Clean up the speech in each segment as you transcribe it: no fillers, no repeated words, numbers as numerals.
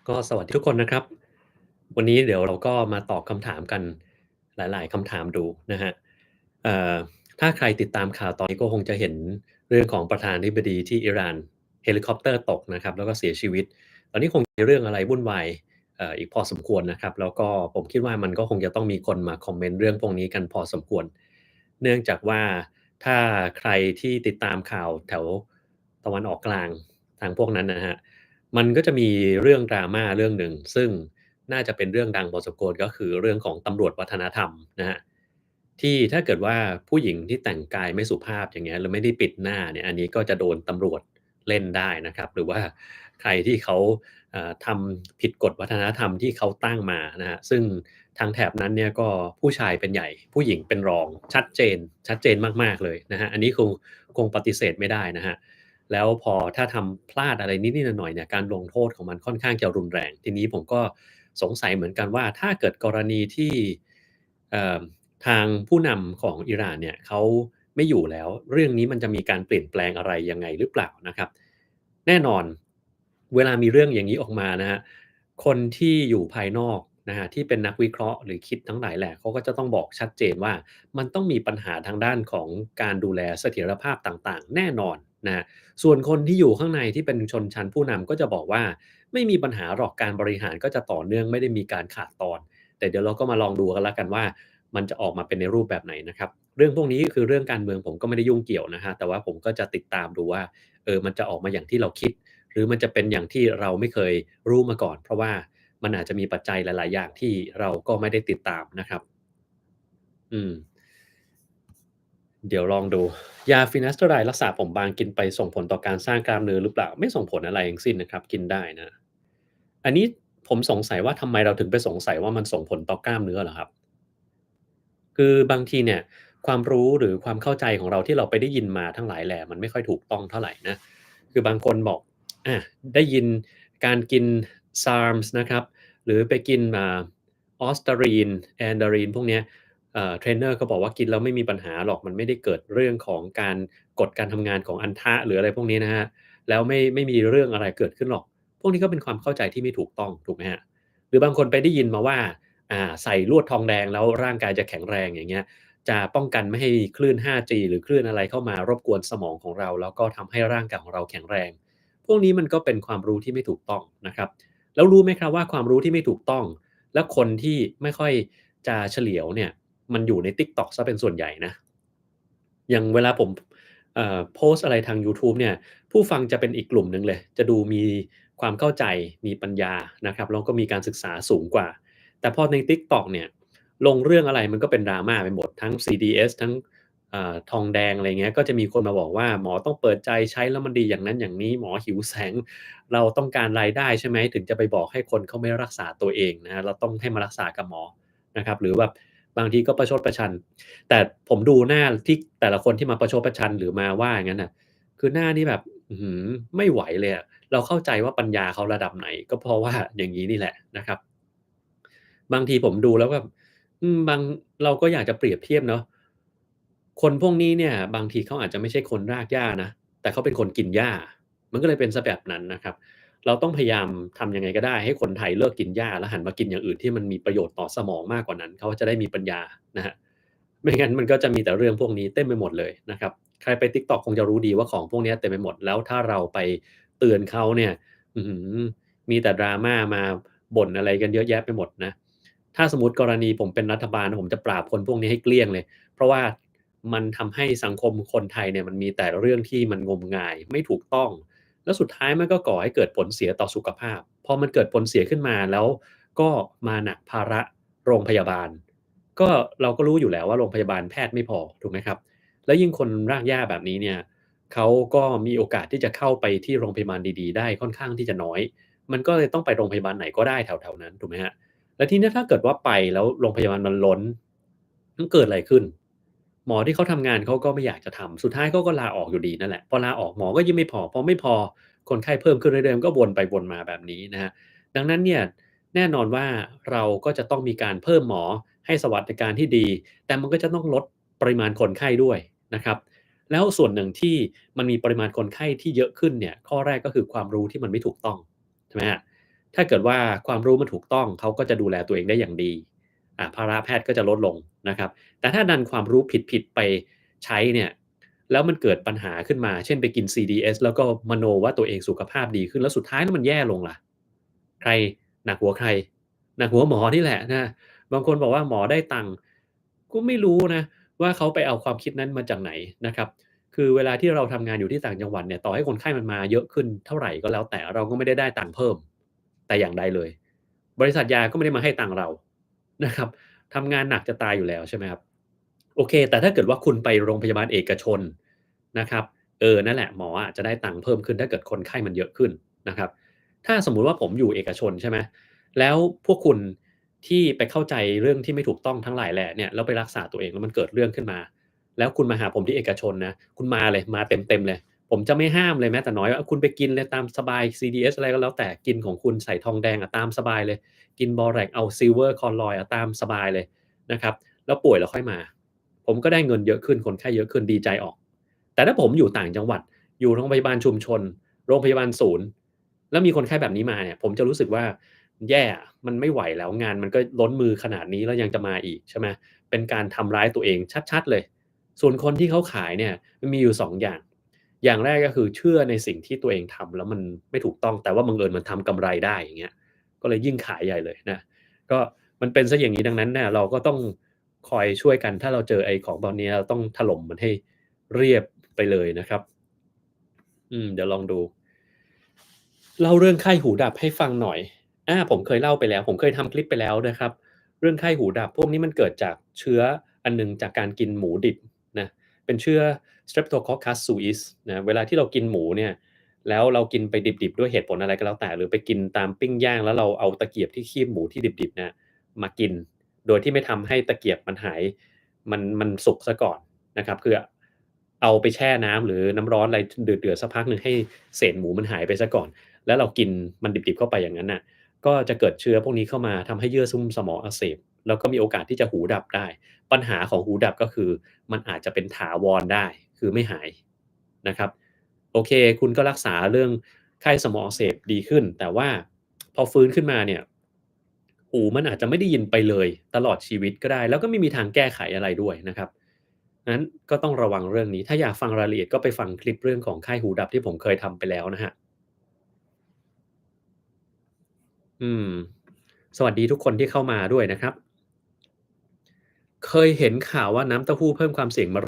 ก็สวัสดีทุกคนนะครับวันนี้เดี๋ยวเราก็มาตอบคำถามกันหลายๆคำถามดูนะฮะเอ่อถ้าใครติดตามข่าวตอนนี้ก็คงจะเห็นเรื่องของประธานาธิบดีที่อิหร่านเฮลิคอปเตอร์ตกนะครับแล้วก็เสียชีวิตตอนนี้คงมีเรื่องอะไรวุ่นวายอีกพอสมควรนะครับแล้วก็ผมคิดว่ามันก็คงจะต้องมีคนมาคอมเมนต์เรื่องพวกนี้กันพอสมควรเนื่องจากว่าถ้าใครที่ติดตามข่าวแถวตะวันออกกลางทางพวกนั้นนะฮะ มันก็จะมีเรื่อง drama เรื่องหนึ่งซึ่งน่าจะเป็นเรื่องดังพอสมควรก็คือเรื่องของตำรวจวัฒนธรรมนะครับที่ถ้าเกิดว่าผู้หญิงที่แต่งกายไม่สุภาพอย่างเงี้ยแล้วไม่ได้ปิดหน้าเนี่ยอันนี้ก็จะโดนตำรวจเล่นได้นะครับหรือว่าใครที่เขาทำผิดกฎวัฒนธรรมที่เขาตั้งมานะครับซึ่งทางแถบนั้นเนี่ยก็ผู้ชายเป็นใหญ่ผู้หญิงเป็นรองชัดเจนมากๆเลยนะครับอันนี้คงปฏิเสธไม่ได้นะครับ แล้วพอถ้าทำพลาดอะไรนิดๆหน่อยๆเนี่ยการลงโทษของมันค่อนข้างจะรุนแรงทีนี้ผมก็สงสัยเหมือนกันว่าถ้าเกิดกรณีที่เอ่อทางผู้นำของอิหร่านเนี่ยเขาไม่อยู่แล้วเรื่องนี้มันจะมีการเปลี่ยนแปลงอะไรยังไงหรือเปล่านะครับแน่นอนเวลามีเรื่องอย่างงี้ออกมานะครับคนที่อยู่ภายนอกนะครับที่เป็นนักวิเคราะห์หรือคิดทั้งหลายแหละเขาก็จะต้องบอกชัดเจนว่ามันต้องมีปัญหาทางด้านของการดูแลเสถียรภาพต่างๆแน่นอนนะครับ ส่วนคนที่อยู่ข้างในที่เป็นชนชั้นผู้นำก็จะบอกว่าไม่มีปัญหาหรอกการบริหารก็จะต่อเนื่องไม่ได้มีการขาดตอนแต่เดี๋ยวเราก็มาลองดูกันแล้วกันว่ามันจะออกมาเป็นในรูปแบบไหนนะครับเรื่องพวกนี้คือเรื่องการเมืองผมก็ไม่ได้ยุ่งเกี่ยวนะครับแต่ว่าผมก็จะติดตามดูว่ามันจะออกมาอย่างที่เราคิดหรือมันจะเป็นอย่างที่เราไม่เคยรู้มาก่อนเพราะว่ามันอาจจะมีปัจจัยหลายๆอย่างที่เราก็ไม่ได้ติดตามนะครับอืม เดี๋ยวลองดูยา Finasteride รักษาผมบางกินไปส่งผลต่อการสร้างกล้ามเนื้อหรือเปล่าไม่ส่งผลอะไรทั้งสิ้นนะครับกินได้นะอันนี้ผมสงสัยว่าทำไมเราถึงไปสงสัยว่ามันส่งผลต่อกล้ามเนื้อเหรอครับคือบางทีเนี่ยความรู้หรือความเข้าใจของเราที่เราไปได้ยินมาทั้งหลายแหล่มันไม่ค่อยถูกต้องเท่าไรนะคือบางคนบอกอาได้ยินการกิน SARMs นะครับหรือไปกินOstarine Andarine พวกเนี้ย เทรนเนอร์ก็บอกว่ากินแล้วไม่มีปัญหาหรอกมันไม่ได้เกิดเรื่องของการกฎการทำงานของอัณฑะหรืออะไรพวกนี้นะครับแล้วไม่มีเรื่องอะไรเกิดขึ้นหรอกพวกนี้ก็เป็นความเข้าใจที่ไม่ถูกต้องถูกไหมครับหรือบางคนไปได้ยินมาว่าใส่ลวดทองแดงแล้วร่างกายจะแข็งแรงอย่างเงี้ยจะป้องกันไม่ให้คลื่น 5G หรือคลื่นอะไรเข้ามารบกวนสมองของเราแล้วก็ทำให้ร่างกายของเราแข็งแรงพวกนี้มันก็เป็นความรู้ที่ไม่ถูกต้องนะครับแล้วรู้ไหมครับว่าความรู้ที่ไม่ถูกต้องและคนที่ไม่ค่อยจะเฉลียวเนี่ย มันอยู่ใน TikTok เสียเป็นส่วนใหญ่นะอย่างเวลาผมโพสต์อะไรทางยูทูบเนี่ยผู้ฟังจะเป็นอีกกลุ่มหนึ่งเลยจะดูมีความเข้าใจมีปัญญานะครับแล้วก็มีการศึกษาสูงกว่าแต่พอใน TikTok เนี่ยลงเรื่องอะไรมันก็เป็น drama ไปหมดทั้ง CDS ทั้งทองแดงอะไรเงี้ยก็จะมีคนมาบอกว่าหมอต้องเปิดใจใช้แล้วมันดีอย่างนั้นอย่างนี้หมอหิวแสงเราต้องการรายได้ใช่ไหมถึงจะไปบอกให้คนเขาไม่รักษาตัวเองนะครับเราต้องให้มารักษากับหมอนะครับหรือแบบบางทีก็ประชดประชัน แต่ผมดูหน้าที่แต่ละคนที่มาประชดประชันหรือมาว่าอย่างงั้นน่ะคือหน้านี่แบบอื้อฮือไม่ไหวเลยอะเราเข้าใจว่าปัญญาเขาระดับไหนก็เพราะว่าอย่างงี้นี่แหละนะครับบางทีผมดูแล้วแบบเราก็อยากจะเปรียบเทียบเนาะคนพวกนี้เนี่ยบางทีเขาอาจจะไม่ใช่คนรากหญ้านะแต่เขาเป็นคนกินหญ้ามันก็เลยเป็นเสียแบบนั้นนะครับเราต้องพยายามทำยังไงก็ได้ให้คนไทยเลิกกินหญ้าแล้วหันมากินอย่างอื่นที่มันมีประโยชน์ต่อสมองมากกว่านั้นเขาจะได้มีปัญญานะครับ ไม่งั้นมันก็จะมีแต่เรื่องพวกนี้เต็มไปหมดเลยนะครับใครไป TikTok คงจะรู้ดีว่าของพวกเนี้ยเต็มไปหมดแล้วถ้าเราไปเตือนเขาเนี่ยอื้อฮือมีแต่ drama มาบ่นอะไรกันเยอะแยะไปหมดนะถ้าสมมุติกรณีผมเป็นรัฐบาลผมจะปราบคนพวกนี้ให้เกลี้ยงเลยเพราะว่ามันทำให้สังคมคนไทยเนี่ยมันมีแต่เรื่องที่มันงมงายไม่ถูกต้องแล้วสุดท้ายมันก็ก่อให้เกิดผลเสียต่อสุขภาพพอมันเกิดผลเสียขึ้นมาแล้วก็มาหนักภาระโรงพยาบาล ก็เราก็รู้อยู่แล้วว่าโรงพยาบาลแพทย์ไม่พอถูกไหมครับแล้วยิ่งคนรากหญ้าแบบนี้เนี่ยเขาก็มีโอกาสที่จะเข้าไปที่โรงพยาบาลดีๆได้ค่อนข้างที่จะน้อยมันก็เลยต้องไปโรงพยาบาลไหนก็ได้แถวๆนั้นถูกไหมครับแล้วทีเนี้ยถ้าเกิดว่าไปแล้วโรงพยาบาลมันล้นมันเกิดอะไรขึ้นหมอที่เขาทำงานเขาก็ไม่อยากจะทำสุดท้ายเขาก็ลาออกอยู่ดีนั่นแหละพอลาออกหมอก็ยิ่งไม่พอพอไม่พอคนไข้เพิ่มขึ้นเรื่อยๆมันก็วนไปวนมาแบบนี้นะครับดังนั้นเนี่ย แน่นอนว่าเราก็จะต้องมีการเพิ่มหมอให้สวัสดิการที่ดีแต่มันก็จะต้องลดปริมาณคนไข้ด้วยนะครับแล้วส่วนหนึ่งที่มันมีปริมาณคนไข้ที่เยอะขึ้นเนี่ยข้อแรกก็คือความรู้ที่มันไม่ถูกต้องใช่ไหมครับ ถ้าเกิดว่าความรู้มันถูกต้องเขาก็จะดูแลตัวเองได้อย่างดีภาระแพทย์ก็จะลดลงนะครับแต่ถ้าดันความรู้ผิดๆไปใช้เนี่ยแล้วมันเกิดปัญหาขึ้นมาเช่นไปกิน CDS แล้วก็มโนว่าตัวเองสุขภาพดีขึ้นแล้วสุดท้ายแล้วมันแย่ลงล่ะใครหนักหัวใครหนักหัวหมอนี่แหละนะบางคนบอกว่าหมอได้ตังค์ก็ไม่รู้นะว่าเขาไปเอาความคิดนั้นมาจากไหนนะครับ คือเวลาที่เราทำงานอยู่ที่ต่างจังหวัดเนี่ยต่อให้คนไข้มันมาเยอะขึ้นเท่าไรก็แล้วแต่เราก็ไม่ได้ตังค์เพิ่มแต่อย่างใดเลยบริษัทยาก็ไม่ได้มาให้ตังค์เรานะครับทำงานหนักจะตายอยู่แล้วใช่ไหมครับโอเคแต่ถ้าเกิดว่าคุณไปโรงพยาบาลเอกชนนะครับนั่นแหละหมออะจะได้ตังค์เพิ่มขึ้นถ้าเกิดคนไข้มันเยอะขึ้นนะครับถ้าสมมุติว่าผมอยู่เอกชนใช่ไหมแล้วพวกคุณที่ไปเข้าใจเรื่องที่ไม่ถูกต้องทั้งหลายแหล่เนี่ยแล้วไปรักษาตัวเองแล้วมันเกิดเรื่องขึ้นมา แล้วคุณมาหาผมที่เอกชนนะคุณมาเลยมาเต็มๆเลยผมจะไม่ห้ามเลยแม้แต่น้อยว่าคุณไปกินเลยตามสบาย CDS อะไรก็แล้วแต่กินของคุณใส่ทองแดงอะตามสบายเลยกิน Borax เอา Silver Colloid อะตามสบายเลยนะครับแล้วป่วยแล้วค่อยมาผมก็ได้เงินเยอะขึ้นคนไข้เยอะขึ้นดีใจออกแต่ถ้าผมอยู่ต่างจังหวัดอยู่โรงพยาบาลชุมชนโรงพยาบาลศูนย์แล้วมีคนไข้แบบนี้มาเนี่ยผมจะรู้สึกว่าแย่อะมันไม่ไหวแล้วงานมันก็ล้นมือขนาดนี้แล้วยังจะมาอีกใช่ไหมเป็นการทำร้ายตัวเองชัดๆเลย ส่วนคนที่เขาขายเนี่ยมันมีอยู่2องอย่าง อย่างแรกก็คือเชื่อในสิ่งที่ตัวเองทำแล้วมันไม่ถูกต้องแต่ว่าบังเอิญมันทำกำไรได้อย่างเงี้ยก็เลยยิ่งขายใหญ่เลยนะก็มันเป็นเสียอย่างงี้ดังนั้นเนี่ยเราก็ต้องคอยช่วยกันถ้าเราเจอไอ้ของตอนนี้เราต้องถล่มมันให้เรียบไปเลยนะครับเดี๋ยวลองดูเล่าเรื่องไข้หูดับให้ฟังหน่อยผมเคยเล่าไปแล้วผมเคยทำคลิปไปแล้วนะครับเรื่องไข้หูดับพวกนี้มันเกิดจากเชื้ออันหนึ่งจากการกินหมูดิบนะ เป็นเชื้อ Streptococcus suis นะเวลาที่เรากินหมูเนี่ยแล้วเรากินไปดิบๆด้วยเหตุผลอะไรก็แล้วแต่หรือไปกินตามปิ้งย่างแล้วเราเอาตะเกียบที่คีบหมูที่ดิบๆเนี่ยมากินโดยที่ไม่ทำให้ตะเกียบมันหายมันสุกเสียก่อนนะครับคือเอาไปแช่น้ำหรือน้ำร้อนอะไรเดือดๆสักพักหนึ่งให้เศษหมูมันหายไปเสียก่อนแล้วเรากินมันดิบๆเข้าไปอย่างนั้นน่ะก็จะเกิดเชื้อพวกนี้เข้ามาทำให้เยื่อหุ้มสมองอักเสบแล้วก็มีโอกาสที่จะหูดับได้ ปัญหาของหูดับก็คือมันอาจจะเป็นถาวรได้คือไม่หายนะครับโอเคคุณก็รักษาเรื่องไข้สมองอักเสบดีขึ้นแต่ว่าพอฟื้นขึ้นมาเนี่ยหูมันอาจจะไม่ได้ยินไปเลยตลอดชีวิตก็ได้แล้วก็ไม่มีทางแก้ไขอะไรด้วยนะครับงั้นก็ต้องระวังเรื่องนี้ถ้าอยากฟังรายละเอียดก็ไปฟังคลิปเรื่องของไข้หูดับที่ผมเคยทำไปแล้วนะครับอืมสวัสดีทุกคนที่เข้ามาด้วยนะครับ เคยเห็นข่าวว่าน้ำเต้าหู้เพิ่มความเสี่ยงมะ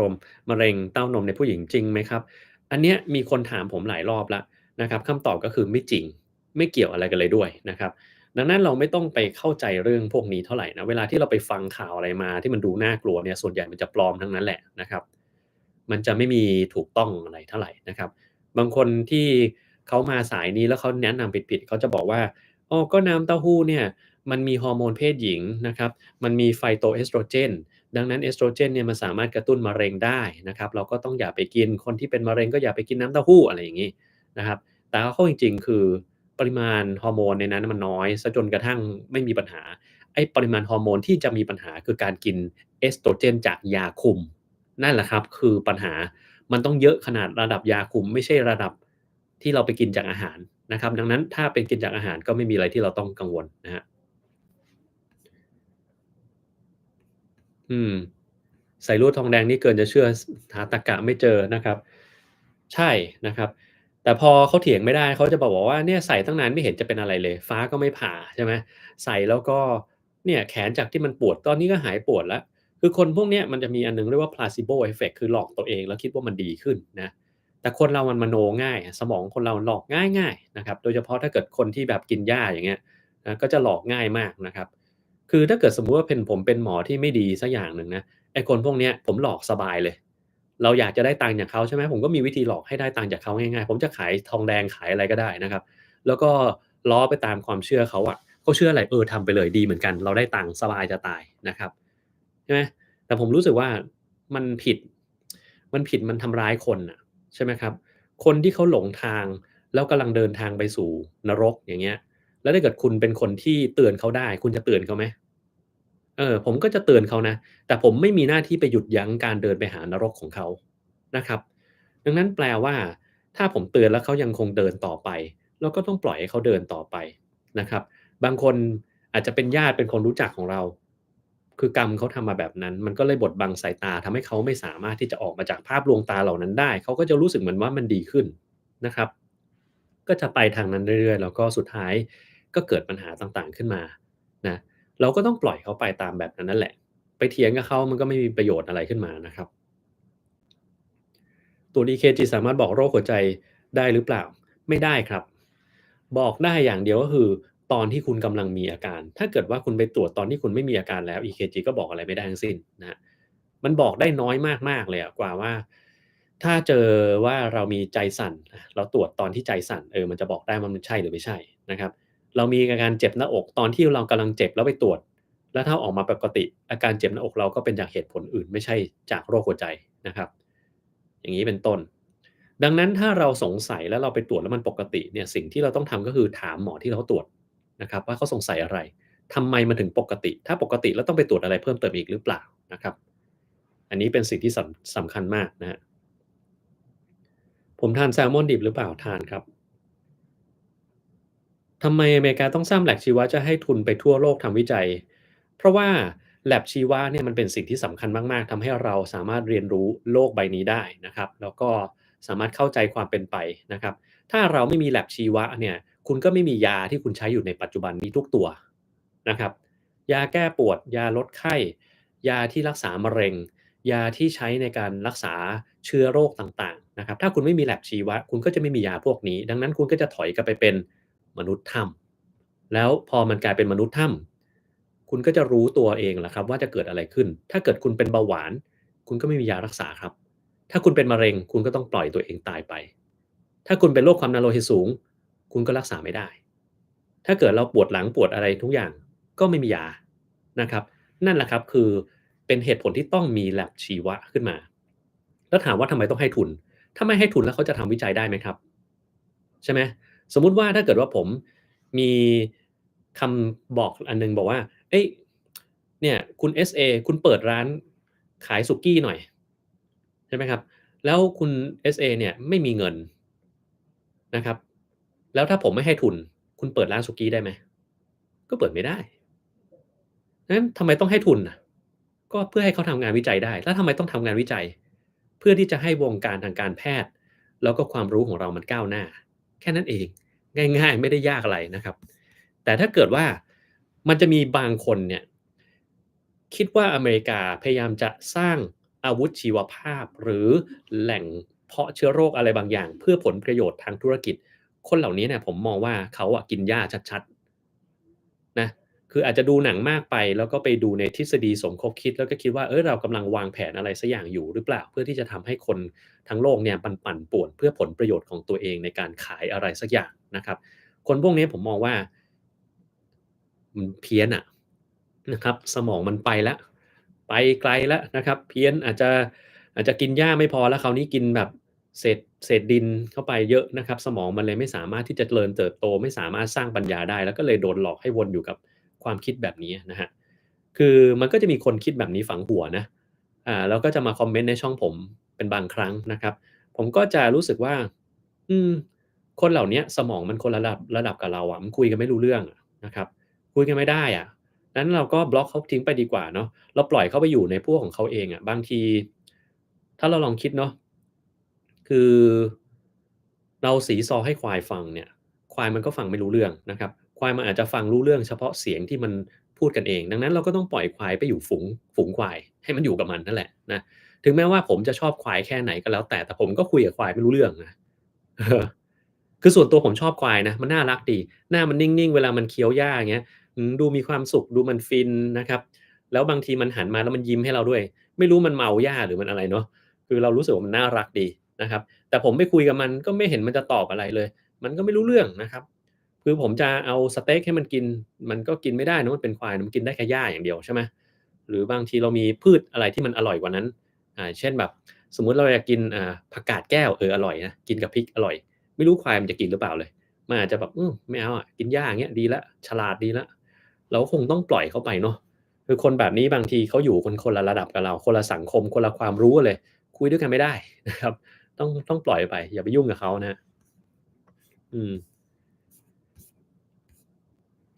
เร็งเต้านมในผู้หญิงจริงไหมครับอันเนี้ยมีคนถามผมหลายรอบแล้วนะครับคำตอบก็คือไม่จริงไม่เกี่ยวอะไรกันเลยด้วยนะครับดังนั้นเราไม่ต้องไปเข้าใจเรื่องพวกนี้เท่าไรนะเวลาที่เราไปฟังข่าวอะไรมาที่มันดูน่ากลัวเนี่ยส่วนใหญ่มันจะปลอมทั้งนั้นแหละนะครับมันจะไม่มีถูกต้องอะไรเท่าไรนะครับบางคนที่เขามาสายนี้แล้วเขาแนะนำผิดๆเขาจะบอกว่าก็น้ำเต้าหู้เนี่ยมันมีฮอร์โมนเพศหญิงนะครับ มันมี Phytoestrogen ดังนั้นเอสโตรเจนเนี่ยมันสามารถกระตุ้นมะเร็งได้นะครับเราก็ต้องอย่าไปกินคนที่เป็นมะเร็งก็อย่าไปกินน้ำเต้าหู้อะไรอย่างงี้นะครับแต่เอาเข้าจริงๆคือปริมาณฮอร์โมนในนั้นมันน้อยเสียจนกระทั่งไม่มีปัญหาไอ้ปริมาณฮอร์โมนที่จะมีปัญหาคือการกินเอสโตรเจนจากยาคุมนั่นแหละครับคือปัญหามันต้องเยอะขนาดระดับยาคุมไม่ใช่ระดับที่เราไปกินจากอาหารนะครับดังนั้นถ้าเป็นกินจากอาหารก็ไม่มีอะไรที่เราต้องกังวลนะครับ อืมใส่ลวดทองแดงนี่เกินจะเชื่อหาตรรกะไม่เจอนะครับใช่นะครับแต่พอเขาเถียงไม่ได้เขาจะบอกว่าเนี่ยใส่ตั้งนานไม่เห็นจะเป็นอะไรเลยฟ้าก็ไม่ผ่าใช่ไหมใส่แล้วก็เนี่ยแขนจากที่มันปวดตอนนี้ก็หายปวดแล้วคือคนพวกเนี้ยมันจะมีอันหนึ่งเรียกว่า placebo effect คือหลอกตัวเองแล้วคิดว่ามันดีขึ้นนะแต่คนเรามันมโนง่ายสมองคนเราหลอกง่ายๆนะครับโดยเฉพาะถ้าเกิดคนที่แบบกินหญ้าอย่างเงี้ยนะก็จะหลอกง่ายมากนะครับ คือถ้าเกิดสมมุติว่าผมเป็นหมอที่ไม่ดีสักอย่างหนึ่งนะไอ้คนพวกเนี้ยผมหลอกสบายเลยเราอยากจะได้ตังค์จากเขาใช่ไหมผมก็มีวิธีหลอกให้ได้ตังค์จากเขาง่ายๆผมจะขายทองแดงขายอะไรก็ได้นะครับแล้วก็ล้อไปตามความเชื่อเขาอะเขาเชื่ออะไรทำไปเลยดีเหมือนกันเราได้ตังค์สบายจะตายนะครับใช่ไหมแต่ผมรู้สึกว่ามันผิดมันทำร้ายคนน่ะใช่ไหมครับคนที่เขาหลงทางแล้วกำลังเดินทางไปสู่นรกอย่างเงี้ย แล้วถ้าเกิดคุณเป็นคนที่เตือนเขาได้คุณจะเตือนเขาไหมผมก็จะเตือนเขานะแต่ผมไม่มีหน้าที่ไปหยุดยั้งการเดินไปหานรกของเขานะครับดังนั้นแปลว่าถ้าผมเตือนแล้วเขายังคงเดินต่อไปเราก็ต้องปล่อยให้เขาเดินต่อไป นะครับบางคนอาจจะเป็นญาติเป็นคนรู้จักของเราคือกรรมเขาทำมาแบบนั้นมันก็เลยบดบังสายตาทำให้เขาไม่สามารถที่จะออกมาจากภาพลวงตาเหล่านั้นได้เขาก็จะรู้สึกเหมือนว่ามันดีขึ้นนะครับก็จะไปทางนั้นเรื่อยๆแล้วก็สุดท้ายก็เกิดปัญหาต่างๆขึ้นมานะเราก็ต้องปล่อยเขาไปตามแบบนั้นนั่นแหละไปเถียงกับเขามันก็ไม่มีประโยชน์อะไรขึ้นมานะครับ ตรวจ EKG สามารถบอกโรคหัวใจได้หรือเปล่าไม่ได้ครับบอกได้อย่างเดียวก็คือตอนที่คุณกำลังมีอาการถ้าเกิดว่าคุณไปตรวจตอนที่คุณไม่มีอาการแล้ว EKG ก็บอกอะไรไม่ได้ทั้งสิ้นนะครับมันบอกได้น้อยมากๆเลยอะกว่าว่าถ้าเจอว่าเรามีใจสั่นเราตรวจตอนที่ใจสั่นมันจะบอกได้ว่ามันใช่หรือไม่ใช่นะครับเรามีอาการเจ็บหน้าอกตอนที่เรากำลังเจ็บแล้วไปตรวจแล้วถ้าออกมาปกติอาการเจ็บหน้าอกเราก็เป็นจากเหตุผลอื่นไม่ใช่จากโรคหัวใจนะครับ อย่างนี้เป็นต้นดังนั้นถ้าเราสงสัยแล้วเราไปตรวจแล้วมันปกติเนี่ยสิ่งที่เราต้องทำก็คือถามหมอที่เขาตรวจนะครับว่าเขาสงสัยอะไรทำไมมันถึงปกติถ้าปกติแล้วต้องไปตรวจอะไรเพิ่มเติมอีกหรือเปล่านะครับอันนี้เป็นสิ่งที่สำคัญมากนะครับผมทานแซลมอนดิบหรือเปล่าทานครับทำไมอเมริกาต้องสร้าง lab ชีวะจะให้ทุนไปทั่วโลกทำวิจัยเพราะว่า lab ชีวะเนี่ยมันเป็นสิ่งที่สำคัญมากๆทำให้เราสามารถเรียนรู้โลกใบนี้ได้นะครับแล้วก็สามารถเข้าใจความเป็นไปนะครับถ้าเราไม่มี lab ชีวะเนี่ยคุณก็ไม่มียาที่คุณใช้อยู่ในปัจจุบันนี้ทุกตัวนะครับยาแก้ปวดยาลดไข้ยาที่รักษามะเร็งยาที่ใช้ในการรักษาเชื้อโรคต่างๆนะครับถ้าคุณไม่มี lab ชีวะคุณก็จะไม่มียาพวกนี้ดังนั้นคุณก็จะถอยกลับไปเป็น มนุษย์ถ้ำแล้วพอมันกลายเป็นมนุษย์ถ้ำคุณก็จะรู้ตัวเองแหละครับว่าจะเกิดอะไรขึ้นถ้าเกิดคุณเป็นเบาหวานคุณก็ไม่มียารักษาครับถ้าคุณเป็นมะเร็งคุณก็ต้องปล่อยตัวเองตายไปถ้าคุณเป็นโรคความดันโลหิตสูงคุณก็รักษาไม่ได้ถ้าเกิดเราปวดหลังปวดอะไรทุกอย่างก็ไม่มียานะครับนั่นแหละครับคือเป็นเหตุผลที่ต้องมี lab ชีวะขึ้นมาแล้วถามว่าทำไมต้องให้ทุนถ้าไม่ให้ทุนแล้วเขาจะทำวิจัยได้ไหมครับใช่ไหม สมมุติว่าถ้าเกิดว่าผมมีคำบอกอันหนึ่งบอกว่าเอ้ยเนี่ยคุณ SA คุณเปิดร้านขายสุกี้หน่อยใช่ไหมครับแล้วคุณ SA เนี่ยไม่มีเงินนะครับแล้วถ้าผมไม่ให้ทุนคุณเปิดร้านสุกี้ได้ไหมก็เปิดไม่ได้งั้นทำไมต้องให้ทุนน่ะก็เพื่อให้เขาทำงานวิจัยได้แล้วทำไมต้องทำงานวิจัยเพื่อที่จะให้วงการทางการแพทย์แล้วก็ความรู้ของเรามันก้าวหน้าแค่นั้นเองง่ายๆไม่ได้ยากอะไรนะครับแต่ถ้าเกิดว่ามันจะมีบางคนเนี่ยคิดว่าอเมริกาพยายามจะสร้างอาวุธชีวภาพหรือแหล่งเพาะเชื้อโรคอะไรบางอย่างเพื่อผลประโยชน์ทางธุรกิจคนเหล่านี้เนี่ยผมมองว่าเขาอะกินหญ้าชัดๆนะ คืออาจจะดูหนังมากไปแล้วก็ไปดูในทฤษฎีสมคบคิดแล้วก็คิดว่าเรากำลังวางแผนอะไรสักอย่างอยู่หรือเปล่าเพื่อที่จะทำให้คนทั้งโลกเนี่ยมันปั่นป่วนเพื่อผลประโยชน์ของตัวเองในการขายอะไรสักอย่างนะครับคนพวกนี้ผมมองว่ามันเพี้ยนอะนะครับสมองมันไปแล้วไปไกลแล้วนะครับเพี้ยนอาจจะกินหญ้าไม่พอแล้วคราวนี้กินแบบเศษดินเข้าไปเยอะนะครับสมองมันเลยไม่สามารถที่จะเจริญเติบโตไม่สามารถสร้างปัญญาได้แล้วก็เลยโดนหลอกให้วนอยู่กับ ความคิดแบบนี้นะครับคือมันก็จะมีคนคิดแบบนี้ฝังหัวนะแล้วก็จะมาคอมเมนต์ในช่องผมเป็นบางครั้งนะครับผมก็จะรู้สึกว่าอืมคนเหล่าเนี้ยสมองมันคนละระดับกับเราอะมันคุยกันไม่รู้เรื่องอะนะครับคุยกันไม่ได้อะงั้นเราก็บล็อกเขาทิ้งไปดีกว่าเนาะเราปล่อยเขาไปอยู่ในพวกของเขาเองอะบางทีถ้าเราลองคิดเนาะคือเราสีซอให้ควายฟังเนี่ยควายมันก็ฟังไม่รู้เรื่องนะครับควายมันอาจจะฟังรู้เรื่องเฉพาะเสียงที่มันพูดกันเองดังนั้นเราก็ต้องปล่อยควายไปอยู่ฝูงควายให้มันอยู่กับมันนั่นแหละนะถึงแม้ว่าผมจะชอบควายแค่ไหนก็แล้วแต่ผมก็คุยกับควายไม่รู้เรื่องนะเออคือส่วนตัวผมชอบควายนะมันน่ารักดีหน้ามันนิ่งๆเวลามันเคี้ยวหญ้าอย่างเงี้ยดูมีความสุขดูมันฟินนะครับแล้วบางทีมันหันมาแล้วมันยิ้มให้เราด้วยไม่รู้มันเมาหญ้าหรือมันอะไรเนาะคือเรารู้สึกว่ามันน่ารักดีนะครับ แต่ผมไปคุยกับมันก็ไม่เห็นมันจะตอบอะไรเลย มันก็ไม่รู้เรื่องนะครับ คือผมจะเอาสเต็กให้มันกิน มันก็กินไม่ได้เนาะมันเป็นควายมันกินได้แค่หญ้าอย่างเดียวใช่ไหมหรือบางทีเรามีพืชอะไรที่มันอร่อยกว่านั้นเช่นแบบสมมุติเราอยากกินผักกาดแก้วอร่อยนะกินกับพริกอร่อยไม่รู้ควายมันจะกินหรือเปล่าเลยมันอาจจะแบบไม่เอาอะกินหญ้าอย่างเงี้ยดีแล้วฉลาดดีแล้วเราก็คงต้องปล่อยเขาไปเนาะคือคนแบบนี้บางทีเขาอยู่คนละระดับกับเราคนละสังคมคนละความรู้เลยคุยด้วยกันไม่ได้นะครับ ต้องปล่อยไปอย่าไปยุ่งกับเขานะอืม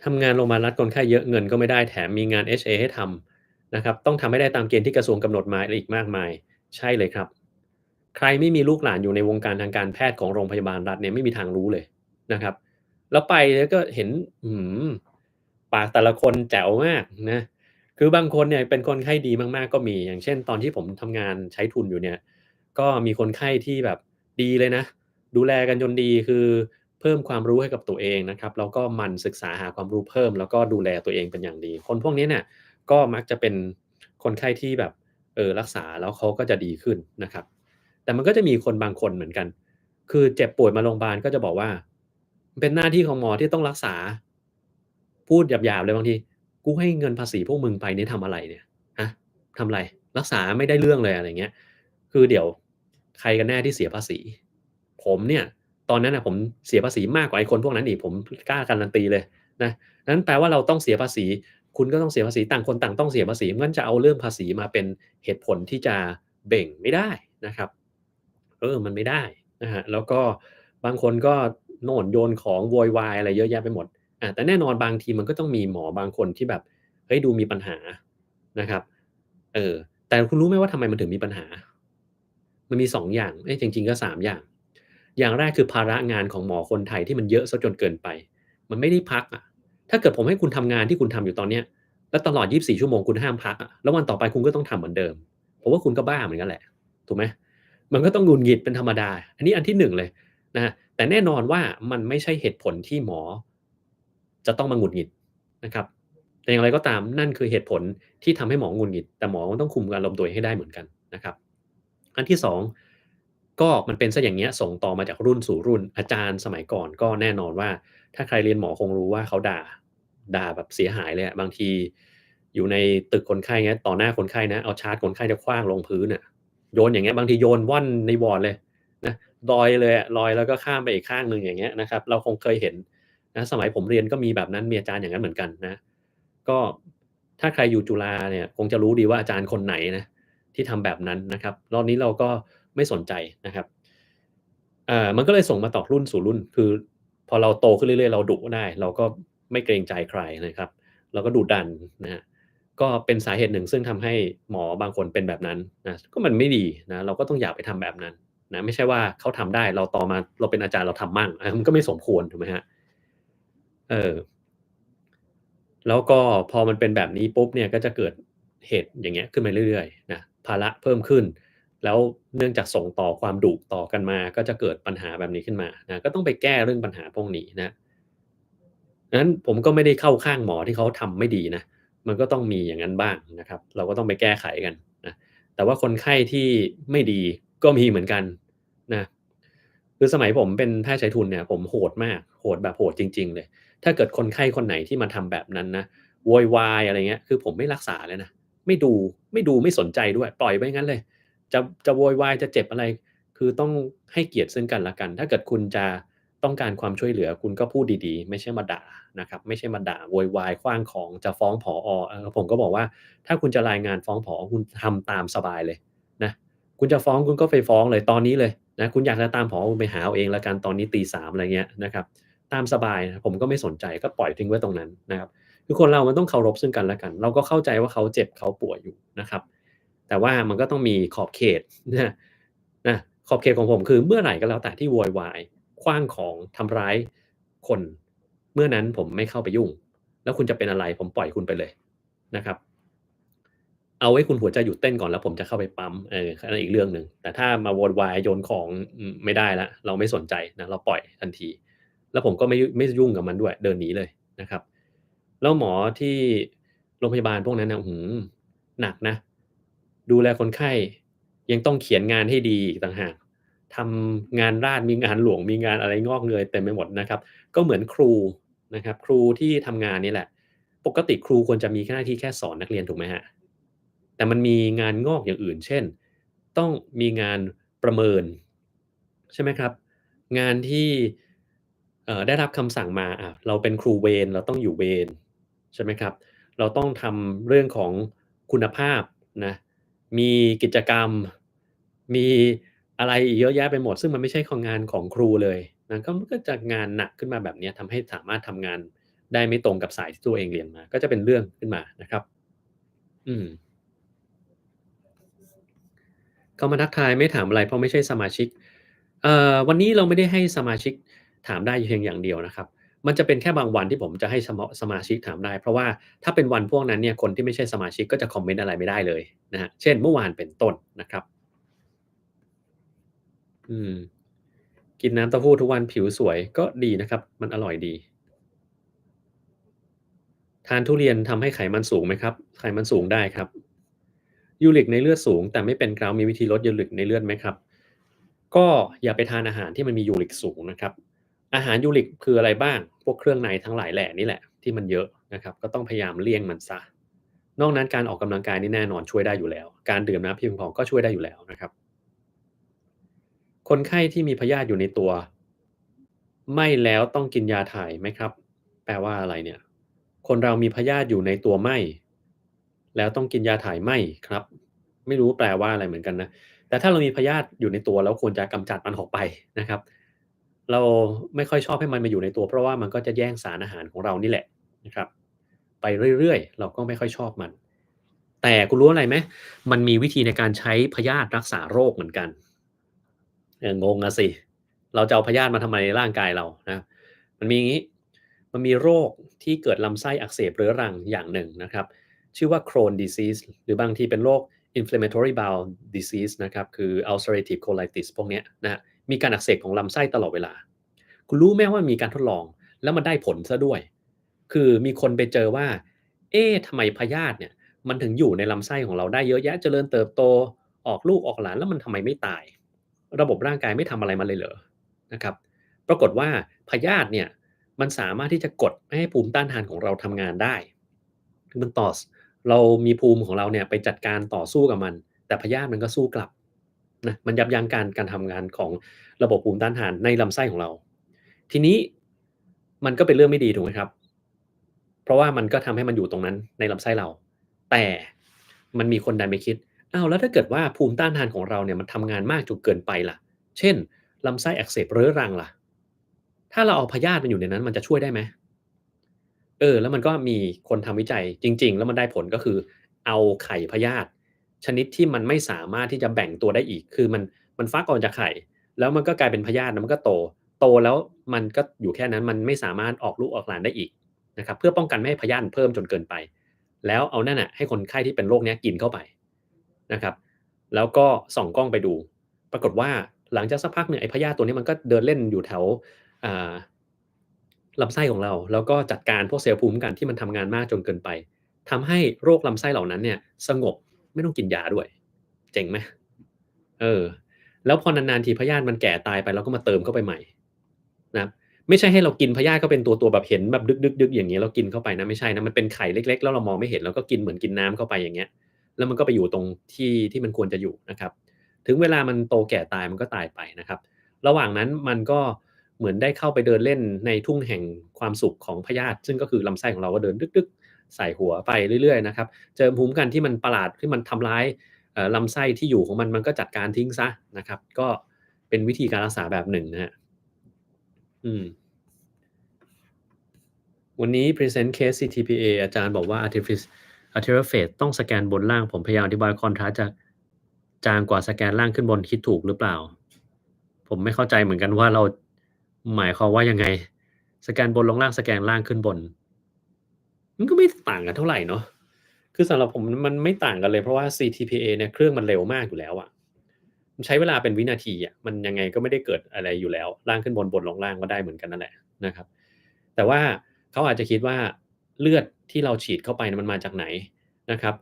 ทำงานโรงพยาบาลรัฐคนไข้เยอะเงินก็ไม่ได้แถมมีงาน HA ให้ทำนะครับต้องทำให้ได้ตามเกณฑ์ที่กระทรวงกำหนดมาอีกมากมายใช่เลยครับใครไม่มีลูกหลานอยู่ในวงการทางการแพทย์ของโรงพยาบาลรัฐเนี่ยไม่มีทางรู้เลยนะครับแล้วไปแล้วก็เห็นอื้อฮือปากแต่ละคนแจ๋วมากนะคือบางคนเนี่ยเป็นคนไข้ดีมากๆก็มีอย่างเช่นตอนที่ผมทำงานใช้ทุนอยู่เนี่ยก็มีคนไข้ที่แบบดีเลยนะ ดูแลกันจนดีคือเพิ่มความรู้ให้กับตัวเองนะครับแล้วก็หมั่นศึกษาหาความรู้เพิ่มแล้วก็ดูแลตัวเองเป็นอย่างดีคนพวกนี้เนี่ยก็มักจะเป็นคนไข้ที่แบบรักษาแล้วเขาก็จะดีขึ้นนะครับแต่มันก็จะมีคนบางคนเหมือนกันคือเจ็บป่วยมาโรงพยาบาลก็จะบอกว่าเป็นหน้าที่ของหมอที่ต้องรักษาพูดหยาบๆเลยบางทีกูให้เงินภาษีพวกมึงไปนี่ทำอะไรเนี่ยฮะทำไรรักษาไม่ได้เรื่องเลยอะไรอย่างเงี้ย คือเดี๋ยวใครกันแน่ที่เสียภาษีผมเนี่ยตอนนั้นน่ะผมเสียภาษีมากกว่าไอ้คนพวกนั้นอีกผมกล้าการันตีเลยนะนั้นแปลว่าเราต้องเสียภาษีคุณก็ต้องเสียภาษีต่างคนต่างต้องเสียภาษีงั้นจะเอาเรื่องภาษีมาเป็นเหตุผลที่จะเบ่งไม่ได้นะครับมันไม่ได้นะครับแล้วก็บางคนก็โน่นโยนของโวยวายอะไรเยอะแยะไปหมดแต่แน่นอนบางทีมันก็ต้องมีหมอบางคนที่แบบเฮ้ยดูมีปัญหานะครับเออแต่คุณรู้ไหมว่าทำไมมันถึงมีปัญหา มันมี2อย่างจริงๆก็3อย่างอย่างแรกคือภาระงานของหมอคนไทยที่มันเยอะเสียจนเกินไปมันไม่ได้พักอะถ้าเกิดผมให้คุณทำงานที่คุณทำอยู่ตอนเนี้ยแล้วตลอด24ชั่วโมงคุณห้ามพักอะแล้ววันต่อไปคุณก็ต้องทำเหมือนเดิมผมว่าคุณก็บ้าเหมือนกันแหละถูกไหมมันก็ต้องหงุดหงิดเป็นธรรมดาอันนี้อันที่1เลยนะครับแต่แน่นอนว่ามันไม่ใช่เหตุผลที่หมอจะต้องมาหงุดหงิดนะครับแต่อย่างไรก็ตามนั่นคือเหตุผลที่ทำให้หมอหงุดหงิดแต่หมอก็ต้องคุมอารมณ์ตัวเองให้ได้เหมือนกันนะครับ อันที่2ก็มันเป็นเสียอย่างเงี้ยส่งต่อมาจากรุ่นสู่รุ่นอาจารย์สมัยก่อนก็แน่นอนว่าถ้าใครเรียนหมอคงรู้ว่าเขาด่าแบบเสียหายเลยอะบางทีอยู่ในตึกคนไข้เงี้ยต่อหน้าคนไข้นะเอาชาร์ตคนไข้จะขว้างลงพื้นอะโยนอย่างเงี้ยบางทีโยนว่อนในวอร์ดเลยนะลอยเลยอะลอยแล้วก็ข้ามไปอีกข้างหนึ่งอย่างเงี้ยนะครับเราคงเคยเห็นนะสมัยผมเรียนก็มีแบบนั้นมีอาจารย์อย่างนั้นเหมือนกันนะก็ถ้าใครอยู่จุฬาเนี่ยคงจะรู้ดีว่าอาจารย์คนไหนนะ ที่ทำแบบนั้นนะครับรอบนี้เราก็ไม่สนใจนะครับมันก็เลยส่งมาต่อรุ่นสู่รุ่นคือพอเราโตขึ้นเรื่อยๆเราดุได้เราก็ไม่เกรงใจใครนะครับเราก็ดุดันนะครับก็เป็นสาเหตุหนึ่งซึ่งทำให้หมอบางคนเป็นแบบนั้นนะก็มันไม่ดีนะเราก็ต้องอย่าไปทำแบบนั้นนะไม่ใช่ว่าเขาทำได้เราต่อมาเราเป็นอาจารย์เราทำมั่งมันก็ไม่สมควรถูกไหมครับเออ แล้วก็พอมันเป็นแบบนี้ปุ๊บเนี่ยก็จะเกิดเหตุอย่างเงี้ยขึ้นมาเรื่อยๆนะภาระเพิ่มขึ้นแล้วเนื่องจากส่งต่อความดุต่อกันมาก็จะเกิดปัญหาแบบนี้ขึ้นมานะก็ต้องไปแก้เรื่องปัญหาพวกนี้นะงั้นผมก็ไม่ได้เข้าข้างหมอที่เขาทำไม่ดีนะมันก็ต้องมีอย่างนั้นบ้างนะครับเราก็ต้องไปแก้ไขกันนะแต่ว่าคนไข้ที่ไม่ดีก็มีเหมือนกันนะคือสมัยผมเป็นแพทย์ชายทุนเนี่ยผมโหดมากโหดแบบโหดจริงๆเลย ถ้าเกิดคนไข้คนไหนที่มาทำแบบนั้นนะโวยวายอะไรเงี้ยคือผมไม่รักษาเลยนะไม่ดูไม่สนใจด้วยปล่อยไว้งั้นเลยจะโวยวายจะเจ็บอะไรคือต้องให้เกียรติซึ่งกันและกันถ้าเกิดคุณจะต้องการความช่วยเหลือคุณก็พูดดีๆไม่ใช่มาด่านะครับไม่ใช่มาด่าโวยวายขว้างของจะฟ้องผอผมก็บอกว่าถ้าคุณจะรายงานฟ้องผอคุณทำตามสบายเลยนะคุณจะฟ้องคุณก็ไปฟ้องเลยตอนนี้เลยนะคุณอยากจะตามผอคุณไปหาเอาเองแล้วกันตอนนี้ตี3อะไรเงี้ยนะครับ ตามสบายผมก็ไม่สนใจก็ปล่อยทิ้งไว้ตรงนั้นนะครับคือคนเรามันต้องเคารพซึ่งกันและกันเราก็เข้าใจว่าเขาเจ็บเขาป่วยอยู่นะครับแต่ว่ามันก็ต้องมีขอบเขตนะนะขอบเขตของผมคือเมื่อไหร่ก็แล้วแต่ที่โวยวายขว้างของทำร้ายคนเมื่อนั้นผมไม่เข้าไปยุ่งแล้วคุณจะเป็นอะไรผมปล่อยคุณไปเลยนะครับ เอาให้คุณหัวใจหยุดเต้นก่อนแล้วผมจะเข้าไปปั๊มอันนั้นอีกเรื่องหนึ่งแต่ถ้ามาโวยวายโยนของไม่ได้แล้วเราไม่สนใจนะเราปล่อยทันทีแล้วผมก็ไม่ยุ่งกับมันด้วยเดินหนีเลยนะครับแล้วหมอที่โรงพยาบาลพวกนั้นน่ะอื้อฮือหนักนะดูแลคนไข้ยังต้องเขียนงานให้ดีอีกต่างหากทำงานราษฎร์มีงานหลวงมีงานอะไรงอกเงยเต็มไปหมดนะครับก็เหมือนครูนะครับครูที่ทำงานนี่แหละปกติครูควรจะมีหน้าที่แค่สอนนักเรียนถูกไหมครับ แต่มันมีงานงอกอย่างอื่นเช่นต้องมีงานประเมินใช่ไหมครับงานที่ได้รับคำสั่งมาเราเป็นครูเวรเราต้องอยู่เวรใช่ไหมครับเราต้องทำเรื่องของคุณภาพนะมีกิจกรรมมีอะไรอีกเยอะแยะไปหมดซึ่งมันไม่ใช่ของงานของครูเลยนะก็จะงานหนักขึ้นมาแบบเนี้ยทำให้สามารถทำงาน ได้ไม่ตรงกับสายที่ตัวเองเรียนมาก็จะเป็นเรื่องขึ้นมานะครับอืมเข้ามาทักทายไม่ถามอะไรเพราะไม่ใช่สมาชิกวันนี้เราไม่ได้ให้สมาชิกถามได้เพียงอย่างเดียวนะครับมันจะเป็นแค่บางวันที่ผมจะให้สมาชิกถามได้เพราะว่าถ้าเป็นวันพวกนั้นเนี่ยคนที่ไม่ใช่สมาชิกก็จะคอมเมนต์อะไรไม่ได้เลยนะครับเช่นเมื่อวานเป็นต้นนะครับอืมกินน้ำเต้าหู้ทุกวันผิวสวยก็ดีนะครับมันอร่อยดี ทานทุเรียนทำให้ไขมันสูงไหมครับไขมันสูงได้ครับยูริกในเลือดสูงแต่ไม่เป็นเกาต์มีวิธีลดยูริกในเลือดไหมครับก็อย่าไปทานอาหารที่มันมียูริกสูงนะครับอาหารยูริกคืออะไรบ้างพวกเครื่องในทั้งหลายแหล่นี่แหละที่มันเยอะนะครับก็ต้องพยายามเลี่ยงมันซะนอกนั้นการออกกำลังกายนี่แน่นอนช่วยได้อยู่แล้วการดื่มน้ำเพียงพอก็ช่วยได้อยู่แล้วนะครับคนไข้ที่มีพยาธิอยู่ในตัวไม่แล้วต้องกินยาถ่ายไหมครับแปลว่าอะไรเนี่ยคนเรามีพยาธิอยู่ในตัวไม่ แล้วต้องกินยาถ่ายไหมครับไม่รู้แปลว่าอะไรเหมือนกันนะแต่ถ้าเรามีพยาธิอยู่ในตัวแล้วควรจะกำจัดมันออกไปนะครับเราไม่ค่อยชอบให้มันมาอยู่ในตัวเพราะว่ามันก็จะแย่งสารอาหารของเรานี่แหละนะครับไปเรื่อยๆเราก็ไม่ค่อยชอบมันแต่คุณรู้อะไรไหมมันมีวิธีในการใช้พยาธิรักษาโรคเหมือนกันงงอะสิเราจะเอาพยาธิมาทำไมในร่างกายเรานะมันมีอย่างงี้มันมีโรคที่เกิดลำไส้อักเสบเรื้อรังอย่างหนึ่งนะครับ ชื่อว่า Crohn disease หรือบางทีเป็นโรค inflammatory bowel disease นะครับคือ ulcerative colitis พวกเนี้ยนะฮะมีการอักเสบของลำไส้ตลอดเวลาคุณรู้ไหมว่ามีการทดลองแล้วมันได้ผลซะด้วยคือมีคนไปเจอว่าเอ๊ะทำไมพยาธิเนี่ยมันถึงอยู่ในลำไส้ของเราได้เยอะแยะเจริญเติบโตออกลูกออกหลานแล้วมันทำไมไม่ตายระบบร่างกายไม่ทำอะไรมันเลยเหรอนะครับปรากฏว่าพยาธิเนี่ยมันสามารถที่จะกดไม่ให้ภูมิต้านทานของเราทำงานได้คือมันต่อ เรามีภูมิของเราเนี่ยไปจัดการต่อสู้กับมันแต่พยาธิมันก็สู้กลับนะมันยับยั้งการทำงานของระบบภูมิต้านทานในลำไส้ของเราทีนี้มันก็เป็นเรื่องไม่ดีถูกไหมครับเพราะว่ามันก็ทำให้มันอยู่ตรงนั้นในลำไส้เราแต่มันมีคนดันไปคิดอ้าวแล้วถ้าเกิดว่าภูมิต้านทานของเราเนี่ยมันทำงานมากจนเกินไปล่ะเช่นลำไส้อักเสบเรื้อรังล่ะถ้าเราเอาพยาธิมันอยู่ในนั้นมันจะช่วยได้ไหม แล้วมันก็มีคนทำวิจัยจริงๆแล้วมันได้ผลก็คือเอาไข่พยาธิชนิดที่มันไม่สามารถที่จะแบ่งตัวได้อีกคือมันฟักออกจากไข่แล้วมันก็กลายเป็นพยาธิแล้วมันก็โตแล้วมันก็อยู่แค่นั้นมันไม่สามารถออกลูกออกหลานได้อีกนะครับเพื่อป้องกันไม่ให้พยาธิเพิ่มจนเกินไปแล้วเอานั่นน่ะให้คนไข้ที่เป็นโรคเนี้ยกินเข้าไปนะครับแล้วก็ส่องกล้องไปดูปรากฏว่าหลังจากสักพักหนึ่งไอ้พยาธิตัวนี้มันก็เดินเล่นอยู่แถวอ่า ลำไส้ของเราแล้วก็จัดการพวกเซลล์ภูมิคุ้มกันที่มันทำงานมากจนเกินไปทำให้โรคลำไส้เหล่านั้นเนี่ยสงบไม่ต้องกินยาด้วยเจ๋งไหมเออแล้วพอนานๆทีพยาธิมันแก่ตายไปเราก็มาเติมเข้าไปใหม่นะครับไม่ใช่ให้เรากินพยาธิก็เป็นตัวๆแบบเห็นแบบดึกๆๆอย่างงี้แล้วกินเข้าไปนะไม่ใช่นะมันเป็นไข่เล็กๆแล้วเรามองไม่เห็นเราก็กินเหมือนกินน้ำเข้าไปอย่างเงี้ยแล้วมันก็ไปอยู่ตรงที่มันควรจะอยู่นะครับถึงเวลามันโตแก่ตายมันก็ตายไปนะครับระหว่างนั้นมันก็ เหมือนได้เข้าไปเดินเล่นในทุ่งแห่งความสุขของพยาธิซึ่งก็คือลำไส้ของเราก็เดินดึกๆใส่หัวไปเรื่อยๆนะครับเจอภูมิคุ้มกันที่มันประหลาดที่มันทำร้ายลำไส้ที่อยู่ของมันมันก็จัดการทิ้งเสียนะครับก็เป็นวิธีการรักษาแบบหนึ่งนะครับอืมวันนี้พรีเซนต์เคส CTPA อาจารย์บอกว่า artery phase ต้องสแกนบนล่างผมพยายามอธิบายคอนทราสต์จะจางกว่าสแกนล่างขึ้นบนคิดถูกหรือเปล่าผมไม่เข้าใจเหมือนกันว่าเราหมายความว่ายังไงสแกนบนลงล่างสแกนล่างขึ้นบน มันก็ไม่ต่างกันเท่าไรเนาะคือสำหรับผมมันไม่ต่างกันเลยเพราะว่า CTPA เนี่ยเครื่องมันเร็วมากอยู่แล้วอะมันใช้เวลาเป็นวินาทีอะมันยังไงก็ไม่ได้เกิดอะไรอยู่แล้วล่างขึ้นบนบนลงล่างก็ได้เหมือนกันนั่นแหละนะครับแต่ว่าเขาอาจจะคิดว่าเลือดที่เราฉีดเข้าไปเนี่ยมันมาจากไหนนะครับ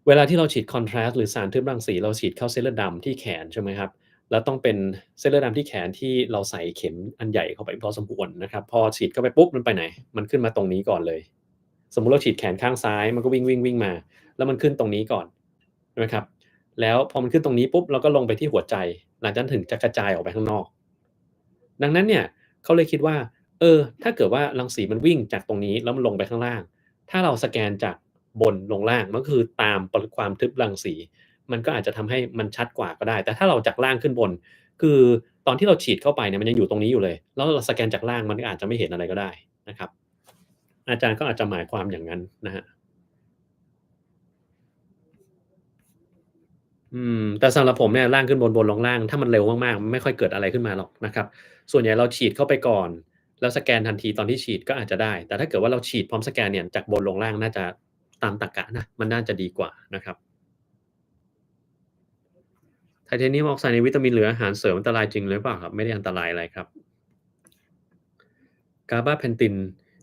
เวลาที่เราฉีดคอนทราสต์หรือสารทึบรังสีเราฉีดเข้าเส้นเลือดดำที่แขนใช่ไหมครับแล้วต้องเป็นเส้นเลือดดำที่แขนที่เราใส่เข็มอันใหญ่เข้าไปพอสมควรนะครับพอฉีดเข้าไปปุ๊บมันไปไหนมันขึ้นมาตรงนี้ก่อนเลย สมมุติเราฉีดแขนข้างซ้ายมันก็วิ่งมาแล้วมันขึ้นตรงนี้ก่อนใช่ไหมครับแล้วพอมันขึ้นตรงนี้ปุ๊บเราก็ลงไปที่หัวใจหลังจากนั้นถึงจะกระจายออกไปข้างนอกดังนั้นเนี่ยเขาเลยคิดว่าถ้าเกิดว่ารังสีมันวิ่งจากตรงนี้แล้วมันลงไปข้างล่างถ้าเราสแกนจากบนลงล่างมันก็คือตามความทึบรังสีมันก็อาจจะทำให้มันชัดกว่าก็ได้แต่ถ้าเราจากล่างขึ้นบนคือตอนที่เราฉีดเข้าไปเนี่ยมันยังอยู่ตรงนี้อยู่เลยแล้วเราสแกนจากล่างมันก็อาจจะไม่เห็นอะไรก็ได้นะครับ อาจารย์ก็อาจจะหมายความอย่างนั้นนะครับแต่สำหรับผมเนี่ยล่างขึ้นบนลงล่างถ้ามันเร็วมากๆไม่ค่อยเกิดอะไรขึ้นมาหรอกนะครับส่วนใหญ่เราฉีดเข้าไปก่อนแล้วสแกนทันทีตอนที่ฉีดก็อาจจะได้แต่ถ้าเกิดว่าเราฉีดพร้อมสแกนเนี่ยจากบนลงล่างน่าจะตามตรรกะนะมันน่าจะดีกว่านะครับไทเทเนียมออกไซด์ในวิตามินหรืออาหารเสริมอันตรายจริงหรือเปล่าครับไม่ได้อันตรายอะไรครับ Gabapentin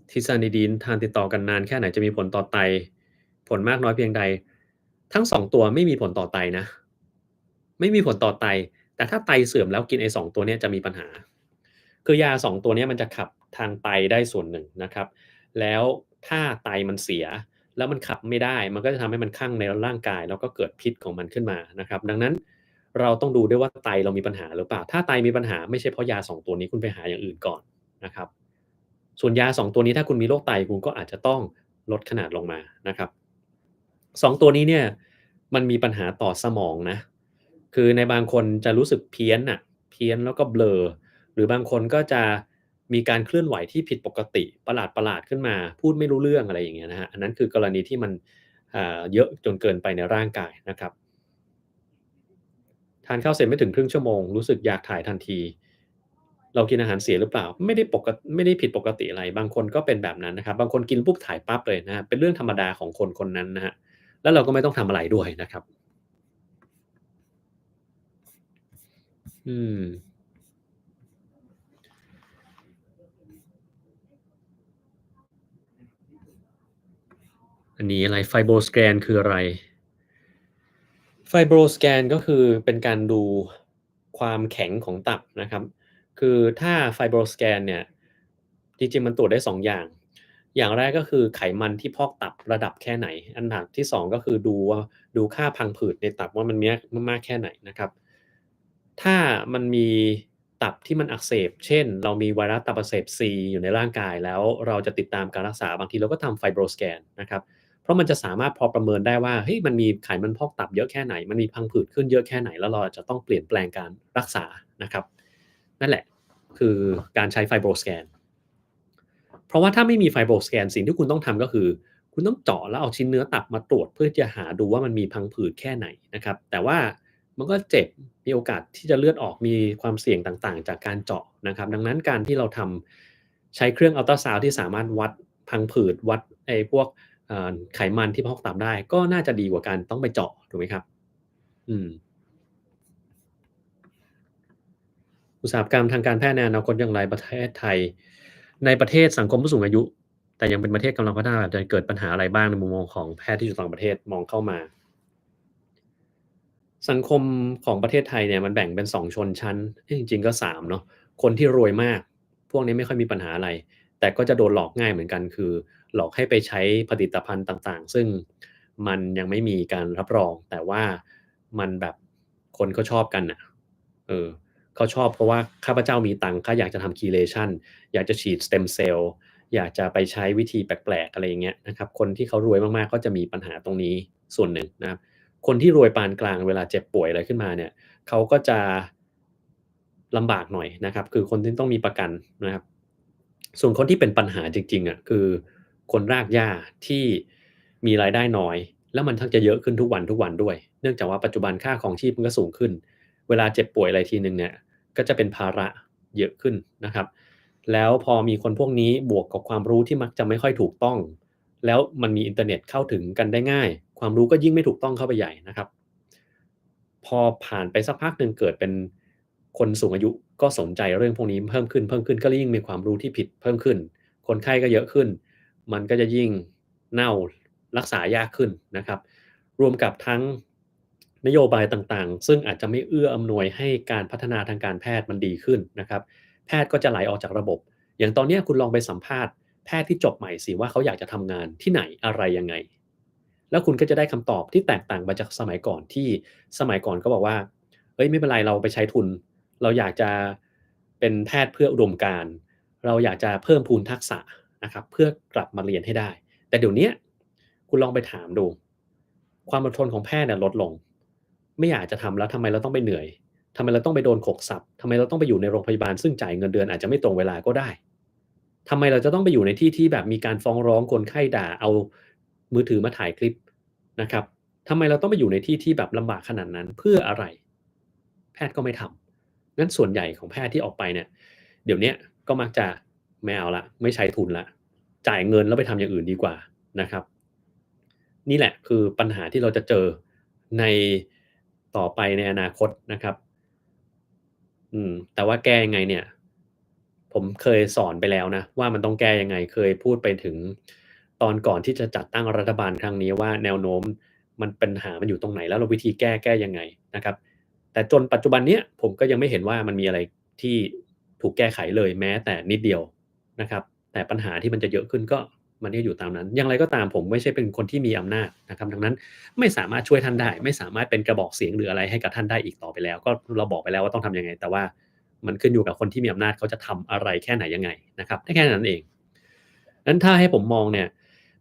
Tizanidine ทานติดต่อกันนานแค่ไหนจะมีผลต่อไตผลมากน้อยเพียงใดทั้ง2ตัวไม่มีผลต่อไตนะไม่มีผลต่อไตแต่ถ้าไตเสื่อมแล้วกินไอ้2ตัวเนี้ยจะมีปัญหาคือยา2ตัวเนี้ยมันจะขับทางไตได้ส่วนหนึ่งนะครับแล้วถ้าไตมันเสียแล้วมันขับไม่ได้มันก็จะทำให้มันคั่งในร่างกายแล้วก็เกิดพิษของมันขึ้นมานะครับดังนั้นเราต้องดูด้วยว่าไตเรามีปัญหาหรือเปล่าถ้าไตมีปัญหาไม่ใช่เพราะยา2ตัวนี้คุณไปหาอย่างอื่นก่อนนะครับ ส่วนยา2ตัวนี้ถ้าคุณมีโรคไตคุณก็อาจจะต้องลดขนาดลงมานะครับ2ตัวนี้เนี่ยมันมีปัญหาต่อสมองนะคือในบางคนจะรู้สึกเพี้ยนน่ะเพี้ยนแล้วก็เบลอหรือบางคนก็จะมีการเคลื่อนไหวที่ผิดปกติประหลาดๆขึ้นมาพูดไม่รู้เรื่องอะไรอย่างเงี้ยนะครับอันนั้นคือกรณีที่มันเยอะจนเกินไปในร่างกายนะครับ ทานข้าวเสร็จไม่ถึงครึ่งชั่วโมงรู้สึกอยากถ่ายทันทีเรากินอาหารเสียหรือเปล่าไม่ได้ผิดปกติอะไรบางคนก็เป็นแบบนั้นนะครับบางคนกินปุ๊บถ่ายปั๊บเลยนะครับเป็นเรื่องธรรมดาของคนคนนั้นนะครับแล้วเราก็ไม่ต้องทำอะไรด้วยนะครับอืมอันนี้อะไร FibroScan คืออะไร FibroScan ก็คือเป็นการดูความแข็งของตับนะครับคือถ้า FibroScan เนี่ยจริงๆมันตรวจได้2อย่างอย่างแรกก็คือไขมันที่พอกตับระดับแค่ไหนอันดับที่2ก็คือดูค่าพังผืดในตับว่ามันมากแค่ไหนนะครับถ้ามันมีตับที่มันอักเสบเช่นเรามีไวรัสตับอักเสบ C อยู่ในร่างกายแล้วเราจะติดตามการรักษาบางทีเราก็ทำ FibroScan นะครับ เพราะมันจะสามารถพอประเมินได้ว่าเฮ้ยมันมีไขมันพอกตับเยอะแค่ไหนมันมีพังผืดขึ้นเยอะแค่ไหนแล้วเราอาจจะต้องเปลี่ยนแปลงการรักษานะครับนั่นแหละคือการใช้ FibroScan เพราะว่าถ้าไม่มี FibroScan สิ่งที่คุณต้องทำก็คือคุณต้องเจาะแล้วเอาชิ้นเนื้อตับมาตรวจเพื่อจะหาดูว่ามันมีพังผืดแค่ไหนนะครับแต่ว่ามันก็เจ็บมีโอกาสที่จะเลือดออกมีความเสี่ยงต่างๆจากการเจาะนะครับดังนั้นการที่เราทำใช้เครื่องอัลตราซาวด์ที่สามารถวัดพังผืดวัดไอ้พวก ไขมันที่พอกตับได้ก็น่าจะดีกว่าการต้องไปเจาะถูกไหมครับอืมอุตสาหกรรมทางการแพทย์ในอนาคตอย่างไรประเทศไทยในประเทศสังคมผู้สูงอายุแต่ยังเป็นประเทศกำลังพัฒนาจะเกิดปัญหาอะไรบ้างในมุมมองของแพทย์ที่อยู่ต่างประเทศมองเข้ามาสังคมของประเทศไทยเนี่ยมันแบ่งเป็น2ชนชั้นจริงๆก็3เนาะคนที่รวยมากพวกนี้ไม่ค่อยมีปัญหาอะไรแต่ก็จะโดนหลอกง่ายเหมือนกันคือหลอกให้ไปใช้ผลิตภัณฑ์ต่างๆซึ่งมันยังไม่มีการรับรองแต่ว่ามันแบบคนเขาชอบกันน่ะเออเขาชอบเพราะว่าข้าพเจ้ามีตังค์ข้าอยากจะทำ Chelation อยากจะฉีด Stem Cell อยากจะไปใช้วิธีแปลกๆอะไรอย่างเงี้ยนะครับคนที่เขารวยมากๆก็จะมีปัญหาตรงนี้ส่วนหนึ่งนะครับ คนที่รวยปานกลางเวลาเจ็บป่วยอะไรขึ้นมาเนี่ยเขาก็จะลำบากหน่อยนะครับคือคนที่ต้องมีประกันนะครับส่วนคนที่เป็นปัญหาจริงๆอะคือคนรากหญ้าที่มีรายได้น้อยแล้วมันชักจะเยอะขึ้นทุกวันด้วยเนื่องจากว่าปัจจุบันค่าครองชีพมันก็สูงขึ้นเวลาเจ็บป่วยอะไรทีหนึ่งเนี่ยก็จะเป็นภาระเยอะขึ้นนะครับแล้วพอมีคนพวกนี้บวกกับความรู้ที่มักจะไม่ค่อยถูกต้อง แล้วมันมีอินเทอร์เน็ตเข้าถึงกันได้ง่ายความรู้ก็ยิ่งไม่ถูกต้องเข้าไปใหญ่นะครับพอผ่านไปสักพักหนึ่งเกิดเป็นคนสูงอายุก็สนใจเรื่องพวกนี้เพิ่มขึ้นก็ยิ่งมีความรู้ที่ผิดเพิ่มขึ้นคนไข้ก็เยอะขึ้นมันก็จะยิ่งเน่ารักษายากขึ้นนะครับรวมกับทั้งนโยบายต่างๆซึ่งอาจจะไม่เอื้ออำนวยให้การพัฒนาทางการแพทย์มันดีขึ้นนะครับแพทย์ก็จะไหลออกจากระบบ อย่างตอนเนี้ยคุณลองไปสัมภาษณ์แพทย์ที่จบใหม่สิว่าเขาอยากจะทำงานที่ไหนอะไรยังไงแล้วคุณก็จะได้คำตอบที่แตกต่างไปจากสมัยก่อนที่สมัยก่อนก็บอกว่าเฮ้ยไม่เป็นไรเราไปใช้ทุนเราอยากจะเป็นแพทย์เพื่ออุดมการณ์เราอยากจะเพิ่มพูนทักษะนะครับเพื่อกลับมาเรียนให้ได้แต่เดี๋ยวเนี้ยคุณลองไปถามดูความอดทนของแพทย์เนี่ยลดลงไม่อยากจะทำแล้วทำไมเราต้องไปเหนื่อย ทำไมเราต้องไปโดนขกสับทำไมเราต้องไปอยู่ในโรงพยาบาลซึ่งจ่ายเงินเดือนอาจจะไม่ตรงเวลาก็ได้ ทำไมเราจะต้องไปอยู่ในที่ที่แบบมีการฟ้องร้องคนไข้ด่าเอามือถือมาถ่ายคลิปนะครับทำไมเราต้องไปอยู่ในที่ที่แบบลำบากขนาดนั้นเพื่ออะไรแพทย์ก็ไม่ทำงั้นส่วนใหญ่ของแพทย์ที่ออกไปเนี่ยเดี๋ยวเนี้ยก็มักจะไม่เอาละไม่ใช้ทุนละจ่ายเงินแล้วไปทำอย่างอื่นดีกว่านะครับนี่แหละคือปัญหาที่เราจะเจอในต่อไปในอนาคตนะครับ แต่ว่าแก้ยังไงเนี่ยผมเคยสอนไปแล้วนะว่ามันต้องแก้ยังไงเคยพูดไปถึงตอนก่อนที่จะจัดตั้งรัฐบาลครั้งนี้ว่าแนวโน้มมันปัญหามันอยู่ตรงไหนแล้วเราวิธีแก้ยังไงนะครับแต่จนปัจจุบันเนี้ยผมก็ยังไม่เห็นว่ามันมีอะไรที่ถูกแก้ไขเลยแม้แต่นิดเดียวนะครับแต่ปัญหาที่มันจะเยอะขึ้นก็มันก็อยู่ตามนั้นอย่างไรก็ตามผมไม่ใช่เป็นคนที่มีอำนาจนะครับดังนั้นไม่สามารถช่วยท่านได้ไม่สามารถเป็นกระบอกเสียงหรืออะไรให้กับท่านได้อีกต่อไปแล้วก็เราบอกไปแล้วว่าต้องทำยังไงแต่ว่า มันขึ้นอยู่กับคนที่มีอำนาจเขาจะทำอะไรแค่ไหนยังไงนะครับแค่นั้นเองนั้นถ้าให้ผมมองเนี่ย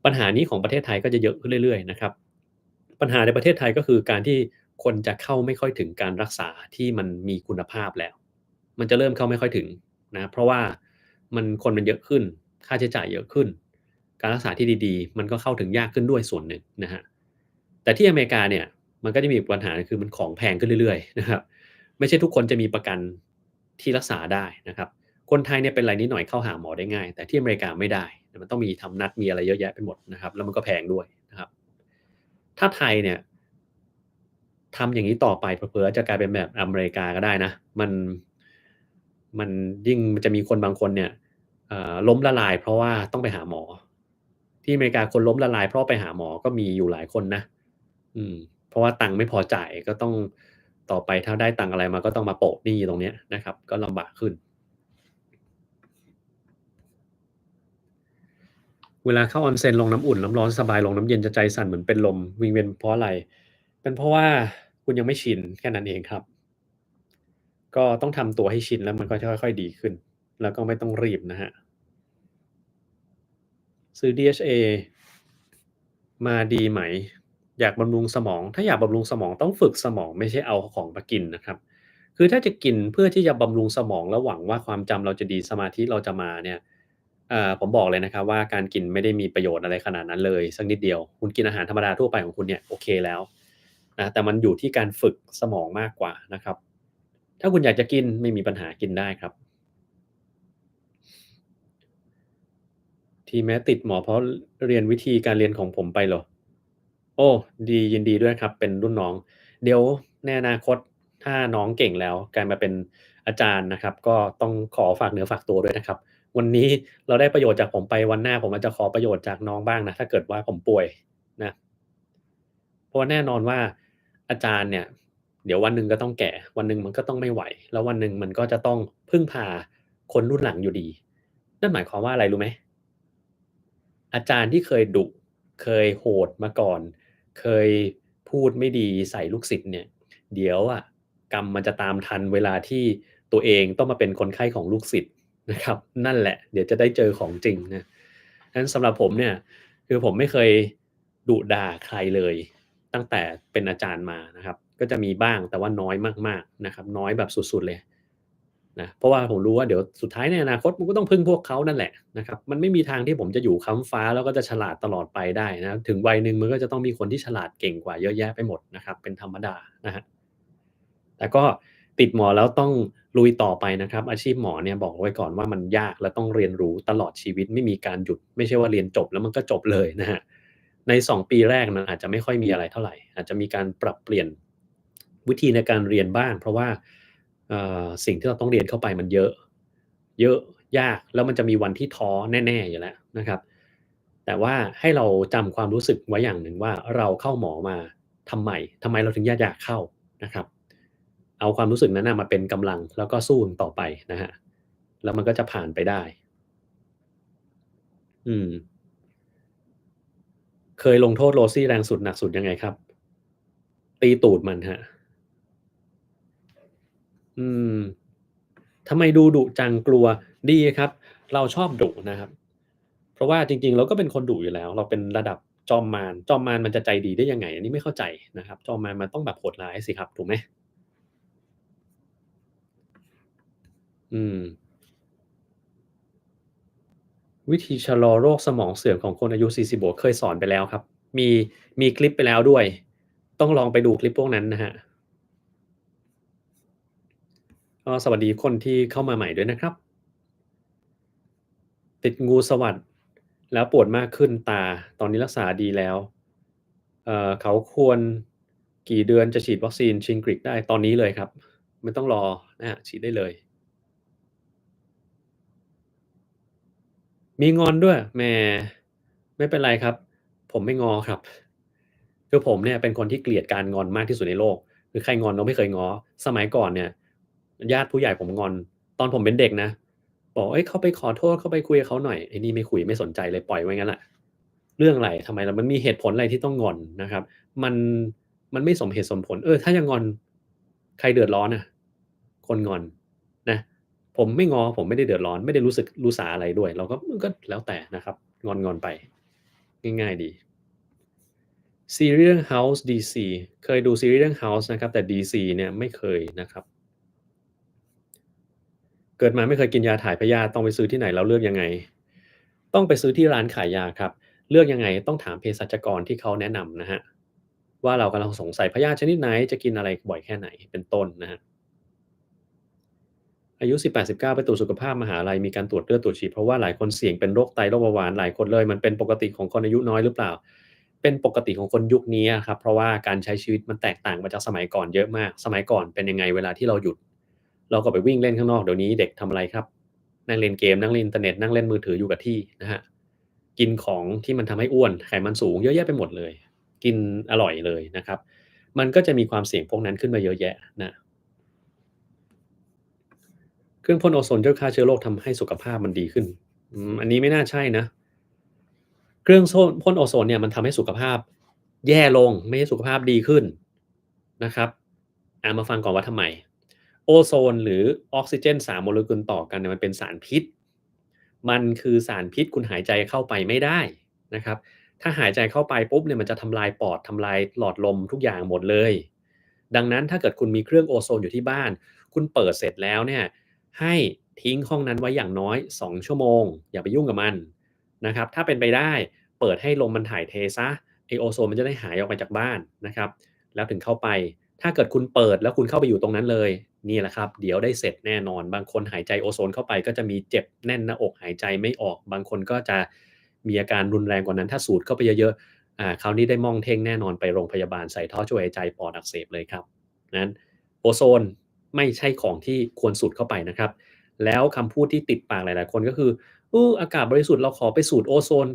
ปัญหานี้ของประเทศไทยก็จะเยอะขึ้นเรื่อยๆนะครับปัญหาในประเทศไทยก็คือการที่คนจะเข้าไม่ค่อยถึงการรักษาที่มันมีคุณภาพแล้วมันจะเริ่มเข้าไม่ค่อยถึงนะเพราะว่าคนมันเยอะขึ้นค่าใช้จ่ายเยอะขึ้นการรักษาที่ดีๆมันก็เข้าถึงยากขึ้นด้วยส่วนหนึ่งนะฮะแต่ที่อเมริกาเนี่ยมันก็จะมีปัญหาคือมันของแพงขึ้นเรื่อยๆนะครับ ไม่ใช่ทุกคนจะมีประกันที่รักษาได้นะครับคนไทยเนี่ยเป็นไรนิดหน่อยเข้าหาหมอได้ง่ายแต่ที่อเมริกาไม่ได้มันต้องมีทำนัดมีอะไรเยอะแยะไปหมดนะครับแล้วมันก็แพงด้วยนะครับถ้าไทยเนี่ยทำอย่างนี้ต่อไปเผลอๆจะกลายเป็นแบบอเมริกาก็ได้นะมันยิ่งมันจะมีคนบางคนเนี่ยล้มละลายเพราะว่าต้องไปหาหมอที่อเมริกาคนล้มละลายเพราะไปหาหมอก็มีอยู่หลายคนนะอืมเพราะว่าตังค์ไม่พอจ่ายก็ต้องต่อไปถ้าได้ตังค์อะไรมาก็ต้องมาโปะหนี้ตรงเนี้ยนะครับก็ลำบากขึ้นเวลาเข้า Onsen ลงน้ำอุ่นน้ำร้อนสบายลงน้ำเย็นจะใจสั่นเหมือนเป็นลมวิงเวียนเพราะอะไรเป็นเพราะว่าคุณยังไม่ชินแค่นั้นเองครับก็ต้องทำตัวให้ชินแล้วมันก็จะค่อยๆดีขึ้นแล้วก็ไม่ต้องรีบนะครับ ซื้อ DHA มาดีไหมอยากบำรุงสมองถ้าอยากบำรุงสมองต้องฝึกสมองไม่ใช่เอาของมากินนะครับคือถ้าจะกินเพื่อที่จะบำรุงสมองแล้วหวังว่าความจำเราจะดีสมาธิเราจะมาเนี่ยผมบอกเลยนะครับว่าการกินไม่ได้มีประโยชน์อะไรขนาดนั้นเลยสักนิดเดียวคุณกินอาหารธรรมดาทั่วไปของคุณเนี่ยโอเคแล้วนะแต่มันอยู่ที่การฝึกสมองมากกว่านะครับถ้าคุณอยากจะกินไม่มีปัญหากินได้ครับ ทีแม้ติดหมอเพราะเรียนวิธีการเรียนของผมไปเหรอโอ้ดียินดีด้วยครับเป็นรุ่นน้องเดี๋ยวในอนาคตถ้าน้องเก่งแล้วกลายมาเป็นอาจารย์นะครับก็ต้องขอฝากเนื้อฝากตัวด้วยนะครับวันนี้เราได้ประโยชน์จากผมไปวันหน้าผมอาจจะขอประโยชน์จากน้องบ้างนะถ้าเกิดว่าผมป่วยนะเพราะว่าแน่นอนว่าอาจารย์เนี่ยเดี๋ยววันหนึ่งก็ต้องแก่วันหนึ่งมันก็ต้องไม่ไหวแล้ววันหนึ่งมันก็จะต้องพึ่งพาคนรุ่นหลังอยู่ดีนั่นหมายความว่าอะไรรู้ไหม อาจารย์ที่เคยดุเคยโหดมาก่อนเคยพูดไม่ดีใส่ลูกศิษย์เนี่ยเดี๋ยวอะกรรมมันจะตามทันเวลาที่ตัวเองต้องมาเป็นคนไข้ของลูกศิษย์นะครับนั่นแหละเดี๋ยวจะได้เจอของจริงนะฉะนั้นสำหรับผมเนี่ยคือผมไม่เคยดุด่าใครเลยตั้งแต่เป็นอาจารย์มานะครับก็จะมีบ้างแต่ว่าน้อยมากๆนะครับน้อยแบบสุดๆเลย นะเพราะว่าผมรู้ว่าเดี๋ยวสุดท้ายในอนาคตมันก็ต้องพึ่งพวกเขานั่นแหละนะครับมันไม่มีทางที่ผมจะอยู่ค้ำฟ้าแล้วก็จะฉลาดตลอดไปได้นะถึงวัยหนึ่งมันก็จะต้องมีคนที่ฉลาดเก่งกว่าเยอะแยะไปหมดนะครับเป็นธรรมดานะครับแต่ก็ติดหมอแล้วต้องลุยต่อไปนะครับอาชีพหมอเนี่ยบอกไว้ก่อนว่ามันยากและต้องเรียนรู้ตลอดชีวิตไม่มีการหยุดไม่ใช่ว่าเรียนจบแล้วมันก็จบเลยนะครับใน2 ปีแรกมันอาจจะไม่ค่อยมีอะไรเท่าไรอาจจะมีการปรับเปลี่ยนวิธีในการเรียนบ้างเพราะว่า สิ่งที่เราต้องเรียนเข้าไปมันเยอะเยอะยากแล้วมันจะมีวันที่ท้อแน่ๆอยู่แล้วนะครับแต่ว่าให้เราจำความรู้สึกไว้อย่างหนึ่งว่าเราเข้าหมอมาทำไมเราถึงอยากเข้านะครับเอาความรู้สึกนั้นน่ะมาเป็นกำลังแล้วก็สู้ต่อไปนะครับแล้วมันก็จะผ่านไปได้อืมเคยลงโทษ Rosie แรงสุดหนักสุดยังไงครับตีตูดมันครับอืม ทำไมดูดุจังกลัวดีครับเราชอบดุนะครับเพราะว่าจริงๆเราก็เป็นคนดุอยู่แล้วเราเป็นระดับจอมมารจอมมารมันจะใจดีได้ยังไงอันนี้ไม่เข้าใจนะครับจอมมารมันต้องแบบโหดร้ายสิครับถูกไหมอืม วิธีชะลอโรคสมองเสื่อมของคนอายุ40บวกเคยสอนไปแล้วครับมีมีคลิปไปแล้วด้วยต้องลองไปดูคลิปพวกนั้นนะครับก็สวัสดีคนที่เข้ามาใหม่ด้วยนะครับติดงูสวัสด์แล้วปวดมากขึ้นตาตอนนี้รักษาดีแล้วเขาควรกี่เดือนจะฉีดวัคซีน Shingrix ได้ตอนนี้เลยครับไม่ต้องรอนะครับฉีดได้เลยมีงอนด้วยแหมไม่เป็นไรครับผมไม่ง้อครับคือผมเนี่ยเป็นคนที่เกลียดการงอนมากที่สุดในโลกคือใครงอนเราไม่เคยง้อสมัยก่อนเนี่ยญาติผู้ใหญ่ผมงอนตอนผมเป็นเด็กนะบอกเฮ้ยเข้าไปขอโทษเข้าไปคุยกับเขาหน่อยไอ้นี่ไม่คุยไม่สนใจเลยปล่อยไว้งั้นแหละเรื่องอะไรทำไมล่ะมันมีเหตุผลอะไรที่ต้องงอนนะครับมันมันไม่สมเหตุสมผลถ้าจะงอนใครเดือดร้อนอะคนงอนนะผมไม่ง้อผมไม่ได้เดือดร้อนไม่ได้รู้สึกรู้สาอะไรด้วยเราก็มันก็แล้วแต่นะครับงอนๆไปง่ายๆดีซีรีส์เรื่อง House DC เคยดูซีรีส์เรื่อง House นะครับแต่ DC เนี่ยไม่เคยนะครับเกิดมาไม่เคยกินยาถ่ายพยาธิต้องไปซื้อที่ไหนแล้วเลือกยังไงต้องไปซื้อที่ร้านขายยาครับเลือกยังไงต้องถามเภสัชกรที่เขาแนะนำนะครับว่าเรากำลังสงสัยพยาธิชนิดไหนจะกินอะไรบ่อยแค่ไหนเป็นต้นนะครับ อายุ18-19ไปตรวจสุขภาพมหาลัยมีการตรวจเลือดตรวจฉี่เพราะว่าหลายคนเสี่ยงเป็นโรคไตโรคเบาหวานหลายคนเลยมันเป็นปกติของคนอายุน้อยหรือเปล่าเป็นปกติของคนยุคนี้อะครับเพราะว่าการใช้ชีวิตมันแตกต่างมาจากสมัยก่อนเยอะมากสมัยก่อนเป็นยังไงเวลาที่เราหยุดเราก็ไปวิ่งเล่นข้างนอกเดี๋ยวนี้เด็กทำอะไรครับนั่งเล่นเกมนั่งเล่นอินเทอร์เน็ตนั่งเล่นมือถืออยู่กับที่นะครับกินของที่มันทำให้อ้วนไขมันสูงเยอะแยะไปหมดเลยกินอร่อยเลยนะครับมันก็จะมีความเสี่ยงพวกนั้นขึ้นมาเยอะแยะนะ เครื่องพ่นโอโซนย่อยฆ่าเชื้อโรคทำให้สุขภาพมันดีขึ้นอันนี้ไม่น่าใช่นะเครื่องพ่นโอโซนเนี่ยมันทำให้สุขภาพแย่ลงไม่ใช่สุขภาพดีขึ้นนะครับมาฟังก่อนว่าทำไมโอโซนหรือออกซิเจน3โมเลกุลต่อกันเนี่ยมันเป็นสารพิษมันคือสารพิษคุณหายใจเข้าไปไม่ได้นะครับถ้าหายใจเข้าไปปุ๊บเนี่ยมันจะทำลายปอดทำลายหลอดลมทุกอย่างหมดเลยดังนั้นถ้าเกิดคุณมีเครื่องโอโซนอยู่ที่บ้านคุณเปิดเสร็จแล้วเนี่ย ให้ทิ้งห้องนั้นไว้อย่างน้อย2ชั่วโมงอย่าไปยุ่งกับมันนะครับถ้าเป็นไปได้เปิดให้ลมมันถ่ายเทซะไอโอโซนมันจะได้หายออกไปจากบ้านนะครับแล้วถึงเข้าไปถ้าเกิดคุณเปิดแล้วคุณเข้าไปอยู่ตรงนั้นเลยนี่แหละครับเดี๋ยวได้เสร็จแน่นอนบางคนหายใจโอโซนเข้าไปก็จะมีเจ็บแน่นหน้าอกหายใจไม่ออกบางคนก็จะมีอาการรุนแรงกว่านั้นถ้าสูดเข้าไปเยอะๆคราวนี้ได้ม่องเท่งแน่นอนไปโรงพยาบาลใส่ท่อช่วยหายใจปอดอักเสบเลยครับนั้นโอโซนไม่ใช่ของที่ควรสูดเข้าไปนะครับ แล้วคำพูดที่ติดปากหลายๆคนก็คืออากาศบริสุทธิ์เราขอไปสูดโอโซน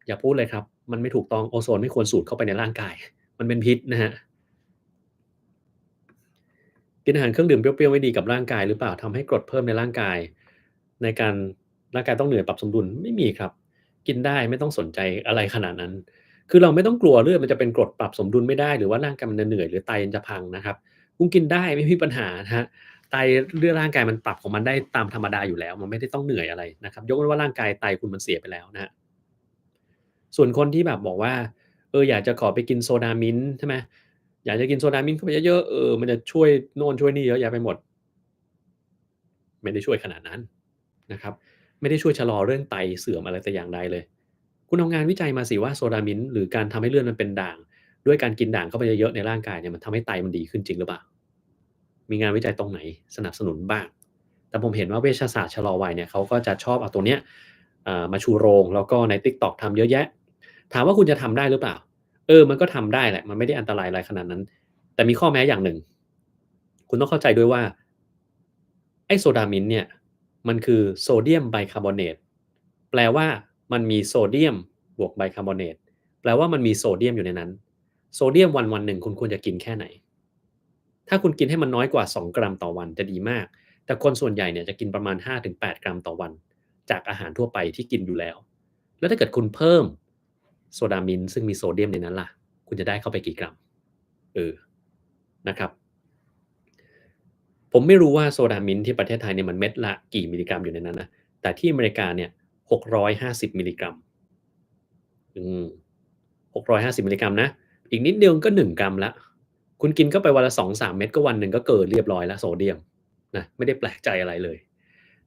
อย่าพูดเลยครับมันไม่ถูกต้องโอโซนไม่ควรสูดเข้าไปในร่างกายมันเป็นพิษนะครับกินอาหารเครื่องดื่มเปรี้ยวๆไม่ดีกับร่างกายหรือเปล่าทำให้กรดเพิ่มในร่างกายในการร่างกายต้องเหนื่อยปรับสมดุลไม่มีครับกินได้ไม่ต้องสนใจอะไรขนาดนั้นคือเราไม่ต้องกลัวเลือดมันจะเป็นกรดปรับสมดุลไม่ได้หรือว่าร่างกายมันจะเหนื่อยหรือไตมันจะพังนะครับคุณกินได้ไม่มีปัญหานะครับ ไตเลือดร่างกายมันปรับของมันได้ตามธรรมดาอยู่แล้วมันไม่ได้ต้องเหนื่อยอะไรนะครับยกเว้นว่าร่างกายไตคุณมันเสียไปแล้วนะครับส่วนคนที่แบบบอกว่าอยากจะขอไปกินโซดามิ้นท์ใช่ไหมอยากจะกินโซดามิ้นท์เข้าไปเยอะๆมันจะช่วยโน่นช่วยนี่เยอะแยะไปหมดไม่ได้ช่วยขนาดนั้นนะครับไม่ได้ช่วยชะลอเรื่องไตเสื่อมอะไรแต่อย่างใดเลยคุณเอางานวิจัยมาสิว่าโซดามิ้นท์หรือการทำให้เลือดมันเป็นด่างด้วยการกินด่างเข้าไปเยอะๆในร่างกายเนี่ยมันทำให้ไตมันดีขึ้นจริงหรือเปล่า มีงานวิจัยตรงไหนสนับสนุนบ้าง แต่ผมเห็นว่าเวชศาสตร์ชะลอวัยเนี่ยเขาก็จะชอบเอาตัวเนี้ยมาชูโรงแล้วก็ใน TikTok ทำเยอะแยะถามว่าคุณจะทำได้หรือเปล่ามันก็ทำได้แหละมันไม่ได้อันตรายอะไรขนาดนั้นแต่มีข้อแม้อย่างหนึ่งคุณต้องเข้าใจด้วยว่าไอ้โซดามินท์เนี่ยมันคือโซเดียมไบคาร์บอเนตแปลว่ามันมีโซเดียมบวกไบคาร์บอเนตแปลว่ามันมีโซเดียมอยู่ในนั้นโซเดียมวันๆหนึ่งคุณควรจะกินแค่ไหน ถ้าคุณกินให้มันน้อยกว่า2กรัมต่อวันจะดีมาก แต่คนส่วนใหญ่เนี่ยจะกินประมาณ5-8กรัมต่อวันจากอาหารทั่วไปที่กินอยู่แล้ว แล้วถ้าเกิดคุณเพิ่มโซดามินซึ่งมีโซเดียมในนั้นล่ะคุณจะได้เข้าไปกี่กรัมเออนะครับผมไม่รู้ว่าโซดามินที่ประเทศไทยเนี่ยมันเม็ดละกี่มิลลิกรัมอยู่ในนั้นนะแต่ที่อเมริกาเนี่ย650มิลลิกรัมอืม650มิลลิกรัมนะอีกนิดเดียวก็1กรัมแล้วคุณกินเข้าไปวันละ2-3เม็ดก็วันหนึ่งก็เกินเรียบร้อยแล้วโซเดียมนะไม่ได้แปลกใจอะไรเลย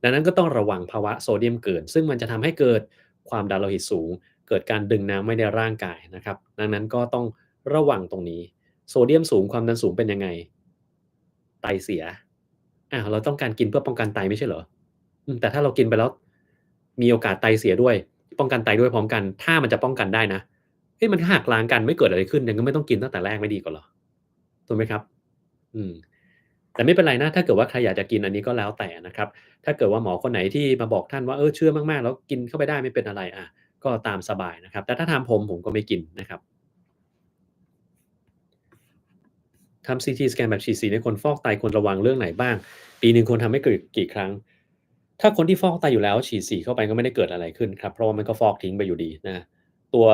ดังนั้นก็ต้องระวังภาวะโซเดียมเกินซึ่งมันจะทำให้เกิดความดันโลหิตสูงเกิดการดึงน้ำไว้ในร่างกายนะครับดังนั้นก็ต้องระวังตรงนี้โซเดียมสูงความดันสูงเป็นยังไงไตเสียเราต้องการกินเพื่อป้องกันไตไม่ใช่เหรอแต่ถ้าเรากินไปแล้วมีโอกาสไตเสียด้วยป้องกันไตด้วยพร้อมกันถ้ามันจะป้องกันได้นะมันหักล้างกันไม่เกิดอะไรขึ้นก็ไม่ต้องกินตั้งแต่แรกไม่ดีกว่าเหรอถูกไหมครับอืมแต่ไม่เป็นไรนะถ้าเกิดว่าใครอยากจะกินอันนี้ก็แล้วแต่นะครับถ้าเกิดว่าหมอคนไหนที่มาบอกท่านว่าเชื่อมากๆแล้วกินเข้าไปได้ไม่เป็นอะไรก็ตามสบายนะครับแต่ถ้าถามผมก็ไม่กินนะครับทำ CT สแกนแบบฉีดสีในคนฟอกไตควรระวังเรื่องไหนบ้างปีหนึ่งควรทำให้เกิดกี่ครั้งถ้าคนที่ฟอกไตอยู่แล้วฉีดสีเข้าไปก็ไม่ได้เกิดอะไรขึ้นครับเพราะว่ามันก็ฟอกทิ้งไปอยู่ดีนะครับตัว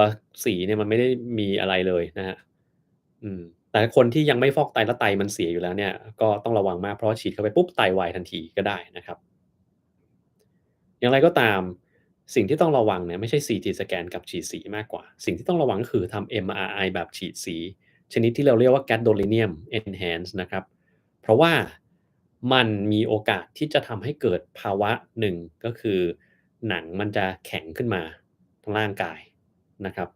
สีเนี่ยมันไม่ได้มีอะไรเลยนะครับอืมแต่คนที่ยังไม่ฟอกไตแล้วไตมันเสียอยู่แล้วเนี่ยก็ต้องระวังมากเพราะว่าฉีดเข้าไปปุ๊บไตวายทันทีก็ได้นะครับ อย่างไรก็ตามสิ่งที่ต้องระวังเนี่ยไม่ใช่ CT สแกนกับฉีดสีมากกว่าสิ่งที่ต้องระวังก็คือทำ MRI แบบฉีดสีชนิดที่เราเรียกว่า Gadolinium Enhanced นะครับเพราะว่ามันมีโอกาสที่จะทำให้เกิดภาวะหนึ่งก็คือหนังมันจะแข็งขึ้นมาทั้งร่างกายนะครับ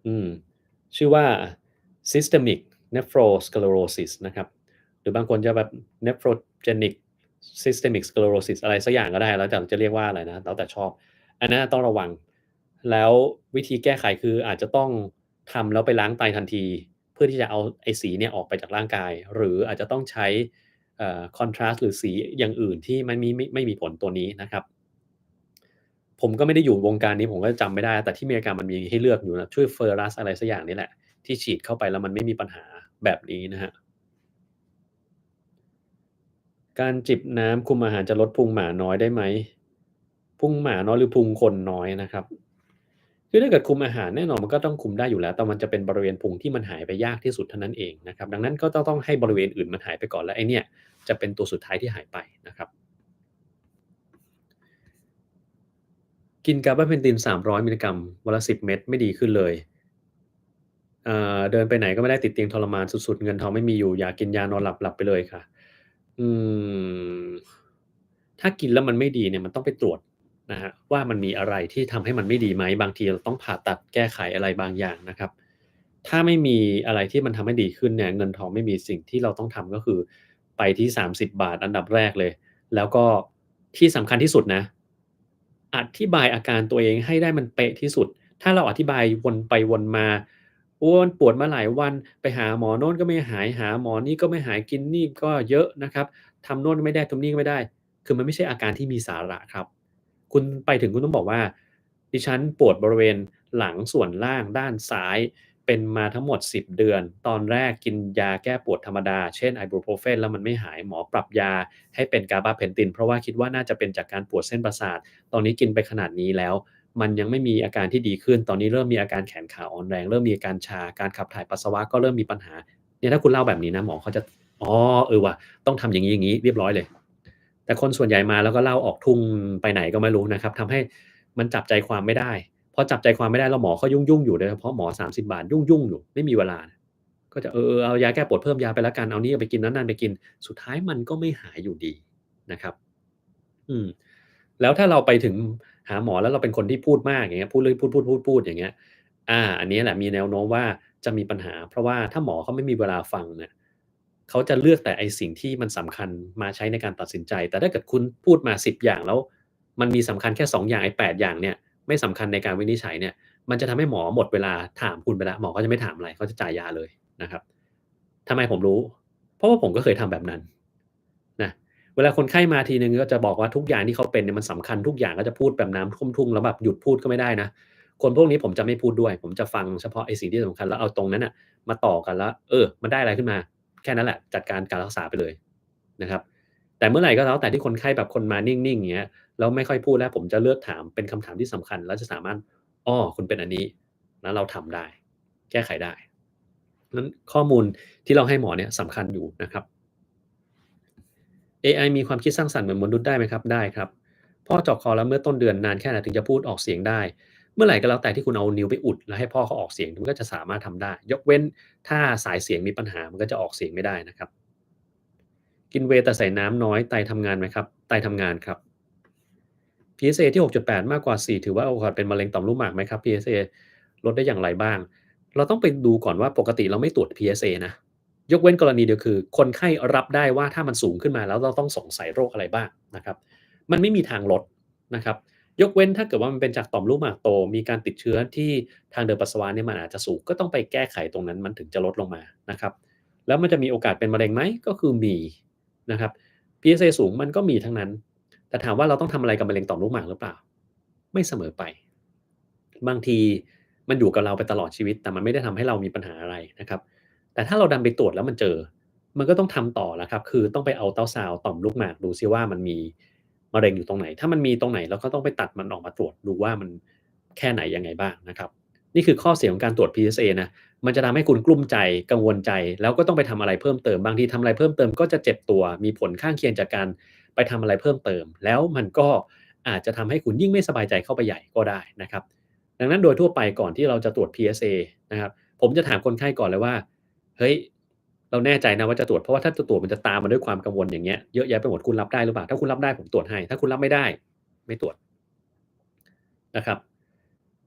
อืมชื่อว่า Systemic Nephrosclerosis นะครับหรือบางคนจะแบบ Nephrogenic Systemic Sclerosis อะไรสักอย่างก็ได้แล้วแต่จะเรียกว่าอะไรนะแล้วแต่ชอบอันนั้นต้องระวังแล้ววิธีแก้ไขคืออาจจะต้องทำแล้วไปล้างไตทันทีเพื่อที่จะเอาไอ้สีเนี่ยออกไปจากร่างกายหรืออาจจะต้องใช้contrast หรือสีอย่างอื่นที่มันไม่มีผลตัวนี้นะครับผมก็ไม่ได้อยู่วงการนี้ผมก็จำไม่ได้แต่ที่อเมริกามันมีให้เลือกอยู่นะชื่อ Ferrous อะไรสักอย่างนี่แหละที่ฉีดเข้าไปแล้วมันไม่มีปัญหาแบบนี้นะครับ การจิบน้ำคุมอาหารจะลดพุงหมาน้อยได้ไหมพุงหมาน้อยหรือพุงคนน้อยนะครับคือถ้าเกิดคุมอาหารแน่นอนมันก็ต้องคุมได้อยู่แล้วแต่มันจะเป็นบริเวณพุงที่มันหายไปยากที่สุดเท่านั้นเองนะครับดังนั้นก็ต้องให้บริเวณอื่นมันหายไปก่อนแล้วไอ้เนี่ยจะเป็นตัวสุดท้ายที่หายไปนะครับกินกาบาเพนติน300มิลลิกรัมวันละ10เม็ดไม่ดีขึ้นเลยเดินไปไหนก็ไม่ได้ติดเตียงทรมานสุดๆเงินทองไม่มีอยู่อยากกินยานอนหลับไปเลยค่ะอืม ถ้ากินแล้วมันไม่ดีเนี่ยมันต้องไปตรวจนะครับว่ามันมีอะไรที่ทำให้มันไม่ดีไหมบางทีเราต้องผ่าตัดแก้ไขอะไรบางอย่างนะครับถ้าไม่มีอะไรที่มันทำให้ดีขึ้นเนี่ยเงินทองไม่มีสิ่งที่เราต้องทำก็คือไปที่30 บาทอันดับแรกเลยแล้วก็ที่สำคัญที่สุดนะอธิบายอาการตัวเองให้ได้มันเป๊ะที่สุดถ้าเราอธิบายวนไปวนมาโอ้มันปวดมาหลายวันไปหาหมอโน่นก็ไม่หายหาหมอนี่ก็ไม่หายกินนี่ก็เยอะนะครับทำโน่นไม่ได้ทำนี่ก็ไม่ได้ คือมันไม่ใช่อาการที่มีสาระครับคุณไปถึงคุณต้องบอกว่าดิฉันปวดบริเวณหลังส่วนล่างด้านซ้ายเป็นมาทั้งหมด10เดือนตอนแรกกินยาแก้ปวดธรรมดาเช่น Ibuprofen แล้วมันไม่หายหมอปรับยาให้เป็น Gabapentin เพราะว่าคิดว่าน่าจะเป็นจากการปวดเส้นประสาทตอนนี้กินไปขนาดนี้แล้วมันยังไม่มีอาการที่ดีขึ้นตอนนี้เริ่มมีอาการแขนขาอ่อนแรงเริ่มมีอาการชาการขับถ่ายปัสสาวะก็เริ่มมีปัญหาเนี่ยถ้าคุณเล่าแบบนี้นะหมอเขาจะอ๋อว่ะต้องทำอย่างงี้ๆเรียบร้อยเลย แต่คนส่วนใหญ่มาแล้วก็เล่าออกทุ่งไปไหนก็ไม่รู้นะครับทำให้มันจับใจความไม่ได้พอจับใจความไม่ได้แล้วหมอก็ยุ่งๆอยู่โดยเฉพาะหมอ30บาทยุ่งๆอยู่ไม่มีเวลาก็จะเอายาแก้ปวดเพิ่มยาไปแล้วกันเอานี่ไปกินนั่นๆไปกินสุดท้ายมันก็ไม่หายอยู่ดีนะครับอืมแล้วถ้าเราไปถึงหาหมอแล้วเราเป็นคนที่พูดมากอย่างเงี้ยพูดเรื่อยพูดๆๆๆอย่างเงี้ยอันนี้แหละมีแนวโน้มว่าจะมีปัญหาเพราะว่าถ้าหมอเขาไม่มีเวลาฟังเนี่ยเขาจะเลือกแต่ไอ้สิ่งที่มันสำคัญมาใช้ในการตัดสินใจแต่ถ้าเกิดคุณพูดมา10อย่างแล้วมันมีสำคัญแค่2อย่างไอ้8อย่างเนี่ยไม่สำคัญในการวินิจฉัยเนี่ยมันจะทำให้หมอหมดเวลาถามคุณไปแล้วหมอก็จะไม่ถามอะไรเขาจะจ่ายยาเลยนะครับทำไมผมรู้เพราะว่าผมก็เคยทำแบบนั้นนะ เวลาคนไข้มาทีหนึ่งก็จะบอกว่าทุกอย่างที่เขาเป็นเนี่ยมันสำคัญทุกอย่างก็จะพูดแบบน้ำท่วมทุ่งแล้วแบบหยุดพูดก็ไม่ได้นะคนพวกนี้ผมจะไม่พูดด้วยผมจะฟังเฉพาะไอ้สิ่งที่สำคัญแล้วเอาตรงนั้นน่ะมาต่อกันแล้วมันได้อะไรขึ้นมาแค่นั้นแหละจัดการการรักษาไปเลยนะครับแต่เมื่อไหร่ก็แล้วแต่ที่คนไข้แบบคนมานิ่งๆอย่างเงี้ยแล้วไม่ค่อยพูดแล้วผมจะเลือกถามเป็นคำถามที่สำคัญแล้วจะสามารถอ้อคุณเป็นอันนี้แล้วเราทำได้แก้ไขได้นั้นข้อมูลที่เราให้หมอเนี่ยสำคัญอยู่นะครับ เอไอมีความคิดสร้างสรรค์เหมือนมนุษย์ได้ไหมครับได้ครับพ่อเจาะคอแล้วเมื่อต้นเดือนนานแค่ไหนถึงจะพูดออกเสียงได้เมื่อไหร่ก็แล้วแต่ที่คุณเอานิ้วไปอุดแล้วให้พ่อเขาออกเสียงมันก็จะสามารถทำได้ยกเว้นถ้าสายเสียงมีปัญหามันก็จะออกเสียงไม่ได้นะครับกินเวย์แต่ใส่น้ำน้อยไตทำงานไหมครับ ไตทำงานครับ PSA ที่ 6.8 มากกว่า 4 ถือว่าโอกาสเป็นมะเร็งต่อมลูกหมากไหมครับ PSA ลดได้อย่างไรบ้าง เราต้องไปดูก่อนว่าปกติเราไม่ตรวจ PSA นะ ยกเว้นกรณีเดียวคือคนไข้รับได้ว่าถ้ามันสูงขึ้นมาแล้วเราต้องสงสัยโรคอะไรบ้างนะครับ มันไม่มีทางลดนะครับ ยกเว้นถ้าเกิดว่ามันเป็นจากต่อมลูกหมากโต มีการติดเชื้อที่ทางเดินปัสสาวะเนี่ยมันอาจจะสูง ก็ต้องไปแก้ไขตรงนั้นมันถึงจะลดลงมานะครับ แล้วมันจะมีโอกาสเป็นมะเร็งไหม ก็คือมีนะครับ PSA สูงมันก็มีทั้งนั้น แต่ถามว่าเราต้องทำอะไรกับมะเร็งต่อมลูกหมากหรือเปล่า ไม่เสมอไป บางทีมันอยู่กับเราไปตลอดชีวิต แต่มันไม่ได้ทำให้เรามีปัญหาอะไรนะครับ แต่ถ้าเราดันไปตรวจแล้วมันเจอ มันก็ต้องทำต่อแล้วครับ คือต้องไปเอาอัลตราซาวด์ต่อมลูกหมากดูซิว่ามันมีมะเร็งอยู่ตรงไหน ถ้ามันมีตรงไหนเราก็ต้องไปตัดมันออกมาตรวจดูว่ามันแค่ไหนยังไงบ้างนะครับ นี่คือข้อเสียของการตรวจ PSA นะ มันจะทำให้คุณกลุ้มใจ กังวลใจ แล้วก็ต้องไปทำอะไรเพิ่มเติม บางทีทำอะไรเพิ่มเติมก็จะเจ็บตัว มีผลข้างเคียงจากการไปทำอะไรเพิ่มเติม แล้วมันก็อาจจะทำให้คุณยิ่งไม่สบายใจเข้าไปใหญ่ก็ได้นะครับ ดังนั้นโดยทั่วไปก่อนที่เราจะตรวจ PSA นะครับผมจะถามคนไข้ก่อนเลยว่าเฮ้ยเราแน่ใจนะว่าจะตรวจเพราะว่าถ้าจะตรวจมันจะตามมาด้วยความกังวลอย่างเงี้ยเยอะแยะไปหมดคุณรับได้หรือเปล่าถ้าคุณรับได้ผมตรวจให้ถ้าคุณรับไม่ได้ไม่ตรวจนะครับ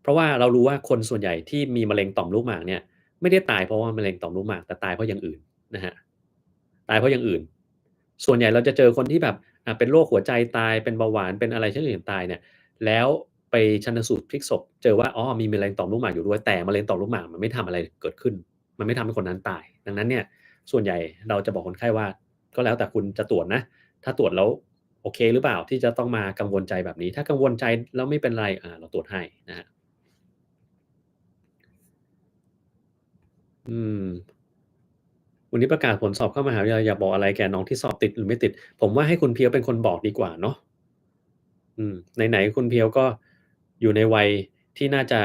เพราะว่าเรารู้ว่าคนส่วนใหญ่ที่มีมะเร็งต่อมลูกหมากเนี่ยไม่ได้ตายเพราะว่ามะเร็งต่อมลูกหมากแต่ตายเพราะอย่างอื่นนะฮะตายเพราะอย่างอื่นส่วนใหญ่เราจะเจอคนที่แบบเป็นโรคหัวใจตายเป็นเบาหวานเป็นอะไรชนิดอื่นตายเนี่ย แล้วไปชันสูตรพลิกศพเจอว่าอ๋อมีมะเร็งต่อมลูกหมากอยู่ด้วยแต่มะเร็งต่อมลูกหมากมันไม่ทำอะไรเกิดขึ้นมันไม่ทำให้คนนั้นตายดังนั้นเนี่ยส่วนใหญ่เราจะบอกคนไข้ว่าก็แล้วแต่คุณจะตรวจนะถ้าตรวจแล้วโอเคหรือเปล่าที่จะต้องมากังวลใจแบบนี้ถ้ากังวลใจแล้วไม่เป็นไรเราตรวจให้นะครับอืมวันนี้ประกาศผลสอบเข้ามหาวิทยาลัยอยากบอกอะไรแก่น้องที่สอบติดหรือไม่ติดผมว่าให้คุณเพียวเป็นคนบอกดีกว่าเนาะ ไหนๆคุณเพียวก็อยู่ในวัยที่น่าจะ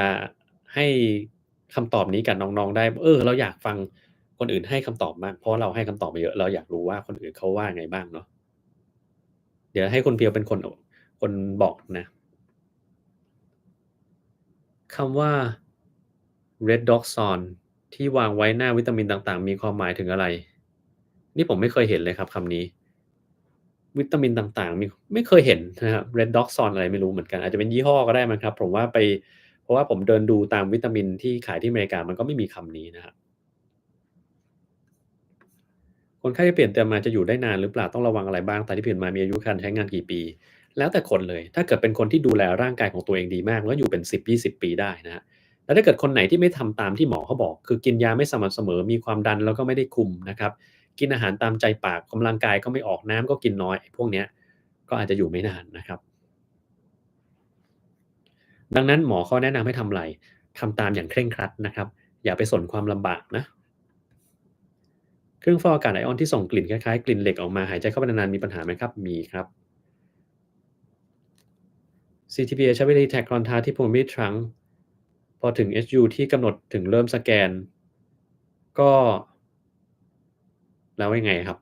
ให้คำตอบนี้กับน้องๆได้เราอยากฟังคนอื่นให้คำตอบมากเพราะเราให้คำตอบมาเยอะเราอยากรู้ว่าคนอื่นเขาว่าไงบ้างเนาะเดี๋ยวให้คุณเพียวเป็นคนบอกนะคำว่า Red Dot Zone ที่วางไว้หน้าวิตามินต่างๆมีความหมายถึงอะไรนี่ผมไม่เคยเห็นเลยครับคำนี้ วิตามินต่างๆไม่เคยเห็นนะครับ Red Dot Zone อะไรไม่รู้เหมือนกันอาจจะเป็นยี่ห้อก็ได้มั้งครับผมว่าเพราะว่าผมเดินดูตามวิตามินที่ขายที่อเมริกามันก็ไม่มีคำนี้นะครับคนไข้ที่เปลี่ยนเตียงมาจะอยู่ได้นานหรือเปล่าต้องระวังอะไรบ้างตอนที่เปลี่ยนมามีอายุการใช้งานกี่ปีแล้วแต่คนเลยถ้าเกิดเป็นคนที่ดูแลร่างกายของตัวเองดีมากก็อยู่เป็น10-20ปีได้นะครับแล้วถ้าเกิดคนไหนที่ไม่ทำตามที่หมอเขาบอกคือกินยาไม่สม่ำเสมอมีความดันแล้วก็ไม่ได้คุมนะครับกินอาหารตามใจปากออกกำลังกายก็ไม่ออกน้ำก็กินน้อยพวกเนี้ยก็อาจจะอยู่ไม่นานนะครับ ดังนั้นหมอเขาแนะนำให้ทำไรทำตามอย่างเคร่งครัดนะครับอย่าไปสนความลำบากนะเครื่องฟอกอากาศไอออนที่ส่งกลิ่นคล้ายๆกลิ่นเหล็กออกมาหายใจเข้าไปนานๆมีปัญหาไหมครับมีครับ CTPA ใช้วิธีแท็กคอนทาที่ Pulmonary Trunk พอถึง HU ที่กำหนดถึงเริ่มสแกนก็แล้วยังไงครับ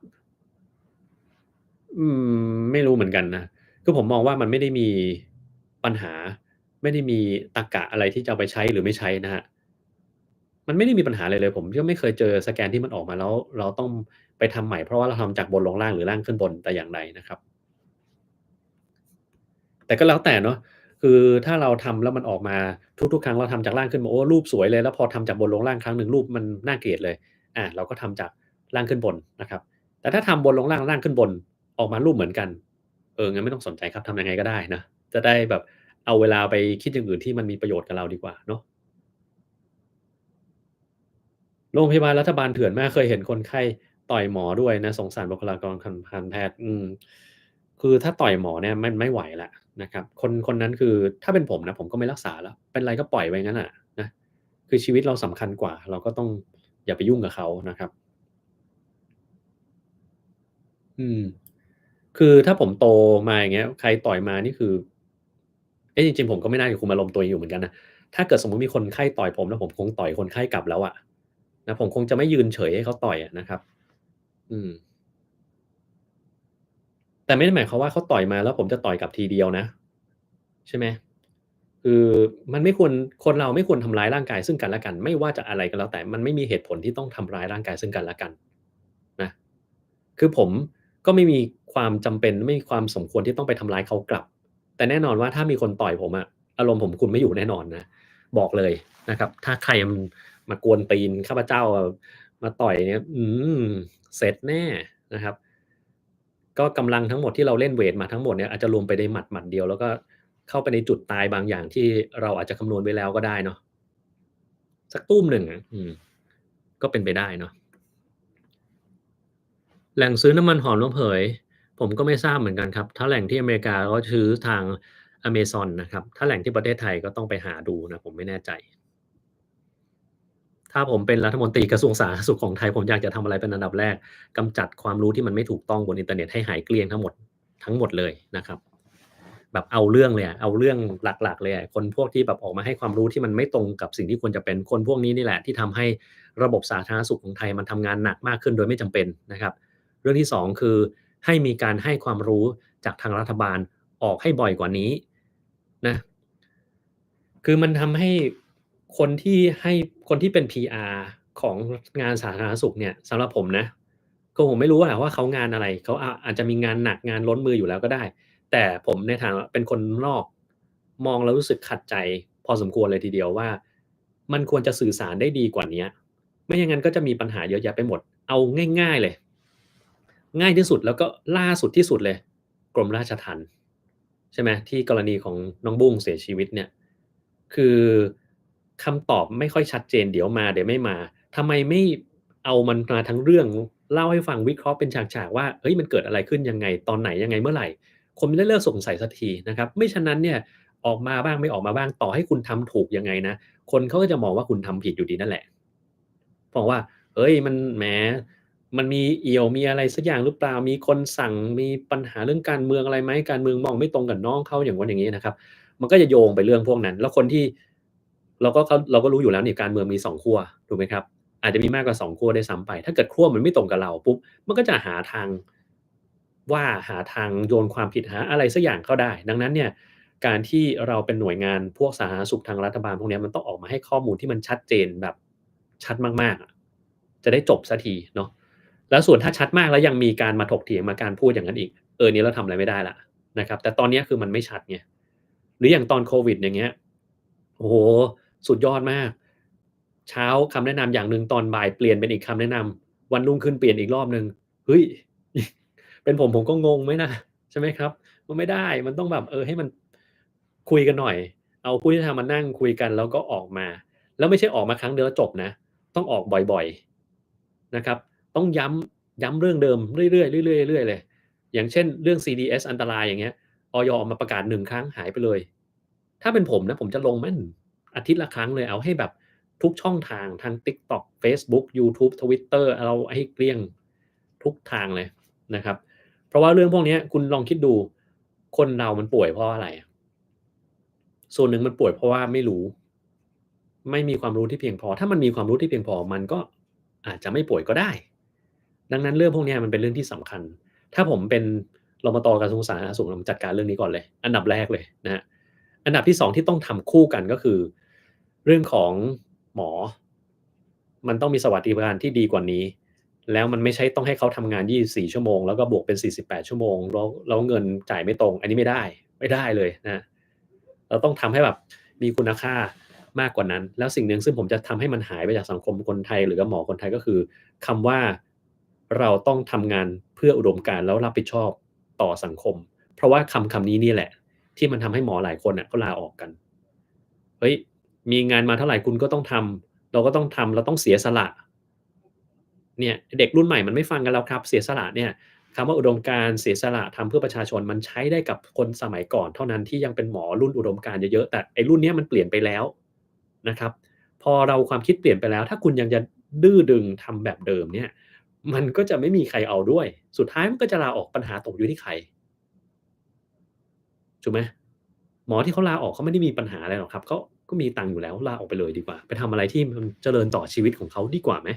อืไม่รู้เหมือนกันนะคือผมมองว่ามันไม่ได้มีปัญหาไม่ได้มีตรรกะอะไรที่จะเอาไปใช้หรือไม่ใช้นะครับ มันไม่ได้มีปัญหาอะไรเลยผมก็ไม่เคยเจอสแกนที่มันออกมาแล้วเราต้องไปทำใหม่เพราะว่าเราทำจากบนลงล่างหรือล่างขึ้นบนแต่อย่างใดนะครับแต่ก็แล้วแต่เนาะคือถ้าเราทำแล้วมันออกมาทุกๆครั้งเราทำจากล่างขึ้นมาโอ้รูปสวยเลยแล้วพอทำจากบนลงล่างครั้งหนึ่งรูปมันน่าเกลียดเลยเราก็ทำจากล่างขึ้นบนนะครับแต่ถ้าทำบนลงล่างล่างขึ้นบนออกมารูปเหมือนกันงั้นไม่ต้องสนใจครับทำยังไงก็ได้นะจะได้แบบเอาเวลาไปคิดอย่างอื่นที่มันมีประโยชน์กับเราดีกว่าเนาะ โรงพยาบาลรัฐบาลเถื่อนมากเคยเห็นคนไข้ต่อยหมอด้วยนะสงสารบุคลากรการแพทย์คือถ้าต่อยหมอเนี่ยมันไม่ไหวแล้วนะครับคนนั้นคือถ้าเป็นผมนะผมก็ไม่รักษาแล้วเป็นไรก็ปล่อยไว้งั้นน่ะนะคือชีวิตเราสำคัญกว่าเราก็ต้องอย่าไปยุ่งกับเขานะครับอืมคือถ้าผมโตมาอย่างเงี้ยใครต่อยมานี่คือจริงๆผมก็ไม่น่าจะคุมอารมณ์ตัวเองอยู่เหมือนกันนะถ้าเกิดสมมุติมีคนไข้ต่อยผมแล้วผมคงต่อยคนไข้กลับแล้วอะนะผมคงจะไม่ยืนเฉยให้เขาต่อยอะนะครับอืม แต่ไม่ได้หมายความว่าเขาต่อยมาแล้วผมจะต่อยกลับทีเดียวนะใช่ไหมคือมันไม่ควรคนเราไม่ควรทำร้ายร่างกายซึ่งกันและกันไม่ว่าจะอะไรก็แล้วแต่มันไม่มีเหตุผลที่ต้องทำร้ายร่างกายซึ่งกันและกันนะคือผมก็ไม่มีคว ความจำเป็นไม่มีความสมควรที่ต้องไปทำร้ายเขากลับแต่แน่นอนว่าถ้ามีคนต่อยผมอะอารมณ์ผมคุมไม่อยู่แน่นอนนะบอกเลยนะครับถ้าใครมากวนตีนข้าพเจ้ามาต่อยเนี่ยเสร็จแน่นะครับก็กำลังทั้งหมดที่เราเล่นเวตมาทั้งหมดเนี่ยอาจจะรวมไปในหมัดเดียวแล้วก็เข้าไปในจุดตายบางอย่างที่เราอาจจะคำนวณไว้แล้วก็ได้เนาะสักตุ้มหนึ่งอะก็เป็นไปได้เนาะแหล่งซื้อน้ำมันหอมระเหยผมก็ไม่ทราบเหมือนกันครับถ้าแหล่งที่อเมริกาก็ซื้อทาง Amazon นะครับถ้าแหล่งที่ประเทศไทยก็ต้องไปหาดูนะผมไม่แน่ใจถ้าผมเป็นรัฐมนตรีกระทรวงสาธารณสุขของไทยผมอยากจะทำอะไรเป็นอันดับแรกกำจัดความรู้ที่มันไม่ถูกต้องบนอินเทอร์เน็ตให้หายเกลี้ยงทั้งหมดเลยนะครับแบบเอาเรื่องเลยอะเอาเรื่องหลักๆเลยอะคนพวกที่แบบออกมาให้ความรู้ที่มันไม่ตรงกับสิ่งที่ควรจะเป็นคนพวกนี้นี่แหละที่ทำให้ระบบสาธารณสุขของไทยมันทำงานหนักมากขึ้นโดยไม่จำเป็นนะครับเรื่องที่2คือให้มีการให้ความรู้จากทางรัฐบาลออกให้บ่อยกว่านี้นะ คือมันทำให้คนที่ให้คนที่เป็น PR ของงานสาธารณสุขเนี่ยสำหรับผมนะก็ผมไม่รู้อะว่าเขางานอะไรเขาอาจจะมีงานหนักงานล้นมืออยู่แล้วก็ได้แต่ผมในฐานะเป็นคนนอกมองแล้วรู้สึกขัดใจพอสมควรเลยทีเดียวว่ามันควรจะสื่อสารได้ดีกว่าเนี้ยไม่อย่างงั้นก็จะมีปัญหาเยอะแยะไปหมดเอาง่ายๆเลยง่ายที่สุดแล้วก็ล่าสุดที่สุดเลยกรมราชทัณฑ์ใช่ไหมที่กรณีของน้องบุ้งเสียชีวิตเนี่ย คือคำตอบไม่ค่อยชัดเจนเดี๋ยวมาเดี๋ยวไม่มาทำไมไม่เอามันมาทั้งเรื่องเล่าให้ฟังวิเคราะห์เป็นฉากๆว่าเฮ้ยมันเกิดอะไรขึ้นยังไงตอนไหนยังไงเมื่อไหร่คนจะได้เลิกสงสัยสักทีนะครับไม่ฉะนั้นเนี่ยออกมาบ้างไม่ออกมาบ้างต่อให้คุณทำถูกยังไงนะคนเขาก็จะมองว่าคุณทำผิดอยู่ดีนั่นแหละเพราะว่าเฮ้ยมันแหมมันมีเอี่ยวมีอะไรสักอย่างหรือเปล่ามีคนสั่งมีปัญหาเรื่องการเมืองอะไรไหมการเมืองมองไม่ตรงกับน้องเขาอย่างงั้นอย่างงี้นะครับ มันก็จะโยงไปเรื่องพวกนั้นแล้วคนที่เราก็รู้อยู่แล้วนี่การเมืองมี2ขั้วถูกไหมครับอาจจะมีมากกว่า2ขั้วด้วยซ้ำไปถ้าเกิดขั้วมันไม่ตรงกับเราปุ๊บมันก็จะหาทางหาทางโยนความผิดหาอะไรสักอย่างเข้าได้ดังนั้นเนี่ยการที่เราเป็นหน่วยงานพวกสาธารณสุขทางรัฐบาลพวกเนี้ยมันต้องออกมาให้ข้อมูลที่มันชัดเจนแบบชัดมากๆอะจะได้จบสักทีเนาะแล้วส่วนถ้าชัดมากแล้วยังมีการมาถกเถียงมาการพูดอย่างนั้นอีกนี้เราทำอะไรไม่ได้แล้วนะครับแต่ตอนเนี้ยคือมันไม่ชัดไง หรืออย่างตอนโควิดอย่างเงี้ยโอ้โฮสุดยอดมากเช้าคำแนะนำอย่างหนึ่งตอนบ่ายเปลี่ยนเป็นอีกคำแนะนำวันรุ่งขึ้นเปลี่ยนอีกรอบหนึ่งเฮ้ยเป็นผมก็งงไหมนะใช่ไหมครับมันไม่ได้มันต้องแบบให้มันคุยกันหน่อยเอาผู้เชี่ยวชาญมานั่งคุยกันแล้วก็ออกมาแล้วไม่ใช่ออกมาครั้งเดียวแล้วจบนะต้องออกบ่อยๆนะครับต้องย้ำเรื่องเดิมเรื่อยๆเรื่อยๆเรื่อยๆเลยอย่างเช่นเรื่อง CDS อันตรายอย่างเงี้ย อยออกมาประกาศ1ครั้งหายไปเลยถ้าเป็นผมนะผมจะลงแม่งอาทิตย์ละครั้งเลยเอาให้แบบทุกช่องทางทาง TikTok เฟซบุ๊กยูทูบ Twitter เอาให้เกลี้ยงทุกทางเลยนะครับเพราะว่าเรื่องพวกเนี้ยคุณลองคิดดูคนเรามันป่วยเพราะอะไรส่วนหนึ่งมันป่วยเพราะว่าไม่รู้ไม่มีความรู้ที่เพียงพอถ้ามันมีความรู้ที่เพียงพอมันก็อาจจะไม่ป่วยก็ได้ดังนั้นเรื่องพวกเนี้ยมันเป็นเรื่องที่สำคัญ ถ้าผมเป็นรมตกระทรวงสาธารณสุขผมจัดการเรื่องนี้ก่อนเลยอันดับแรกเลยนะครับอันดับที่2ที่ต้องทำคู่กันก็คือเรื่องของหมอมันต้องมีสวัสดิการที่ดีกว่านี้แล้วมันไม่ใช่ต้องให้เขาทำงาน24ชั่วโมงแล้วก็บวกเป็น48ชั่วโมงแล้วเงินจ่ายไม่ตรงอันนี้ไม่ได้เลยนะครับเราต้องทำให้แบบมีคุณค่ามากกว่านั้นแล้วสิ่งหนึ่งซึ่งผมจะทำให้มันหายไปจากสังคมคนไทยหรือกับหมอคนไทยก็คือคำว่าเราต้องทำงานเพื่ออุดมการณ์แล้วรับผิดชอบต่อสังคมเพราะว่าคำนี้นี่แหละที่มันทำให้หมอหลายคนน่ะก็ลาออกกันเฮ้ยมีงานมาเท่าไรคุณก็ต้องทำเราก็ต้องทำเราต้องเสียสละเนี่ยเด็กรุ่นใหม่มันไม่ฟังกันแล้วครับเสียสละเนี่ยคำว่าอุดมการณ์เสียสละทำเพื่อประชาชนมันใช้ได้กับคนสมัยก่อนเท่านั้นที่ยังเป็นหมอรุ่นอุดมการณ์เยอะๆแต่ไอ้รุ่นเนี้ยมันเปลี่ยนไปแล้วนะครับพอเราความคิดเปลี่ยนไปแล้วถ้าคุณยังจะดื้อดึงทำแบบเดิมเนี่ยมันก็จะไม่มีใครเอาด้วยสุดท้ายมันก็จะลาออกปัญหาตกอยู่ที่ใครถูกไหมหมอที่เขาลาออกเขาไม่ได้มีปัญหาอะไรหรอกครับก็มีตังค์อยู่แล้วลาออกไปเลยดีกว่าไปทำอะไรที่มันเจริญต่อชีวิตของเขาดีกว่าไหม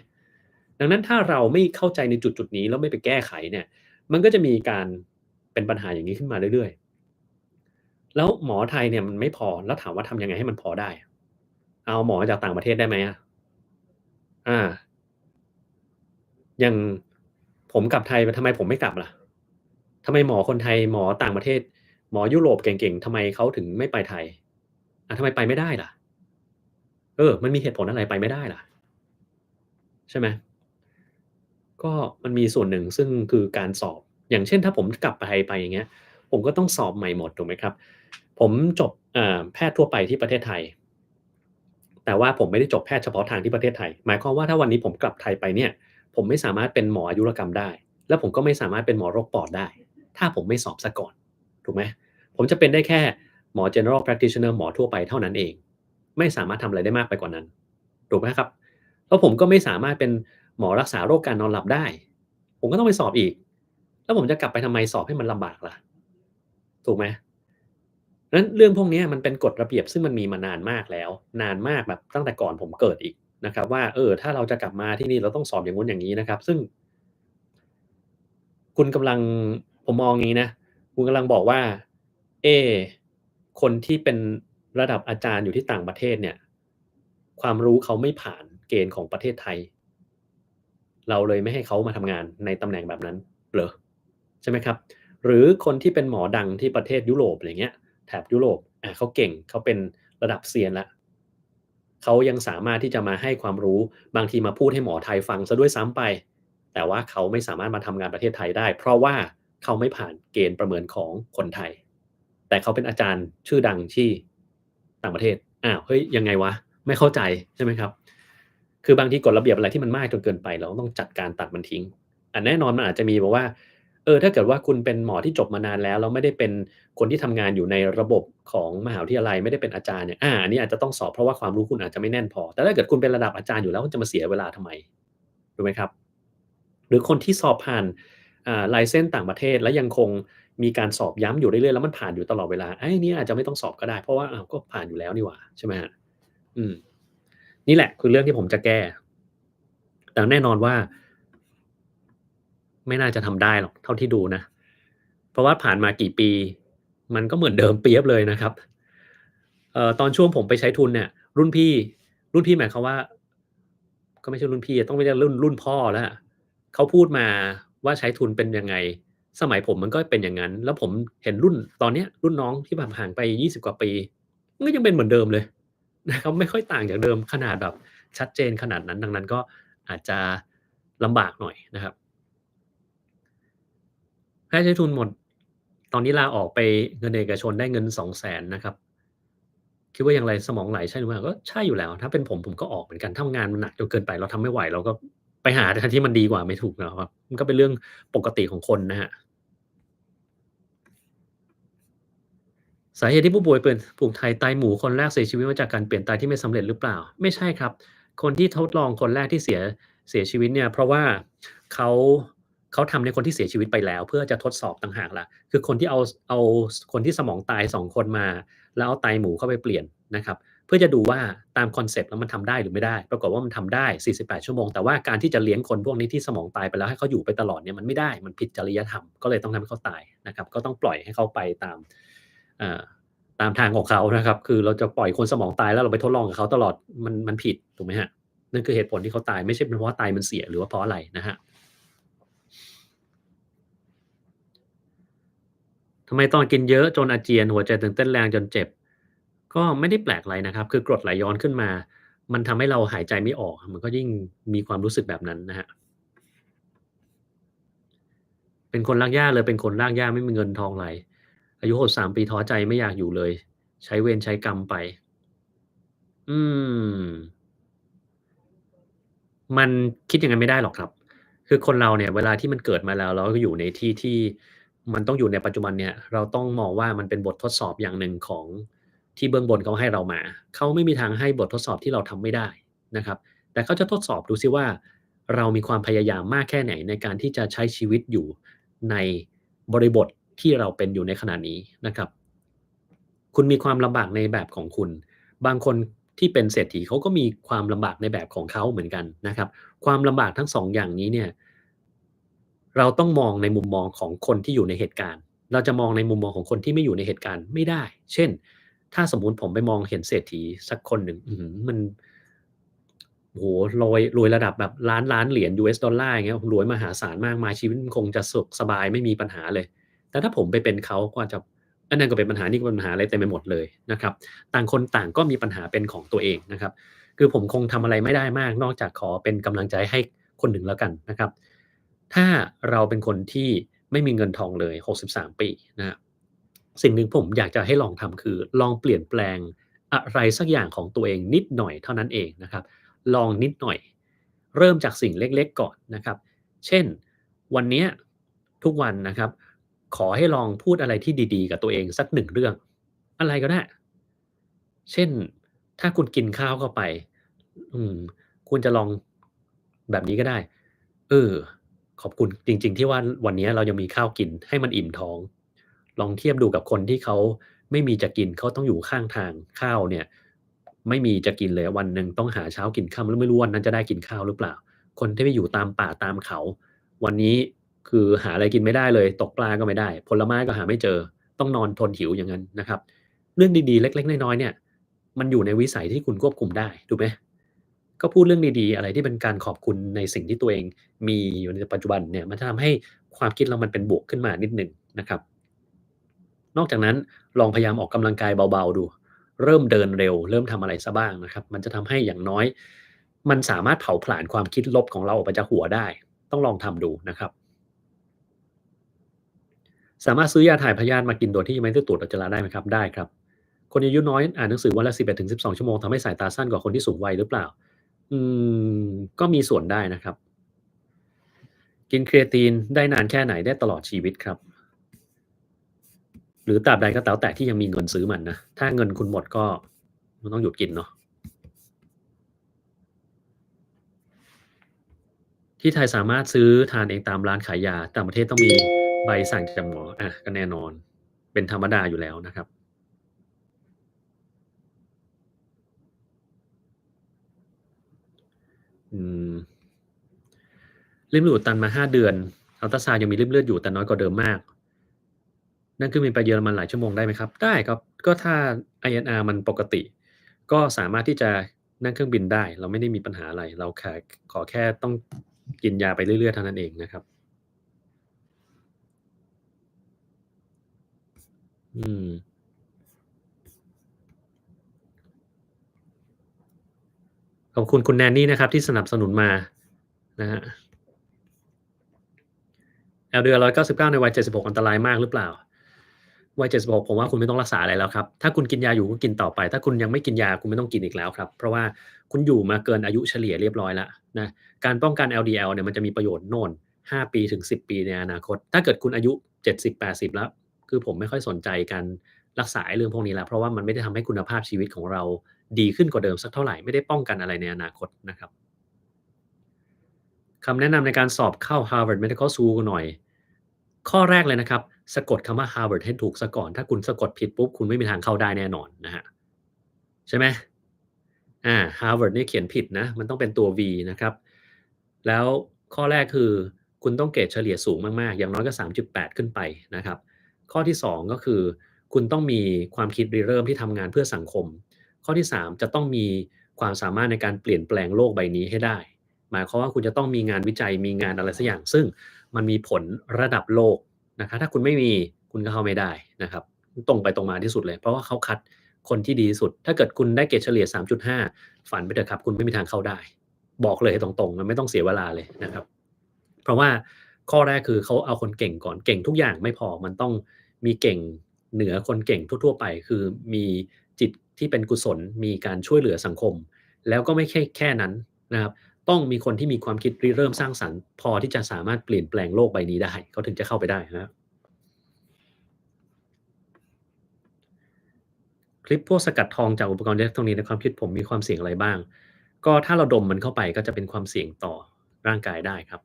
ดังนั้นถ้าเราไม่เข้าใจในจุดๆนี้แล้วไม่ไปแก้ไขเนี่ยมันก็จะมีการเป็นปัญหาอย่างนี้ขึ้นมาเรื่อยๆแล้วหมอไทยเนี่ยมันไม่พอแล้วถามว่าทำยังไงให้มันพอได้เอาหมอจากต่างประเทศได้ไหมอะอาอย่างผมกลับไทยทำไมผมไม่กลับล่ะ ทำไมหมอคนไทยหมอต่างประเทศหมอยุโรปเก่งๆทำไมเขาถึงไม่ไปไทยทำไมไปไม่ได้ล่ะมันมีเหตุผลอะไรไปไม่ได้ล่ะใช่ไหมก็มันมีส่วนหนึ่งซึ่งคือการสอบอย่างเช่นถ้าผมกลับไทยไปอย่างเงี้ยผมก็ต้องสอบใหม่หมดถูกไหมครับผมจบแพทย์ทั่วไปที่ประเทศไทยแต่ว่าผมไม่ได้จบแพทย์เฉพาะทางที่ประเทศไทยหมายความว่าถ้าวันนี้ผมกลับไทยไปเนี่ยผมไม่สามารถเป็นหมออายุรกรรมได้และผมก็ไม่สามารถเป็นหมอโรคปอดได้ถ้าผมไม่สอบเสียก่อนถูกไหมผมจะเป็นได้แค่หมอ General Practitioner หมอทั่วไปเท่านั้นเองไม่สามารถทำอะไรได้มากไปกว่านั้นถูกไหมครับแล้วผมก็ไม่สามารถเป็นหมอรักษาโรคการนอนหลับได้ผมก็ต้องไปสอบอีกแล้วผมจะกลับไปทำไมสอบให้มันลำบากล่ะถูกไหม นั้นเรื่องพวกเนี้ยมันเป็นกฎระเบียบซึ่งมันมีมานานมากแล้วนานมากแบบตั้งแต่ก่อนผมเกิดอีกนะครับว่าถ้าเราจะกลับมาที่นี่เราต้องสอบอย่างงู้นอย่างงี้นะครับซึ่งคุณกำลังผมมองงี้นะคุณกำลังบอกว่าเอ๊คนที่เป็นระดับอาจารย์อยู่ที่ต่างประเทศเนี่ยความรู้เขาไม่ผ่านเกณฑ์ของประเทศไทยเราเลยไม่ให้เขามาทำงานในตำแหน่งแบบนั้นเหรอใช่ไหมครับหรือคนที่เป็นหมอดังที่ประเทศยุโรปอะไรเงี้ย แถบยุโรปเขาเก่งเขาเป็นระดับเซียนแล้วเขายังสามารถที่จะมาให้ความรู้บางทีมาพูดให้หมอไทยฟังเสียด้วยซ้ำไปแต่ว่าเขาไม่สามารถมาทำงานประเทศไทยได้เพราะว่าเขาไม่ผ่านเกณฑ์ประเมินของคนไทยแต่เขาเป็นอาจารย์ชื่อดังที่ต่างประเทศเฮ้ยยังไงวะไม่เข้าใจใช่ไหมครับคือบางทีกฎระเบียบอะไรที่มันมากจนเกินไปเราต้องจัดการตัดมันทิ้งแน่นอนมันอาจจะมีบอกว่า ถ้าเกิดว่าคุณเป็นหมอที่จบมานานแล้วไม่ได้เป็นคนที่ทำงานอยู่ในระบบของมหาวิทยาลัยไม่ได้เป็นอาจารย์เนี่ยอันนี้อาจจะต้องสอบเพราะว่าความรู้คุณอาจจะไม่แน่นพอแต่ถ้าเกิดคุณเป็นระดับอาจารย์อยู่แล้วคุณจะมาเสียเวลาทำไมถูกไหมครับหรือคนที่สอบผ่านlicense ต่างประเทศแล้วยังคงมีการสอบย้ำอยู่เรื่อยๆแล้วมันผ่านอยู่ตลอดเวลาอันนี้อาจจะไม่ต้องสอบก็ได้เพราะว่าก็ผ่านอยู่แล้วนี่หว่าใช่ไหมครับอืมนี่แหละคือเรื่องที่ผมจะแก้แต่แน่นอนว่า ไม่น่าจะทำได้หรอกเท่าที่ดูนะเพราะว่าผ่านมากี่ปีมันก็เหมือนเดิมเปี๊ยบเลยนะครับตอนช่วงผมไปใช้ทุนเนี่ยรุ่นพี่หมายความว่าก็ไม่ใช่รุ่นพี่ต้องเรียกรุ่นพ่อแล้วเขาพูดมาว่าใช้ทุนเป็นยังไงสมัยผมมันก็เป็นอย่างงั้นแล้วผมเห็นรุ่นตอนเนี้ยรุ่นน้องที่แบบห่างไป20กว่าปีมันก็ยังเป็นเหมือนเดิมเลยนะครับไม่ค่อยต่างจากเดิมขนาดแบบชัดเจนขนาดนั้นดังนั้นก็อาจจะลำบากหน่อยนะครับ ค่าใช้ทุนหมดตอนนี้ลาออกไปเงินเอกชนได้เงิน200,000นะครับคิดว่าอย่างไรสมองไหลใช่หรือเปล่าก็ใช่อยู่แล้วถ้าเป็นผมก็ออกเหมือนกันถ้างานมันหนักจนเกินไปเราทำไม่ไหวเราก็ไปหาทางที่มันดีกว่าไม่ถูกเหรอครับมันก็เป็นเรื่องปกติของคนนะครับสาเหตุที่ผู้ป่วยเป็นผูกไทยไตหมูคนแรกเสียชีวิตมาจากการเปลี่ยนไตที่ไม่สำเร็จหรือเปล่าไม่ใช่ครับคนที่ทดลองคนแรกที่เสียชีวิตเนี่ยเพราะว่าเขาเขาทำในคนที่เสียชีวิตไปแล้วเพื่อจะทดสอบต่างหากล่ะคือคนที่เอาคนที่สมองตาย2คนมาแล้วเอาไตหมูเข้าไปเปลี่ยนนะครับเพื่อจะดูว่าตามคอนเซปต์แล้วมันทำได้หรือไม่ได้ปรากฏว่ามันทำได้48ชั่วโมงแต่ว่าการที่จะเลี้ยงคนพวกนี้ที่สมองตายไปแล้วให้เขาอยู่ไปตลอดเนี่ยมันไม่ได้มันผิดจริยธรรมก็เลยต้องทำให้เขาตายนะครับก็ต้องปล่อยให้เขาไปอ่าตามทางของเขานะครับคือเราจะปล่อยคนสมองตายแล้วเราไปทดลองกับเขาตลอดมันผิดถูกไหมครับนั่นคือเหตุผลที่เขาตายไม่ใช่เป็นเพราะว่าไตมันเสียหรือว่าเพราะอะไรนะครับทำไมตอนกินเยอะจนอาเจียนหัวใจถึงเต้นแรงจนเจ็บก็ไม่ได้แปลกอะไรนะครับคือกรดไหลย้อนขึ้นมามันทำให้เราหายใจไม่ออกมันก็ยิ่งมีความรู้สึกแบบนั้นนะครับเป็นคนรากหญ้าเลยเป็นคนรากหญ้าไม่มีเงินทองไหลอายุ63ปีท้อใจไม่อยากอยู่เลยใช้เวรใช้กรรมไปอืม มันคิดอย่างนั้นไม่ได้หรอกครับ คือคนเราเนี่ยเวลาที่มันเกิดมาแล้วแล้วก็อยู่ในที่ที่มันต้องอยู่ในปัจจุบันเนี่ยเราต้องมองว่ามันเป็นบททดสอบอย่างหนึ่งของที่เบื้องบนเขาให้เรามาเขาไม่มีทางให้บททดสอบที่เราทำไม่ได้นะครับแต่เขาจะทดสอบดูซิว่าเรามีความพยายามมากแค่ไหนในการที่จะใช้ชีวิตอยู่ในบริบทที่เราเป็นอยู่ในขณะนี้นะครับคุณมีความลำบากในแบบของคุณ บางคนที่เป็นเศรษฐีเขาก็มีความลำบากในแบบของเขาเหมือนกันนะครับความลำบากทั้ง2องอย่างนี้เนี่ยเราต้องมองในมุมมองของคนที่อยู่ในเหตุการณ์เราจะมองในมุมมองของคนที่ไม่อยู่ในเหตุการณ์ไม่ได้เช่นถ้าสมมุติผมไปมองเห็นเศรษฐีสักคนหนึ่งมันโอ้โฮรวยระดับแบบล้านๆเหรียญ US ดอลลาร์อย่างเงี้ยรวยมหาศาลมากมายชีวิตมันคงจะสุขสบายไม่มีปัญหาเลย แต่ถ้าผมไปเป็นเขาก็อาจจะอันนั้นก็เป็นปัญหานี่ก็เป็นปัญหาอะไรเต็มไปหมดเลยนะครับต่างคนต่างก็มีปัญหาเป็นของตัวเองนะครับคือผมคงทำอะไรไม่ได้มากนอกจากขอเป็นกำลังใจให้คนหนึ่งแล้วกันนะครับถ้าเราเป็นคนที่ไม่มีเงินทองเลย63ปีนะครับสิ่งหนึ่งผมอยากจะให้ลองทำคือลองเปลี่ยนแปลงอะไรสักอย่างของตัวเองนิดหน่อยเท่านั้นเองนะครับลองนิดหน่อยเริ่มจากสิ่งเล็กๆก่อนนะครับ เช่นวันเนี้ยทุกวันนะครับขอให้ลองพูดอะไรที่ดีๆกับตัวเองสัก1เรื่องอะไรก็ได้เช่นถ้าคุณกินข้าวเข้าไปอืมคุณจะลองแบบนี้ก็ได้เออขอบคุณจริงๆที่ว่าวันเนี้ยเรายังมีข้าวกินให้มันอิ่มท้องลองเทียบดูกับคนที่เขาไม่มีจะกินเขาต้องอยู่ข้างทางข้าวเนี่ยไม่มีจะกินเลยวันหนึ่งต้องหาเช้ากินค่ำแล้วไม่รู้วันนั้นจะได้กินข้าวหรือเปล่า คนที่ไปอยู่ตามป่าตามเขาวันนี้คือหาอะไรกินไม่ได้เลยตกปลาก็ไม่ได้ผลไม้ก็หาไม่เจอต้องนอนทนหิวอย่างนั้นนะครับเรื่องดีๆเล็กๆน้อยๆเนี่ยมันอยู่ในวิสัยที่คุณควบคุมได้ถูกไหมก็พูดเรื่องดีๆอะไรที่เป็นการขอบคุณในสิ่งที่ตัวเองมีอยู่ในปัจจุบันเนี่ยมันจะทำให้ความคิดเรามันเป็นบวกขึ้นมานิดหนึ่งนะครับนอกจากนั้นลองพยายามออกกำลังกายเบาๆดูเริ่มเดินเร็วเริ่มทำอะไรเสียบ้างนะครับมันจะทำให้อย่างน้อย มันสามารถเผาผลาญความคิดลบของเราออกไปจากหัวได้ต้องลองทำดูนะครับสามารถซื้อยาถ่ายพยาธิมากินโดยที่ไม่ได้ตรวจอุจจาระได้ไหมครับได้ครับคนอายุน้อยอ่านหนังสือวันละ11-12ชั่วโมงทำให้สายตาสั้นกว่าคนที่สูงวัยหรือเปล่าอืก็มีส่วนได้นะครับกิน Creatine ได้นานแค่ไหนได้ตลอดชีวิตครับหรือตราบใดก็แล้วแต่ที่ยังมีเงินซื้อมันนะถ้าเงินคุณหมดก็มันต้องหยุดกินเนาะ ที่ไทยสามารถซื้อทานเองตามร้านขายยาต่างประเทศต้องมีใบสั่งจากหมอก็แน่นอนเป็นธรรมดาอยู่แล้วนะครับอืมริ่มเลือดอุดตันมา5เดือนอัลตราซาวด์ยังมีริ่มเลือดอยู่แต่น้อยกว่าเดิมมากนั่งเครื่องบินไปเยอรมันหลายชั่วโมงได้ไหมครับได้ครับก็ถ้า INR มันปกติก็สามารถที่จะนั่งเครื่องบินได้เราไม่ได้มีปัญหาอะไรเราขอแค่ต้องกินยาไปเรื่อยๆเท่านั้นเองนะครับอืมขอบคุณคุณ Nanny นะครับที่สนับสนุนมานะครับ LDL 199ในวัย76อันตรายมากหรือเปล่าวัย76ผมว่าคุณไม่ต้องรักษาอะไรแล้วครับถ้าคุณกินยาอยู่ก็กินต่อไปถ้าคุณยังไม่กินยาคุณไม่ต้องกินอีกแล้วครับเพราะว่าคุณอยู่มาเกินอายุเฉลี่ยเรียบร้อยแล้วนะการป้องกัน LDL เนี่ยมันจะมีประโยชน์โน่น5ปีถึง10ปีในอนาคตถ้าเกิดคุณอายุ70-80แล้วคือผมไม่ค่อยสนใจการรักษาไอ้เรื่องพวกนี้แล้วเพราะว่ามันไม่ได้ทำให้คุณภาพชีวิตของเราดีขึ้นกว่าเดิมสักเท่าไรไม่ได้ป้องกันอะไรในอนาคตนะครับ คำแนะนำในการสอบเข้า Harvard Medical School หน่อย ข้อแรกเลยนะครับสะกดคำว่า Harvard ให้ถูกเสียก่อนถ้าคุณสะกดผิดปุ๊บคุณไม่มีทางเข้าได้แน่นอนนะครับใช่ไหมHarvard เนี่ยเขียนผิดนะมันต้องเป็นตัว V นะครับแล้วข้อแรกคือคุณต้องเกรดเฉลี่ยสูงมากๆอย่างน้อยก็3.8ขึ้นไปนะครับข้อที่2ก็คือคุณต้องมีความคิดริเริ่มที่ทำงานเพื่อสังคมข้อที่3จะต้องมีความสามารถในการเปลี่ยนแปลงโลกใบนี้ให้ได้ หมายความว่าคุณจะต้องมีงานวิจัยมีงานอะไรสักอย่างซึ่งมันมีผลระดับโลกนะครับถ้าคุณไม่มีคุณก็เข้าไม่ได้นะครับตรงไปตรงมาที่สุดเลยเพราะว่าเขาคัดคนที่ดีที่สุดถ้าเกิดคุณได้เกรดเฉลี่ย3.5ฝันไปเถอะครับคุณไม่มีทางเข้าได้บอกเลยตรงๆมันไม่ต้องเสียเวลาเลยนะครับเพราะว่าข้อแรกคือเขาเอาคนเก่งก่อนเก่งทุกอย่างไม่พอมันต้องมีเก่งเหนือคนเก่งทั่วๆไปคือมีจิตที่เป็นกุศลมีการช่วยเหลือสังคมแล้วก็ไม่ใช่แค่นั้นนะครับ ต้องมีคนที่มีความคิดริเริ่มสร้างสรรค์พอที่จะสามารถเปลี่ยนแปลงโลกใบนี้ได้เขาถึงจะเข้าไปได้นะครับคลิปพวกสกัดทองจากอุปกรณ์อิเล็กทรอนิกส์ในความคิดผมมีความเสี่ยงอะไรบ้างก็ถ้าเราดมมันเข้าไปก็จะเป็นความเสี่ยงต่อร่างกายได้ครับ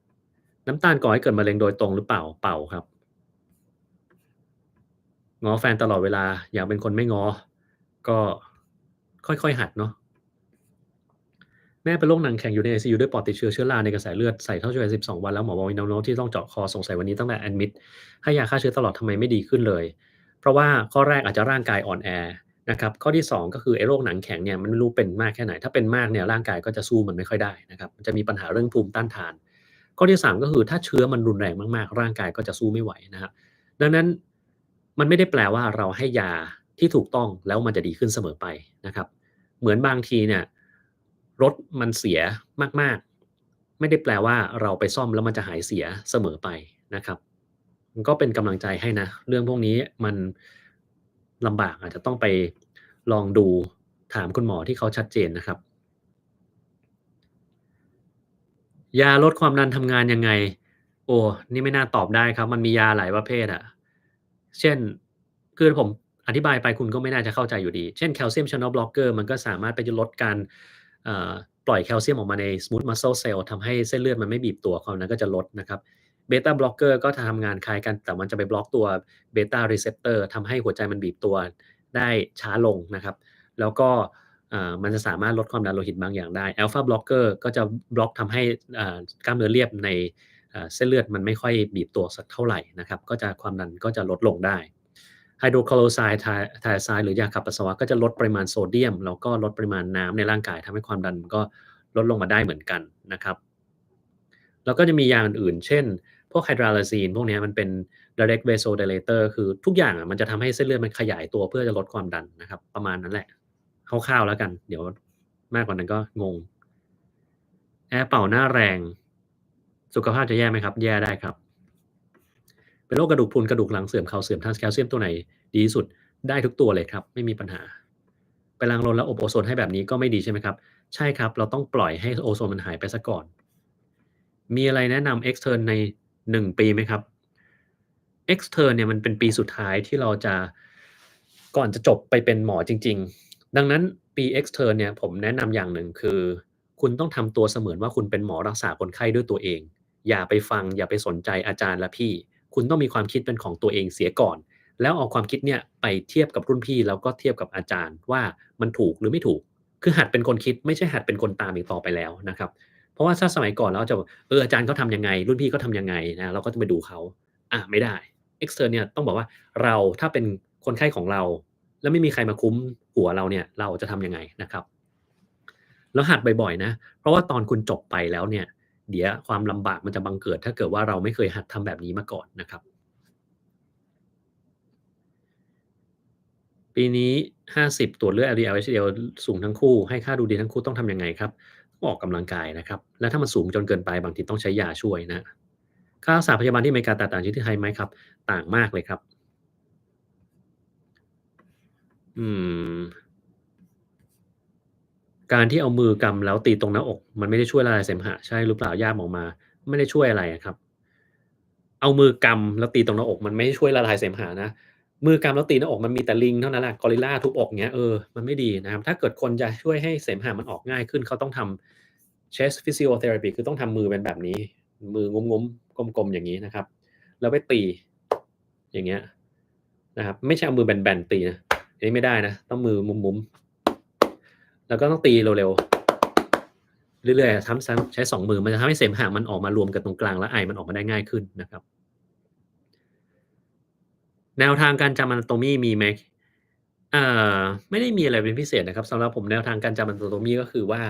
น้ำตาลก่อให้เกิดมะเร็งโดยตรงหรือเปล่าเปล่าครับง้อแฟนตลอดเวลาอยากเป็นคนไม่ง้อก็ค่อยๆหัดเนาะ แม่เป็นโรคหนังแข็งอยู่ในไอซียูด้วยปอดติดเชื้อเชื้อราในกระแสเลือดใส่ท่อช่วยหายใจ12วันแล้วหมอบอกมีแนวโน้มที่ต้องเจาะคอสงสัยวันนี้ตั้งแต่แอดมิตให้ยาฆ่าเชื้อตลอดทำไมไม่ดีขึ้นเลยเพราะว่าข้อแรกอาจจะร่างกายอ่อนแอนะครับข้อที่2ก็คือไอ้โรคหนังแข็งเนี่ยมันไม่รู้เป็นมากแค่ไหนถ้าเป็นมากเนี่ยร่างกายก็จะสู้มันไม่ค่อยได้นะครับมันจะมีปัญหาเรื่องภูมิต้านทานข้อที่3ก็คือถ้าเชื้อมันรุนแรงมากๆร่างกายก็จะสู้ไม่ไหวนะครับ ดังนั้นมันไม่ได้แปลว่าเราให้ยาที่ถูกต้องแล้วมันจะดีขึ้นเสมอไปนะครับเหมือนบางทีเนี่ยรถมันเสียมากๆไม่ได้แปลว่าเราไปซ่อมแล้วมันจะหายเสียเสมอไปนะครับมันก็เป็นกำลังใจให้นะเรื่องพวกนี้มันลำบากอาจจะต้องไปลองดูถามคุณหมอที่เขาชัดเจนนะครับ ยาลดความดันทำงานยังไงโอ้นี่ไม่น่าตอบได้ครับมันมียาหลายประเภทอะเช่นคือผมอธิบายไปคุณก็ไม่น่าจะเข้าใจอยู่ดีเช่น Calcium Channel Blocker มันก็สามารถไปลดการเอ่อปล่อยแคลเซียมออกมาใน Smooth Muscle Cell ทำให้เส้นเลือดมันไม่บีบตัวความดันก็จะลดนะครับ Beta Blocker ก็ทำงานคล้ายกันแต่มันจะไปบล็อกตัว Beta Receptor ทำให้หัวใจมันบีบตัวได้ช้าลงนะครับแล้วก็ มันจะสามารถลดความดันโลหิตบางอย่างได้ Alpha Blocker ก็จะบล็อกทำให้กล้ามเนื้อเรียบในเส้นเลือดมันไม่ค่อยบีบตัวสักเท่าไหร่นะครับก็จะความดันก็จะลดลงได้ Hydrochloride Thiazide หรือยาขับปัสสาวะก็จะลดปริมาณโซเดียมแล้วก็ลดปริมาณน้ำในร่างกายทำให้ความดันก็ลดลงมาได้เหมือนกันนะครับแล้วก็จะมียาอื่นๆเช่นพวก Hydralazine พวกนี้มันเป็น Direct Vasodilator คือทุกอย่างมันจะทำให้เส้นเลือดมันขยายตัวเพื่อจะลดความดันนะครับประมาณนั้นแหละ คร่าวๆแล้วกันเดี๋ยวมากกว่านั้นก็งงแอร์เป่าหน้าแรงสุขภาพจะแย่ไหมครับแย่ได้ครับเป็นโรคกระดูกพรุนกระดูกหลังเสื่อมเข่าเสื่อมทรานส์แคลเซียมตัวไหนดีที่สุดได้ทุกตัวเลยครับไม่มีปัญหาไปล้างรถแล้วอบโอโซนให้แบบนี้ก็ไม่ดีใช่ไหมครับใช่ครับเราต้องปล่อยให้โอโซนมันหายไปเสียก่อนมีอะไรแนะนำ Extern ใน1ปีไหมครับ Extern เนี่ยมันเป็นปีสุดท้ายที่เราจะก่อนจะจบไปเป็นหมอจริงๆดังนั้นปี Extern เนี่ยผมแนะนำอย่างหนึ่งคือคุณต้องทำตัวเสมือนว่าคุณเป็นหมอรักษาคนไข้ด้วยตัวเองอย่าไปฟังอย่าไปสนใจอาจารย์และพี่คุณต้องมีความคิดเป็นของตัวเองเสียก่อนแล้วเอาความคิดเนี่ยไปเทียบกับรุ่นพี่แล้วก็เทียบกับอาจารย์ว่ามันถูกหรือไม่ถูกคือหัดเป็นคนคิดไม่ใช่หัดเป็นคนตามอีกต่อไปแล้วนะครับเพราะว่าถ้าสมัยก่อนเราจะอาจารย์เขาทำยังไงรุ่นพี่เขาทำยังไงนะเราก็จะไปดูเขาไม่ได้ Extern เนี่ยต้องบอกว่าเราถ้าเป็นคนไข้ของเราแล้วไม่มีใครมาคุ้มหัวเราเนี่ยเราจะทำยังไงนะครับแล้วหัดบ่อยๆนะเพราะว่าตอนคุณจบไปแล้วเนี่ยเดี๋ยวความลำบากมันจะบังเกิดถ้าเกิดว่าเราไม่เคยหัดทำแบบนี้มาก่อนนะครับปีนี้50ตรวจเลือด LDL HDL สูงทั้งคู่ให้ค่าดูดีทั้งคู่ต้องทำยังไงครับต้องออกกำลังกายนะครับแล้วถ้ามันสูงจนเกินไปบางทีต้องใช้ยาช่วยนะค่ารักษาพยาบาลที่อเมริกาแตกต่างจากที่ไทยไหมครับต่างมากเลยครับอืม การที่เอามือกำแล้วตีตรงหน้าอกมันไม่ได้ช่วยละลายเสมหะใช่หรือเปล่าย่ามออกมาไม่ได้ช่วยอะไรอะครับเอามือกำแล้วตีตรงหน้าอกมันไม่ได้ช่วยละลายเสมหะนะมือกำแล้วตีหน้าอกมันมีแต่ลิงเท่านั้นแหละกอริลลาทุบอกเงี้ยมันไม่ดีนะครับถ้าเกิดคนจะช่วยให้เสมหะมันออกง่ายขึ้นเขาต้องทำ chest physiotherapy คือต้องทำมือเป็นแบบนี้มืองุ้มๆกลมๆอย่างงี้นะครับแล้วไปตีอย่างเงี้ยนะครับไม่ใช่เอามือแบนๆตีนะอันนี้ไม่ได้นะต้องมือมุมๆแล้วก็ต้องตีเร็วๆ เรื่อยๆอะซ้ำๆใช้2มือมันจะทำให้เสมหะมันออกมารวมกันตรงกลางแล้วไอมันออกมาได้ง่ายขึ้นนะครับแนวทางการจำ Anatomy มีไหมอ่ไม่ได้มีอะไรเป็นพิเศษนะครับสำหรับผมแนวทางการจำ Anatomy ก็คือว่า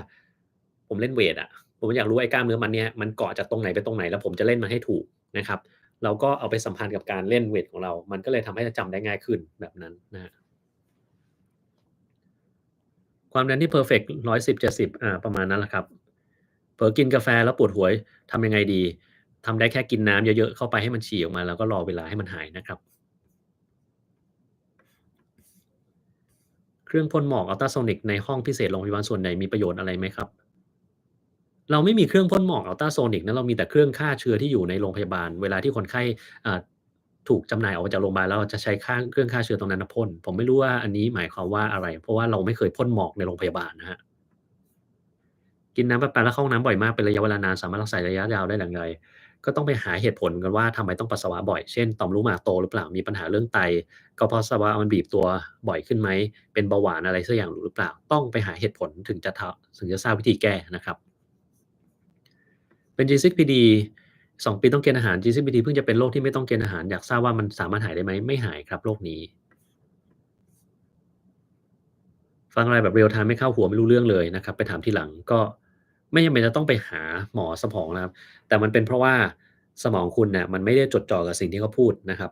ผมเล่นเวตอะผมอยากรู้ว่าไอ้กล้ามเนื้อมันเนี่ยมันเกาะจากตรงไหนไปตรงไหนแล้วผมจะเล่นมันให้ถูกนะครับเราก็เอาไปสัมพันธ์กับการเล่นเวตของเรามันก็เลยทำให้จำได้ง่ายขึ้นแบบนั้นนะครับความดันที่เพอร์เฟกต์110/70ประมาณนั้นแหละครับเผลอกินกาแฟแล้วปวดหัวทำยังไงดีทำได้แค่กินน้ำเยอะๆเข้าไปให้มันฉี่ออกมาแล้วก็รอเวลาให้มันหายนะครับ เครื่องพ่นหมอกอัลตราโซนิกในห้องพิเศษโรงพยาบาลส่วนใหญ่มีประโยชน์อะไรไหมครับเราไม่มีเครื่องพ่นหมอกอัลตราโซนิกนะเรามีแต่เครื่องฆ่าเชื้อที่อยู่ในโรงพยาบาลเวลาที่คนไข้อ่าถูกจำหน่ายออกมาจากโรงพยาบาลแล้วเราจะใช้เครื่องฆ่าเชื้อตรงนั้นน่ะพ่นผมไม่รู้ว่าอันนี้หมายความว่าอะไรเพราะว่าเราไม่เคยพ่นหมอกในโรงพยาบาลนะครับกินน้ำประปาแล้วเข้าห้องน้ำบ่อยมากเป็นระยะเวลานานสามารถรักษาระยะยาวได้อย่างไรก็ต้องไปหาเหตุผลกันว่าทำไมต้องปัสสาวะบ่อยเช่นต่อมลูกหมากโตหรือเปล่ามีปัญหาเรื่องไตกระเพาะปัสสาวะมันบีบตัวบ่อยขึ้นไหมเป็นเบาหวานอะไรสักอย่างหรือเปล่าต้องไปหาเหตุผลถึงจะทราบวิธีแก้นะครับ เป็น G6PD 2ปีต้องเกณฑ์อาหาร G6PD เพิ่งจะเป็นโรคที่ไม่ต้องเกณฑ์อาหารอยากทราบว่ามันสามารถหายได้ไหมไม่หายครับโรคนี้ฟังอะไรแบบ real time ไม่เข้าหัวไม่รู้เรื่องเลยนะครับไปถามทีหลังก็ไม่จำเป็นจะต้องไปหาหมอสมองนะครับแต่มันเป็นเพราะว่าสมองคุณน่ะมันไม่ได้จดจ่อกับสิ่งที่เขาพูดนะครับ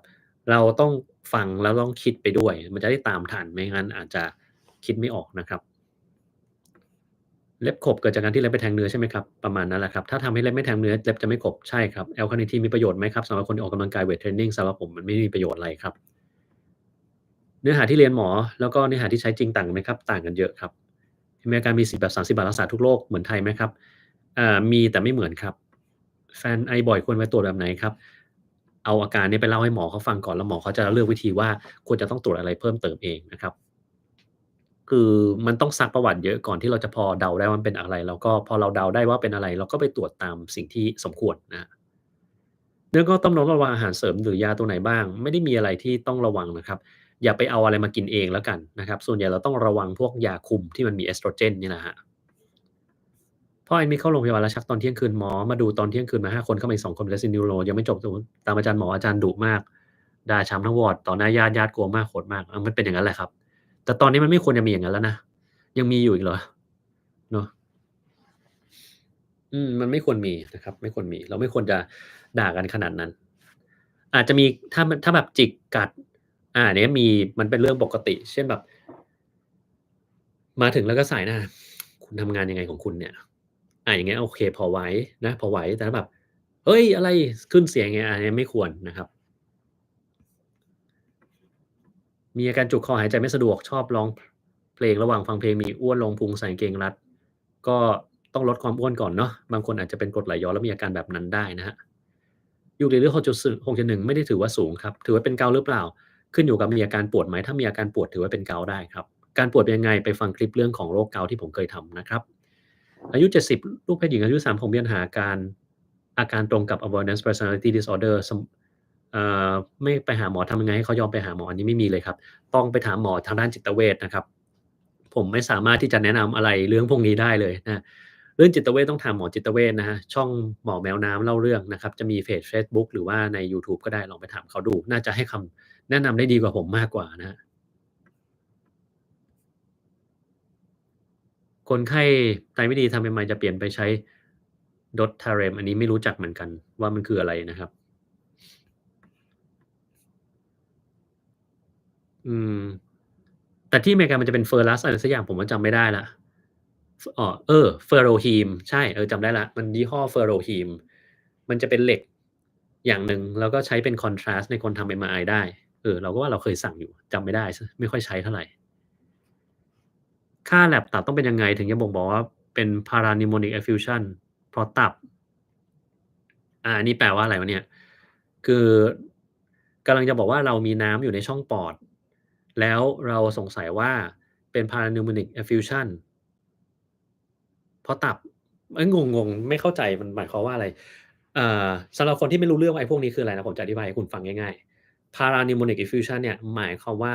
เราต้องฟังแล้วต้องคิดไปด้วยมันจะได้ตามทันไม่งั้นอาจจะคิดไม่ออกนะครับเล็บขบเกิดจากการที่เล็บไปแทงเนื้อใช่ไหมครับประมาณนั้นแหละครับถ้าทำให้เล็บไม่แทงเนื้อเล็บจะไม่ขบใช่ครับ L-carnitine มีประโยชน์ไหมครับสำหรับคนที่ออกกำลังกายเวตเทรนนิงสำหรับผมมันไม่มีประโยชน์อะไรครับเนื้อหาที่เรียนหมอแล้วก็เนื้อหาที่ใช้จริงต่างกันไหมครับต่างกันเยอะครับอเมริกามีสิทธิ์แบบ30 บาทรักษาทุกโรคเหมือนไทยไหมครับมีแต่ไม่เหมือนครับแฟนไอบ่อยควรไปตรวจแบบไหนครับเอาอาการนี้ไปเล่าให้หมอเขาฟังก่อนแล้วหมอเขาจะเลือกวิธีว่าควรจะต้องตรวจอะไรเพิ่มเติมเองนะครับ คือมันต้องซักประวัติเยอะก่อนที่เราจะพอเดาได้ว่ามันเป็นอะไรแล้วก็พอเราเดาได้ว่าเป็นอะไรเราก็ไปตรวจตามสิ่งที่สมควรนะครับแล้วก็ต้องระวังอาหารเสริมหรือยาตัวไหนบ้างไม่ได้มีอะไรที่ต้องระวังนะครับอย่าไปเอาอะไรมากินเองแล้วกันนะครับส่วนใหญ่เราต้องระวังพวกยาคุมที่มันมี Estrogen นี่แหละครับพ่อแอนมิกเข้าโรงพยาบาลแล้วชักตอนเที่ยงคืนหมอมาดูตอนเที่ยงคืนมา5 คนเข้ามาอีก2 คนเป็น Neuro ยังไม่จบตามอาจารย์หมออาจารย์ดุมากด่าช้ำทั้งวอร์ดต่อหน้าญาติกลัวมากโหดมากมันเป็นอย่างนั้นแหละครับแต่ตอนนี้มันไม่ควรจะมีอย่างนั้นแล้วนะยังมีอยู่อีกเหรอเนาะ มันไม่ควรมีนะครับไม่ควรมีเราไม่ควรจะด่ากันขนาดนั้นอาจจะมีถ้าแบบจิกกัดอันเนี้ยมีมันเป็นเรื่องปกติเช่นแบบมาถึงแล้วก็สายหน้าคุณทำงานยังไงของคุณเนี่ยอย่างเงี้ยโอเคพอไหวนะพอไหวแต่ถ้าแบบเฮ้ยอะไรขึ้นเสียงอย่างเงี้ยอันนี้ไม่ควรนะครับมีอาการจุกคอหายใจไม่สะดวกชอบร้องเพลงระหว่างฟังเพลงมีอ้วนลงพุงใส่กางเกงรัดก็ต้องลดความอ้วนก่อนเนาะบางคนอาจจะเป็นกรดไหลย้อนแล้วมีอาการแบบนั้นได้นะครับ ยูริหรือ6.1ไม่ได้ถือว่าสูงครับถือว่าเป็นเกาต์หรือเปล่าขึ้นอยู่กับมีอาการปวดไหมถ้ามีอาการปวดถือว่าเป็นเกาต์ได้ครับการปวดเป็นยังไงไปฟังคลิปเรื่องของโรคเกาต์ที่ผมเคยทำนะครับอายุ70ลูกเพศหญิงอายุ36มีปัญหาอาการตรงกับ avoidance personality disorder เอ่อไม่ไปหาหมอทำยังไงให้เขายอมไปหาหมออันนี้ไม่มีเลยครับต้องไปถามหมอทางด้านจิตเวชนะครับผมไม่สามารถที่จะแนะนำอะไรเรื่องพวกนี้ได้เลยนะ เรื่องจิตเวชต้องถามหมอจิตเวชนะครับช่องหมอแมวน้ำเล่าเรื่องนะครับจะมีเพจเฟซบุ๊กหรือว่าในยูทูบก็ได้ลองไปถามเขาดูน่าจะให้คำแนะนำได้ดีกว่าผมมากกว่านะครับคนไข้ไตไม่ดีทำไมจะเปลี่ยนไปใช้ Dotarem อันนี้ไม่รู้จักเหมือนกันว่ามันคืออะไรนะครับอืมแต่ที่อเมริกามันจะเป็น Ferrous อะไรสักอย่างผมก็จำไม่ได้แล้วFerroheme ใช่จำได้แล้วมันยี่ห้อ Ferroheme มันจะเป็นเหล็กอย่างหนึ่งแล้วก็ใช้เป็นคอนทราสต์ในคนทำ MRI ได้เราก็ว่าเราเคยสั่งอยู่จำไม่ได้ไม่ค่อยใช้เท่าไรค่า lab ตับต้องเป็นยังไงถึงจะบ่งบอกว่าเป็น Parapneumonic effusion เพราะตับอันนี้แปลว่าอะไรวะเนี่ยคือกำลังจะบอกว่าเรามีน้ำอยู่ในช่องปอดแล้วเราสงสัยว่าเป็น Parapneumonic effusion เพราะตับงงๆไม่เข้าใจมันหมายความว่าอะไรสำหรับคนที่ไม่รู้เรื่องว่าไอ้พวกนี้คืออะไรนะผมจะอธิบายให้คุณฟังง่ายๆ Parapneumonic effusion เนี่ยหมายความว่า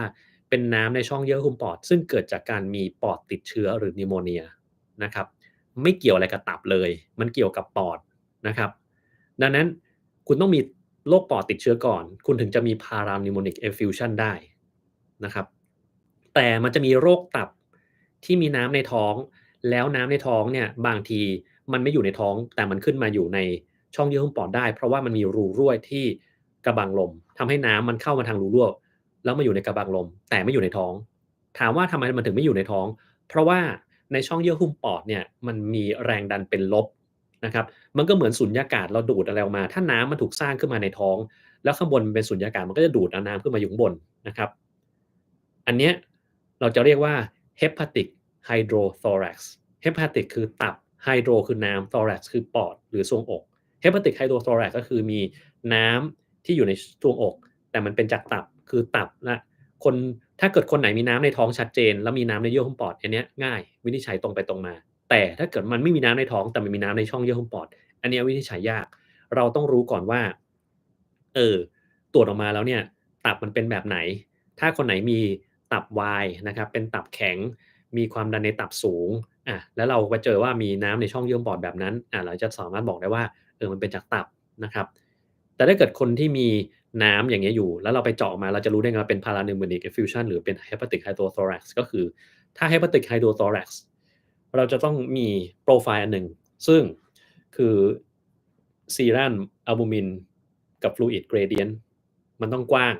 เป็นน้ำในช่องเยื่อหุ้มปอดซึ่งเกิดจากการมีปอดติดเชื้อหรือ Pneumonia นะครับไม่เกี่ยวอะไรกับตับเลยมันเกี่ยวกับปอดนะครับดังนั้นคุณต้องมีโรคปอดติดเชื้อก่อนคุณถึงจะมี Parapneumonic effusion ได้นะครับแต่มันจะมีโรคตับที่มีน้ำในท้อง แล้วน้ำในท้องเนี่ยบางทีมันไม่อยู่ในท้องแต่มันขึ้นมาอยู่ในช่องเยื่อหุ้มปอดได้เพราะว่ามันมีรูรั่วที่กระบังลมทำให้น้ำมันเข้ามาทางรูรั่วแล้วมาอยู่ในกระบังลมแต่ไม่อยู่ในท้องถามว่าทำไมมันถึงไม่อยู่ในท้องเพราะว่าในช่องเยื่อหุ้มปอดเนี่ยมันมีแรงดันเป็นลบนะครับมันก็เหมือนสุญญากาศเราดูดอะไรออกมาถ้าน้ำมันถูกสร้างขึ้นมาในท้องแล้วข้างบนมันเป็นสุญญากาศมันก็จะดูดเอาน้ำขึ้นมาอยู่ข้างบนนะครับอันเนี้ยเราจะเรียกว่า hepatic hydrothorax Hepatic คือตับ Hydro คือน้ำ Thorax คือปอดหรือทรวงอก Hepatic hydrothorax ก็คือมีน้ำที่อยู่ในทรวงอกแต่มันเป็นจากตับคือตับและคนถ้าเกิดคนไหนมีน้ำในท้องชัดเจนแล้วมีน้ำในเยื่อหุ้มปอดอันเนี้ยง่ายวินิจฉัยตรงไปตรงมาแต่ถ้าเกิดมันไม่มีน้ำในท้องแต่มันมีน้ำในช่องเยื่อหุ้มปอดอันเนี้ยวินิจฉัยยากเราต้องรู้ก่อนว่าเออตรวจออกมาแล้วเนี่ยตับมันเป็นแบบไหนถ้าคนไหนมีตับวายนะครับเป็นตับแข็งมีความดันในตับสูง แล้วเราไปเจอว่ามีน้ำในช่องเยื่อมปอดแบบนั้นเราจะสามารถบอกได้ว่ามันเป็นจากตับนะครับแต่ถ้าเกิดคนที่มีน้ำอย่างเงี้ยอยู่แล้วเราไปเจาะออกมาเราจะรู้ได้ไงว่าเป็น Parapneumonic effusion หรือเป็น Hepatic hydrothorax ก็คือถ้า Hepatic hydrothorax เราจะต้องมีโพรไฟล์อันหนึ่งซึ่งคือ Serum Albumin กับ Fluid Gradient มันต้องกว้าง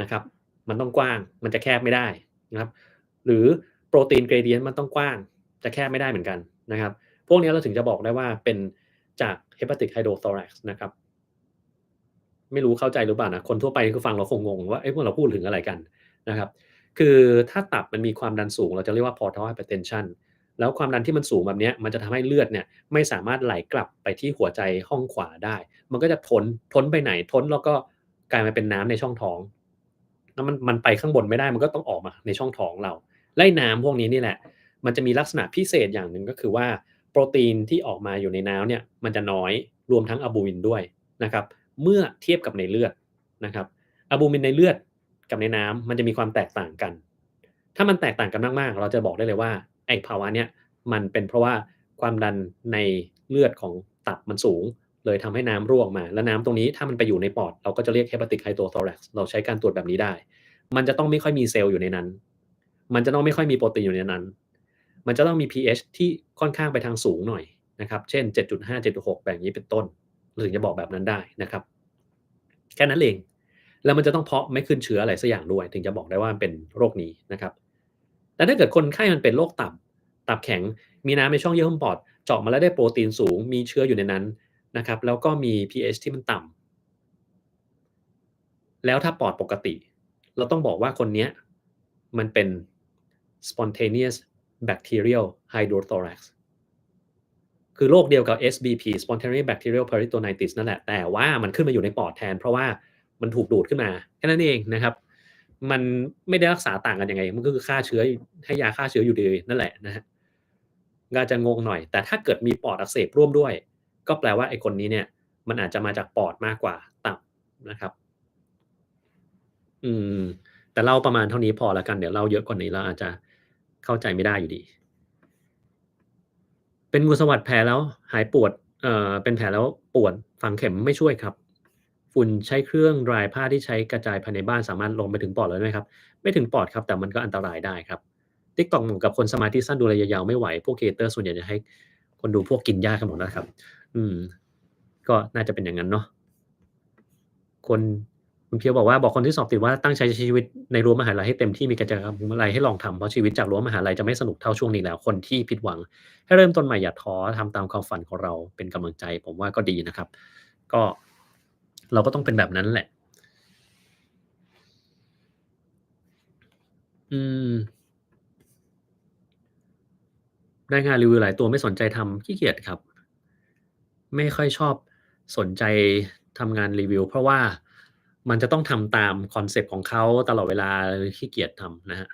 นะครับมันต้องกว้างมันจะแคบไม่ได้นะครับหรือโปรตีน gradient มันต้องกว้างจะแคบไม่ได้เหมือนกันนะครับพวกนี้เราถึงจะบอกได้ว่าเป็นจาก hepatic hydrothorax นะครับไม่รู้เข้าใจหรือเปล่านะคนทั่วไปคือฟังเราคงงงว่าเอ๊ะพวกเราพูดถึงอะไรกันนะครับคือถ้าตับมันมีความดันสูงเราจะเรียกว่า portal hypertension แล้วความดันที่มันสูงแบบเนี้ยมันจะทำให้เลือดเนี่ยไม่สามารถไหลกลับไปที่หัวใจห้องขวาได้มันก็จะท้นไปไหนท้นแล้วก็กลายมาเป็นน้ำในช่องท้องแล้วมันไปข้างบนไม่ได้มันก็ต้องออกมาในช่องท้องเราและไอ้น้ำพวกนี้นี่แหละมันจะมีลักษณะพิเศษอย่างหนึ่งก็คือว่าโปรตีนที่ออกมาอยู่ในน้ำเนี่ยมันจะน้อยรวมทั้งอะบูมินด้วยนะครับเมื่อเทียบกับในเลือดนะครับอะบูมินในเลือดกับในน้ำมันจะมีความแตกต่างกันถ้ามันแตกต่างกันมากๆเราจะบอกได้เลยว่าไอ้ภาวะเนี้ยมันเป็นเพราะว่าความดันในเลือดของตับมันสูงเลยทำให้น้ำรั่วออกมาและน้ำตรงนี้ถ้ามันไปอยู่ในปอดเราก็จะเรียก hepatic hydrothorax เราใช้การตรวจแบบนี้ได้มันจะต้องไม่ค่อยมีเซลล์อยู่ในนั้นมันจะต้องไม่ค่อยมีโปรตีนอยู่ในนั้นมันจะต้องมี pH ที่ค่อนข้างไปทางสูงหน่อยนะครับเช่น 7.5 7.6 แบบนี้เป็นต้นเราถึงจะบอกแบบนั้นได้นะครับแค่นั้นเองแล้วมันจะต้องเพาะไม่ขึ้นเชื้ออะไรสักอย่างด้วยถึงจะบอกได้ว่ามันเป็นโรคนี้นะครับแต่ถ้าเกิดคนไข้มันเป็นโรคตับแข็งมีน้ำในช่องเยื่อหุ้มปอดเจาะมาแล้วได้โปรตีนสูงมีเชื้ออยู่ในนั้นนะครับแล้วก็มี pH ที่มันต่ำแล้วถ้าปอดปกติเราต้องบอกว่าคนเนี้ยมันเป็น spontaneous bacterial hydrothorax คือโรคเดียวกับ SBP spontaneous bacterial peritonitis นั่นแหละแต่ว่ามันขึ้นมาอยู่ในปอดแทนเพราะว่ามันถูกดูดขึ้นมาแค่นั้นเองนะครับมันไม่ได้รักษาต่างกันยังไงมันก็คือฆ่าเชื้อให้ยาฆ่าเชื้ออยู่ดีนั่นแหละนะครับก็จะงงหน่อยแต่ถ้าเกิดมีปอดอักเสบร่วมด้วยก็แปลว่าไอ้คนนี้เนี่ยมันอาจจะมาจากปอดมากกว่าตับนะครับอืมแต่เล่าประมาณเท่านี้พอแล้วกันเดี๋ยวเล่าเยอะกว่านี้แล้วอาจจะเข้าใจไม่ได้อยู่ดี เป็นงูสวัสด์แผลแล้วหายปวดเป็นแผลแล้วปวดฝังเข็มไม่ช่วยครับฝุ่นใช้เครื่อง dry ผ้าที่ใช้กระจายภายในบ้านสามารถลงไปถึงปอดเลยไหมครับไม่ถึงปอดครับแต่มันก็อันตรายได้ครับ TikTok เหมาะกับคนสมาธิสั้นดูระยะยาวไม่ไหวพวก Creator ส่วนใหญ่จะให้คนดูพวกกินหญ้ากันหมดนะครับอืมก็น่าจะเป็นอย่างงั้นเนาะ คนคุณเพียวบอกว่าบอกคนที่สอบติดว่าตั้งใจใช้ชีวิตในรั้วมหาลัยให้เต็มที่มีกิจกรรมอะไรให้ลองทำเพราะชีวิตจากรั้วมหาลัยจะไม่สนุกเท่าช่วงนี้แล้วคนที่ผิดหวังให้เริ่มต้นใหม่อย่าท้อทำตามความฝันของเราเป็นกำลังใจผมว่าก็ดีนะครับก็เราก็ต้องเป็นแบบนั้นแหละอืมได้งานรีวิวหลายตัวไม่สนใจทำขี้เกียจครับไม่ค่อยชอบสนใจทำงานรีวิวเพราะว่ามันจะต้องทำตามคอนเซปต์ของเขาตลอดเวลาเลยขี้เกียจทำนะครับ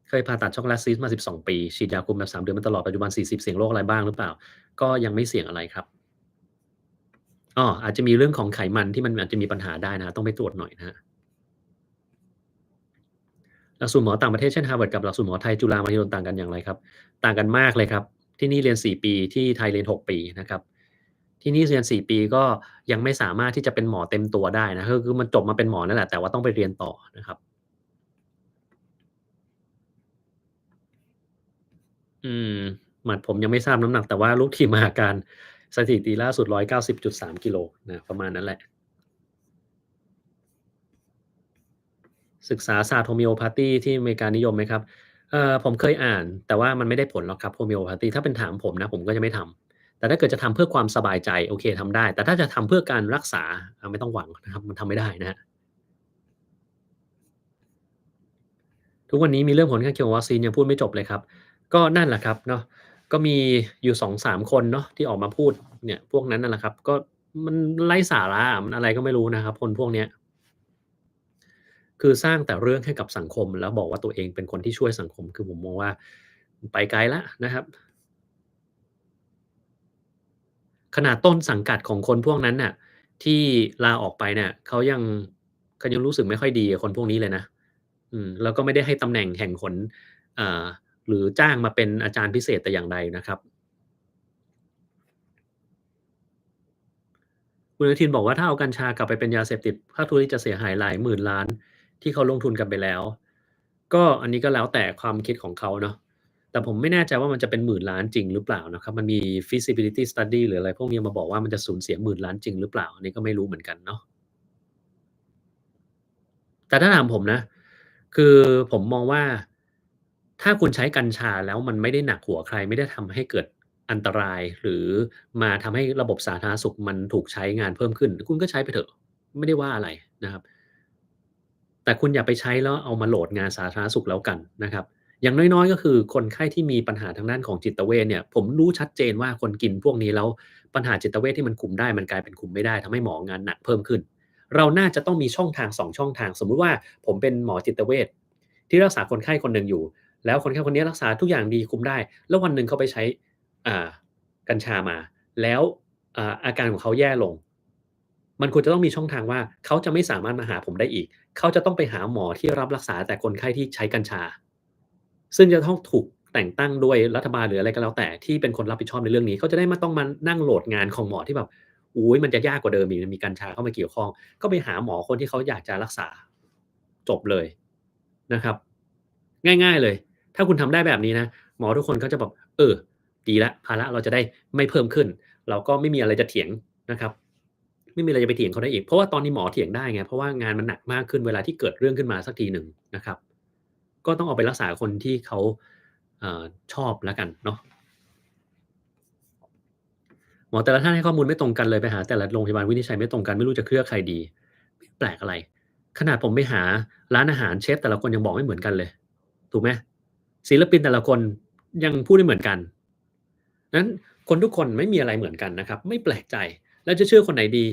เคยผ่าตัดช็อกโกแลตซีสต์มา12ปีฉีดยาคุมแบบ3เดือนมาตลอดปัจจุบัน40เสี่ยงโรคอะไรบ้างหรือเปล่าก็ยังไม่เสี่ยงอะไรครับอ้ออาจจะมีเรื่องของไขมันที่มันอาจจะมีปัญหาได้นะครับต้องไปตรวจหน่อยนะครับหลักสูตรหมอต่างประเทศเช่น Harvard กับหลักสูตรหมอไทยจุฬามหิดลต่างกันอย่างไรครับต่างกันมากเลยครับที่นี่เรียน4ปีที่ไทยเรียน6ปีนะครับที่นี่เรียน4ปีก็ยังไม่สามารถที่จะเป็นหมอเต็มตัวได้นะคือมันจบมาเป็นหมอนั่นแหละแต่ว่าต้องไปเรียนต่อนะครับอืมผมยังไม่ทราบน้ำหนักแต่ว่าลูกทีมมหาการสถิติล่าสุด190.3กิโลนะประมาณนั้นแหละ ศึกษาศาสตร์ Homeopathy ที่อเมริกานิยมไหมครับผมเคยอ่านแต่ว่ามันไม่ได้ผลหรอกครับ Homeopathy ถ้าเป็นถามผมนะผมก็จะไม่ทำแต่ถ้าเกิดจะทำเพื่อความสบายใจโอเคทำได้แต่ถ้าจะทำเพื่อการรักษาไม่ต้องหวังนะครับมันทำไม่ได้นะครับทุกวันนี้มีเรื่องผลข้างเคียงของวัคซีนยังพูดไม่จบเลยครับก็นั่นแหละครับเนาะก็มีอยู่2-3คนเนาะที่ออกมาพูดเนี่ยพวกนั้นน่ะแหละครับก็มันไร้สาระอะมันอะไรก็ไม่รู้นะครับคนพวกเนี้ย คือสร้างแต่เรื่องให้กับสังคมแล้วบอกว่าตัวเองเป็นคนที่ช่วยสังคมคือผมมองว่าไปไกลแล้วนะครับขนาดต้นสังกัดของคนพวกนั้นน่ะที่ลาออกไปเนี่ยเขายังรู้สึกไม่ค่อยดีกับคนพวกนี้เลยนะแล้วก็ไม่ได้ให้ตำแหน่งแห่งหนอ่าหรือจ้างมาเป็นอาจารย์พิเศษแต่อย่างใดนะครับคุณอนุทินบอกว่าถ้าเอากัญชากลับไปเป็นยาเสพติดภาคธุรกิจจะเสียหายหลายหมื่นล้านที่เขาลงทุนกันไปแล้วก็อันนี้ก็แล้วแต่ความคิดของเขาเนาะ แต่ผมไม่แน่ใจว่ามันจะเป็นหมื่นล้านจริงหรือเปล่านะครับมันมี feasibility study หรืออะไรพวกนี้มาบอกว่ามันจะสูญเสียหมื่นล้านจริงหรือเปล่าอันนี้ก็ไม่รู้เหมือนกันเนาะ แต่ถ้าถามผมนะคือผมมองว่าถ้าคุณใช้กัญชาแล้วมันไม่ได้หนักหัวใครไม่ได้ทำให้เกิดอันตรายหรือมาทำให้ระบบสาธารณสุขมันถูกใช้งานเพิ่มขึ้นคุณก็ใช้ไปเถอะไม่ได้ว่าอะไรนะครับแต่คุณอย่าไปใช้แล้วเอามาโหลดงานสาธารณสุขแล้วกันนะครับอย่างน้อยๆก็คือคนไข้ที่มีปัญหาทางด้านของจิตเวชเนี่ยผมรู้ชัดเจนว่าคนกินพวกนี้แล้วปัญหาจิตเวชที่มันคุมได้มันกลายเป็นคุมไม่ได้ทำให้หมองานหนักเพิ่มขึ้น เราน่าจะต้องมีช่องทาง2ช่องทางสมมุติว่าผมเป็นหมอจิตเวชที่รักษาคนไข้คนหนึ่งอยู่แล้วคนไข้คนนี้รักษาทุกอย่างดีคุมได้แล้ววันหนึ่งเขาไปใช้อ่ากัญชามาแล้วอาการของเขาแย่ลงมันควรจะต้องมีช่องทางว่าเขาจะไม่สามารถมาหาผมได้อีกเขาจะต้องไปหาหมอที่รับรักษาแต่คนไข้ที่ใช้กัญชาซึ่งจะต้องถูกแต่งตั้งด้วยรัฐบาลหรืออะไรก็แล้วแต่ที่เป็นคนรับผิดชอบในเรื่องนี้เขาจะได้ไม่ต้องมานั่งโหลดงานของหมอที่แบบ อุ๊ยมันจะยากกว่าเดิมอีกมันมีกัญชาเข้ามาเกี่ยวข้องก็ไปหาหมอคนที่เขาอยากจะรักษาจบเลยนะครับง่ายๆเลยถ้าคุณทำได้แบบนี้นะหมอทุกคนก็จะแบบดีแล้วภาระเราจะได้ไม่เพิ่มขึ้นเราก็ไม่มีอะไรจะเถียงนะครับไม่มีอะไรจะไปเถียงเขาได้อีกเพราะว่าตอนนี้หมอเถียงได้ไงเพราะว่างานมันหนักมากขึ้นเวลาที่เกิดเรื่องขึ้นมาสักทีหนึ่งนะครับก็ต้องเอาไปรักษาคนที่เขาชอบแล้วกันเนาะ หมอแต่ละท่านให้ข้อมูลไม่ตรงกันเลยไปหาแต่ละโรงพยาบาลวินิจฉัยไม่ตรงกันไม่รู้จะเชื่อใครดีไม่แปลกอะไรขนาดผมไปหาร้านอาหารเชฟแต่ละคนยังบอกไม่เหมือนกันเลยถูกไหมศิลปินแต่ละคนยังพูดไม่เหมือนกันนั้นคนทุกคนไม่มีอะไรเหมือนกันนะครับไม่แปลกใจแล้วจะเชื่อคนไหนดี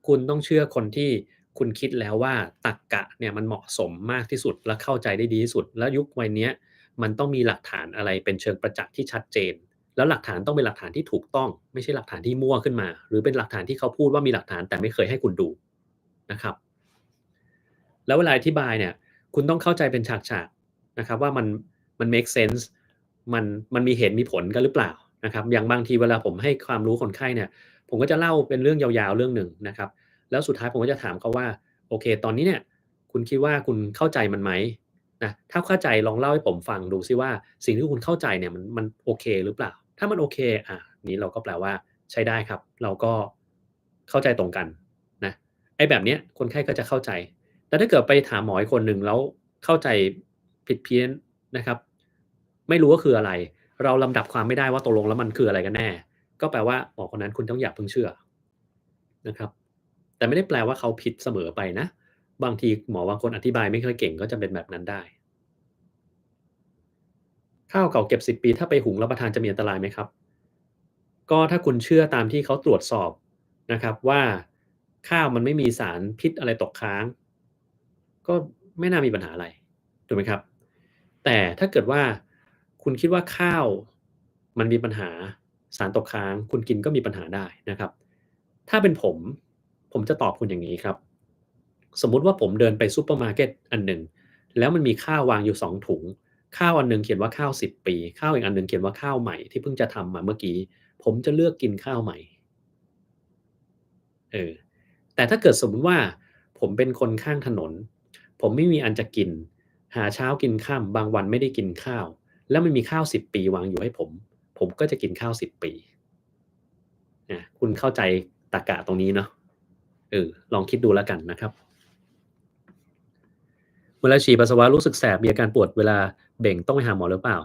คุณต้องเชื่อคนที่คุณคิดแล้วว่าตรรกะเนี่ยมันเหมาะสมมากที่สุดและเข้าใจได้ดีที่สุดแล้วยุควัยเนี้ยมันต้องมีหลักฐานอะไรเป็นเชิงประจักษ์ที่ชัดเจน แล้วหลักฐานต้องเป็นหลักฐานที่ถูกต้องไม่ใช่หลักฐานที่มั่วขึ้นมาหรือเป็นหลักฐานที่เขาพูดว่ามีหลักฐานแต่ไม่เคยให้คุณดูนะครับแล้วเวลาอธิบายเนี่ยคุณต้องเข้าใจเป็นฉากๆนะครับว่ามันเมกเซนส์มันมันมีเหตุมีผลกันหรือเปล่านะครับอย่างบางทีเวลาผมให้ความรู้คนไข้เนี่ยผมก็จะเล่าเป็นเรื่องยาวๆเรื่องหนึ่งนะครับแล้วสุดท้ายผมก็จะถามเขาว่าโอเคตอนนี้เนี่ยคุณคิดว่าคุณเข้าใจมันไหมนะถ้าเข้าใจลองเล่าให้ผมฟังดูซิว่าสิ่งที่คุณเข้าใจเนี่ยมันโอเคหรือเปล่าถ้ามันโอเคนี้เราก็แปลว่าใช้ได้ครับเราก็เข้าใจตรงกันนะไอ้แบบเนี้ยคนไข้ก็จะเข้าใจ แต่ถ้าเกิดไปถามหมออีกคนหนึ่งแล้วเข้าใจผิดเพี้ยนนะครับไม่รู้ว่าคืออะไรเราลำดับความไม่ได้ว่าตกลงแล้วมันคืออะไรกันแน่ก็แปลว่าหมอคนนั้นคุณต้องอย่าเพิ่งเชื่อนะครับแต่ไม่ได้แปลว่าเขาผิดเสมอไปนะบางทีหมอบางคนอธิบายไม่ค่อยเก่งก็จะเป็นแบบนั้นได้ข้าวเก่าเก็บ10 ปีถ้าไปหุงรับประทานจะมีอันตรายไหมครับก็ถ้าคุณเชื่อตามที่เขาตรวจสอบนะครับว่าข้าวมันไม่มีสารพิษอะไรตกค้าง ก็ไม่น่ามีปัญหาอะไรถูกไหมครับแต่ถ้าเกิดว่าคุณคิดว่าข้าวมันมีปัญหาสารตกค้างคุณกินก็มีปัญหาได้นะครับถ้าเป็นผมจะตอบคุณอย่างงี้ครับสมมุติว่าผมเดินไปซูเปอร์มาร์เกตอันหนึ่งแล้วมันมีข้าววางอยู่2ถุงข้าวอันหนึ่งเขียนว่าข้าว10 ปีข้าวอีกอันหนึ่งเขียนว่าข้าวใหม่ที่เพิ่งจะทำมาเมื่อกี้ผมจะเลือกกินข้าวใหม่ เออแต่ถ้าเกิดสมมุติว่าผมเป็นคนข้างถนนผมไม่มีอันจะกินหาเช้ากินค่ำบางวันไม่ได้กินข้าวแล้วมันมีข้าว10 ปีวางอยู่ให้ผมก็จะกินข้าว10 ปีคุณเข้าใจตรรกะตรงนี้เนาะลองคิดดูแล้วกันนะครับเวลาฉี่ปัสสาวะรู้สึกแสบมีอาการปวดเวลาเบ่งต้องไปหาหมอหรือเปล่า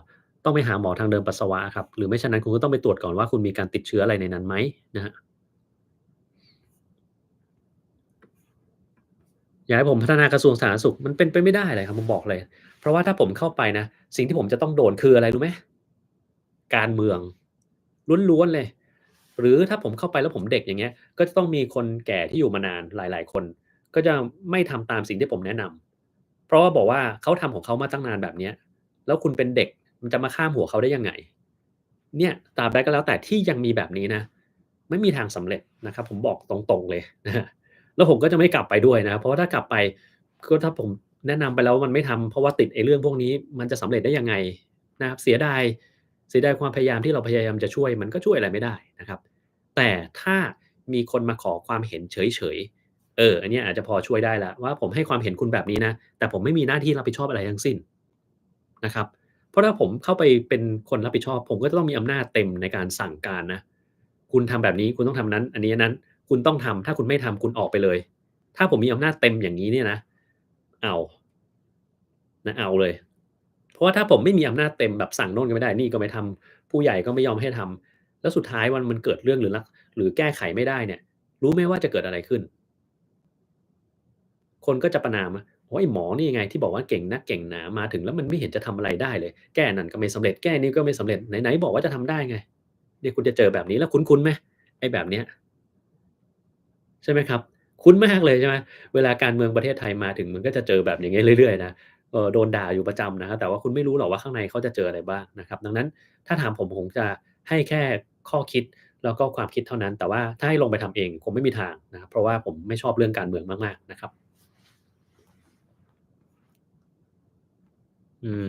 ต้องไปหาหมอทางเดินปัสสาวะครับหรือไม่ฉะนั้นคุณก็ต้องไปตรวจก่อนว่าคุณมีการติดเชื้ออะไรในนั้นไหมนะครับ อยากให้ผมพัฒนากระทรวงสาธารณสุขมันเป็นไปไม่ได้เลยครับผมบอกเลยเพราะว่าถ้าผมเข้าไปนะสิ่งที่ผมจะต้องโดนคืออะไรรู้ไหมการเมืองล้วนๆเลยหรือถ้าผมเข้าไปแล้วผมเด็กอย่างเงี้ยก็จะต้องมีคนแก่ที่อยู่มานานหลายๆคนก็จะไม่ทำตามสิ่งที่ผมแนะนำเพราะว่าบอกว่าเขาทำของเขามาตั้งนานแบบเนี้ยแล้วคุณเป็นเด็กมันจะมาข้ามหัวเขาได้ยังไงเนี่ยตราบใดก็แล้วแต่ที่ยังมีแบบนี้นะไม่มีทางสำเร็จนะครับผมบอกตรงๆเลยนะครับ แล้วผมก็จะไม่กลับไปด้วยนะครับเพราะว่าถ้ากลับไปก็ถ้าผมแนะนำไปแล้วมันไม่ทำเพราะว่าติดไอ้เรื่องพวกนี้มันจะสำเร็จได้ยังไงนะครับเสียดายความพยายามที่เราพยายามจะช่วยมันก็ช่วยอะไรไม่ได้นะครับแต่ถ้ามีคนมาขอความเห็นเฉยๆอันเนี้ยอาจจะพอช่วยได้แล้วว่าผมให้ความเห็นคุณแบบนี้นะแต่ผมไม่มีหน้าที่รับผิดชอบอะไรทั้งสิ้นนะครับเพราะถ้าผมเข้าไปเป็นคนรับผิดชอบผมก็จะต้องมีอำนาจเต็มในการสั่งการนะคุณทำแบบนี้คุณต้องทำนั้นอันนี้คุณต้องทำถ้าคุณไม่ทำคุณออกไปเลยถ้าผมมีอำนาจเต็มอย่างนี้เนี่ยนะ เอานะเอาเลยเพราะว่าถ้าผมไม่มีอำนาจเต็มแบบสั่งโน่นก็ไม่ได้นี่ก็ไม่ทำผู้ใหญ่ก็ไม่ยอมให้ทำแล้วสุดท้ายวันมันเกิดเรื่องหรือแก้ไขไม่ได้เนี่ยรู้ไหมว่าจะเกิดอะไรขึ้นคนก็จะประณามโอ้ไอ้หมอนี่ไงที่บอกว่าเก่งนักเก่งหนามาถึงแล้วมันไม่เห็นจะทำอะไรได้เลยแก้นั่นก็ไม่สำเร็จแก้นี่ก็ไม่สำเร็จไหนๆบอกว่าจะทำได้ไงเนี่ยคุณจะเจอแบบนี้แล้วคุ้นๆไหมไอ้แบบเนี้ย ใช่ไหมครับคุ้นมากเลยใช่ไหมเวลาการเมืองประเทศไทยมาถึงมันก็จะเจอแบบอย่างงี้เรื่อยๆนะโดนด่าอยู่ประจำนะครับแต่ว่าคุณไม่รู้หรอกว่าข้างในเขาจะเจออะไรบ้างนะครับดังนั้นถ้าถามผมจะให้แค่ข้อคิดแล้วก็ความคิดเท่านั้นแต่ว่าถ้าให้ลงไปทำเองคงไม่มีทางนะครับเพราะว่าผมไม่ชอบเรื่องการเมืองมากๆนะครับ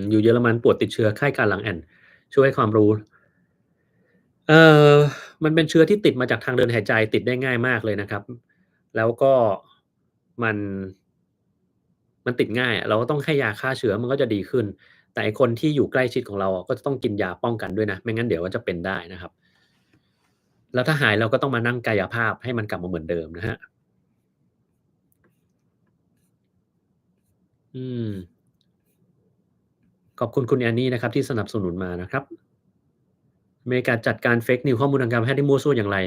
อยู่เยอรมันป่วยติดเชื้อไข้การหลังแอ่นช่วยให้ความรู้เอ่อมันเป็นเชื้อที่ติดมาจากทางเดินหายใจติดได้ง่ายมากเลยนะครับแล้วก็มัน มันติดง่ายอะเราก็ต้องให้ยาฆ่าเชื้อมันก็จะดีขึ้นแต่ไอ้คนที่อยู่ใกล้ชิดของเราอะก็จะต้องกินยาป้องกันด้วยนะไม่งั้นเดี๋ยวก็จะเป็นได้นะครับแล้วถ้าหายเราก็ต้องมานั่งกายภาพให้มันกลับมาเหมือนเดิมนะครับอืมขอบคุณคุณ Annie นะครับที่สนับสนุนมานะครับอเมริกาจัดการ Fake News ข้อมูลทางการแพทย์ที่มั่วซั่วอย่างไร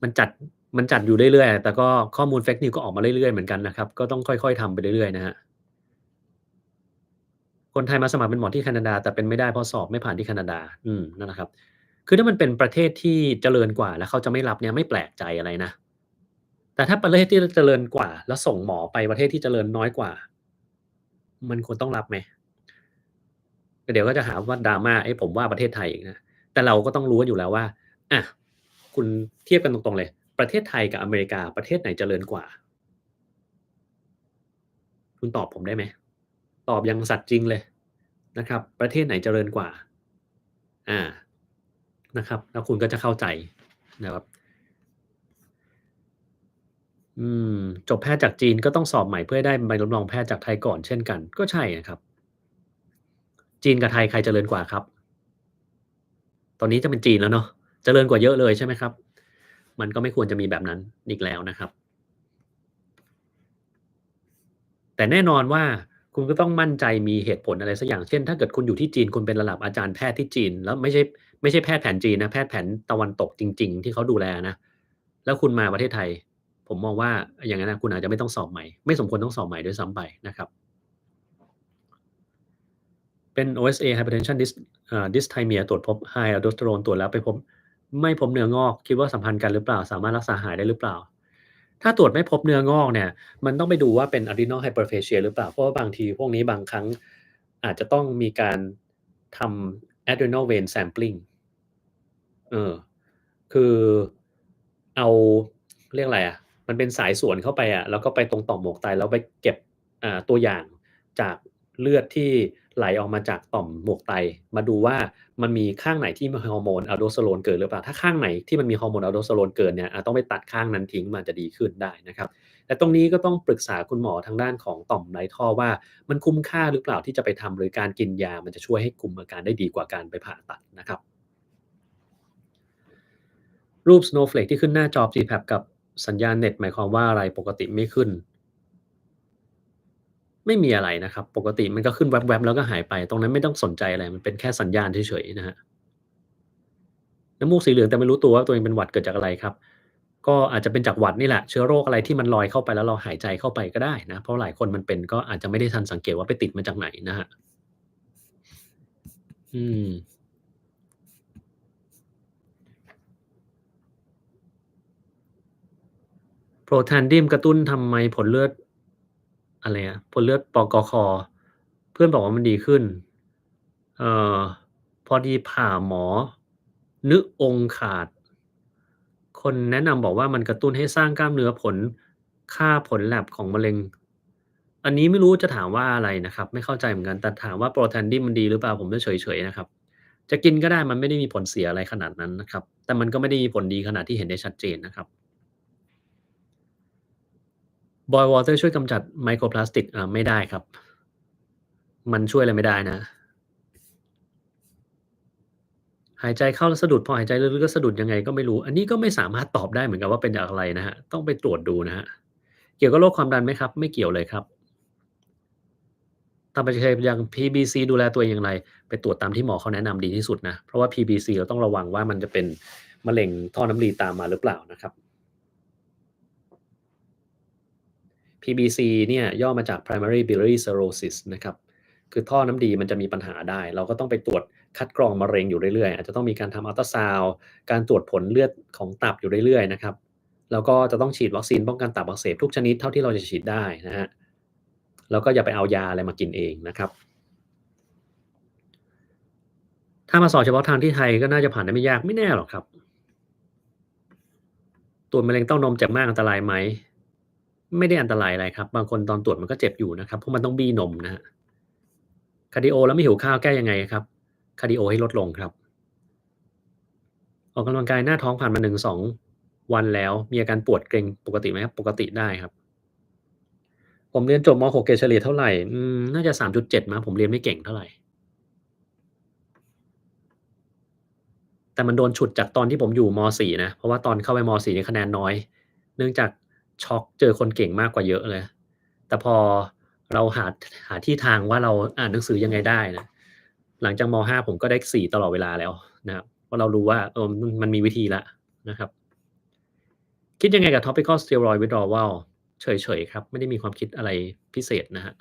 มันจัดมันจัดอยู่เรื่อยๆอะแต่ก็ข้อมูล Fake News ก็ออกมาเรื่อยๆเหมือนกันนะครับก็ต้องค่อยๆทำไปเรื่อยๆนะครับ คนไทยมาสมัครเป็นหมอที่แคนาดาแต่เป็นไม่ได้เพราะสอบไม่ผ่านที่แคนาดานั่นแหละครับคือถ้ามันเป็นประเทศที่เจริญกว่าแล้วเขาจะไม่รับเนี่ยไม่แปลกใจอะไรนะแต่ถ้าประเทศที่เจริญกว่าแล้วส่งหมอไปประเทศที่เจริญน้อยกว่ามันควรต้องรับไหมเดี๋ยวก็จะหาว่า drama ผมว่าประเทศไทยอีกนะแต่เราก็ต้องรู้กันอยู่แล้วว่าอะคุณเทียบกันตรงๆเลยประเทศไทยกับอเมริกาประเทศไหนเจริญกว่าคุณตอบผมได้ไหมตอบอย่างสัตย์จริงเลยนะครับประเทศไหนเจริญกว่าอา นะครับแล้วคุณก็จะเข้าใจนะครับอืมจบแพทย์จากจีนก็ต้องสอบใหม่เพื่อให้ได้ใบรับรองแพทย์จากไทยก่อนเช่นกันก็ใช่นะครับจีนกับไทยใครเจริญกว่าครับตอนนี้จะเป็นจีนแล้วเนาะเจริญกว่าเยอะเลยใช่ไหมครับมันก็ไม่ควรจะมีแบบนั้นอีกแล้วนะครับแต่แน่นอนว่าคุณก็ต้องมั่นใจมีเหตุผลอะไรสักอย่างเช่นถ้าเกิดคุณอยู่ที่จีนคุณเป็นระดับอาจารย์แพทย์ที่จีนแล้วไม่ใช่แพทย์แผนจีนนะแพทย์แผนตะวันตกจริงๆที่เขาดูแลนะแล้วคุณมาประเทศไทยผมมองว่าอย่างงั้นน่ะคุณอาจจะไม่ต้องสอบใหม่ไม่สมควรต้องสอบใหม่ด้วยซ้ำไปนะครับ เป็น OSA Hypertension Dysthymia ตรวจพบ High Aldosterone ตรวจแล้วไปพบไม่พบเนื้องอกคิดว่าสัมพันธ์กันหรือเปล่าสามารถรักษาหายได้หรือเปล่าถ้าตรวจไม่พบเนื้องอกเนี่ยมันต้องไปดูว่าเป็น Adrenal Hyperplasia หรือเปล่าเพราะว่าบางทีพวกนี้บางครั้งอาจจะต้องมีการทำ Adrenal Vein Sampling เออคือเอาเรียกอะไรอะมันเป็นสายสวนเข้าไปอะแล้วก็ไปตรงต่อมหมวกไตแล้วไปเก็บตัวอย่างจากเลือดที่ไหลออกมาจากต่อมหมวกไตมาดูว่ามันมีข้างไหนที่มีฮอร์โมน Aldosterone เกินหรือเปล่าถ้าข้างไหนที่มันมีฮอร์โมน Aldosterone เกินเนี่ยต้องไปตัดข้างนั้นทิ้งมันจะดีขึ้นได้นะครับแต่ตรงนี้ก็ต้องปรึกษาคุณหมอทางด้านของต่อมไรท่อว่ามันคุ้มค่าหรือเปล่าที่จะไปทำหรือการกินยามันจะช่วยให้คุมอาการได้ดีกว่าการไปผ่าตัดนะครับ รูป Snowflake ที่ขึ้นหน้าจอ GPAP กับสัญญาณเน็ตหมายความว่าอะไรปกติไม่ขึ้นไม่มีอะไรนะครับปกติมันก็ขึ้นแว็บๆแล้วก็หายไปตรงนั้นไม่ต้องสนใจอะไรมันเป็นแค่สัญญาณเฉยๆนะครับน้ำมูกสีเหลืองแต่ไม่รู้ตัวว่าตัวเองเป็นหวัดเกิดจากอะไรครับก็อาจจะเป็นจากหวัดนี่แหละเชื้อโรคอะไรที่มันลอยเข้าไปแล้วเราหายใจเข้าไปก็ได้นะเพราะหลายคนมันเป็นก็อาจจะไม่ได้ทันสังเกตว่าไปติดมาจากไหนนะครับอืม Protandim กระตุ้นทำไมผลเลือดอะไรอะผลเลือดปกคเพื่อนบอกว่ามันดีขึ้นเอ่อพอดีผ่าหมอนึองค์ขาดคนแนะนำบอกว่ามันกระตุ้นให้สร้างกล้ามเนื้อค่าผล Lab ของมะเร็งอันนี้ไม่รู้จะถามว่าอะไรนะครับไม่เข้าใจเหมือนกันแต่ถามว่า Protandim มันดีหรือเปล่าผมจะเฉยๆนะครับจะกินก็ได้มันไม่ได้มีผลเสียอะไรขนาดนั้นนะครับแต่มันก็ไม่ได้มีผลดีขนาดที่เห็นได้ชัดเจนนะครับ Boil water ช่วยกำจัดไมโครพลาสติกไม่ได้ครับมันช่วยอะไรไม่ได้นะหายใจเข้าแล้วสะดุดพอหายใจลึกๆก็สะดุดยังไงก็ไม่รู้อันนี้ก็ไม่สามารถตอบได้เหมือนกันว่าเป็นจากอะไรนะครับต้องไปตรวจดูนะครับเกี่ยวกับโรคความดันไหมครับไม่เกี่ยวเลยครับ ตามปฏิเสธอย่าง PBC ดูแลตัวเองอย่างไรไปตรวจตามที่หมอเขาแนะนำดีที่สุดนะเพราะว่า PBC เราต้องระวังว่ามันจะเป็นมะเร็งท่อน้ำดีตามมาหรือเปล่านะครับ PBC เนี่ยย่อมาจาก Primary Biliary Cirrhosis นะครับคือท่อน้ำดีมันจะมีปัญหาได้เราก็ต้องไปตรวจคัดกรองมะเร็งอยู่เรื่อยๆอาจจะต้องมีการทำอัลตราซาวด์การตรวจผลเลือดของตับอยู่เรื่อยๆนะครับแล้วก็จะต้องฉีดวัคซีนป้องกันตับอักเสบทุกชนิดเท่าที่เราจะฉีดได้นะฮะแล้วก็อย่าไปเอายาอะไรมากินเองนะครับถ้ามาสอบเฉพาะทางที่ไทยก็น่าจะผ่านได้ไม่ยากไม่แน่หรอกครับตรวจมะเร็งเต้านมเจ็บมากอันตรายไหมไม่ได้อันตรายอะไรครับบางคนตอนตรวจมันก็เจ็บอยู่นะครับเพราะมันต้องบี้นมนะฮะคาร์ดิโอแล้วไม่หิวข้าวแก้ยังไงครับคาร์ดิโอให้ลดลงครับ ออกกำลังกายหน้าท้องผ่านมา1-2วันแล้วมีอาการปวดเกร็งปกติไหมครับปกติได้ครับผมเรียนจบม6เกรดเฉลี่ยเท่าไรน่าจะ3.7มั้งผมเรียนไม่เก่งเท่าไรแต่มันโดนฉุดจากตอนที่ผมอยู่ม4นะเพราะว่าตอนเข้าไปม4นี่คะแนนน้อยเนื่องจากช็อกเจอคนเก่งมากกว่าเยอะเลยแต่พอเราหาที่ทางว่าเราอ่านหนังสือยังไงได้นะหลังจากม5ผมก็ได้4ตลอดเวลาแล้วนะครับเพราะเรารู้ว่ามันมีวิธีแล้วนะครับ คิดยังไงกับ topical steroid withdrawal เฉยๆครับไม่ได้มีความคิดอะไรพิเศษนะครับ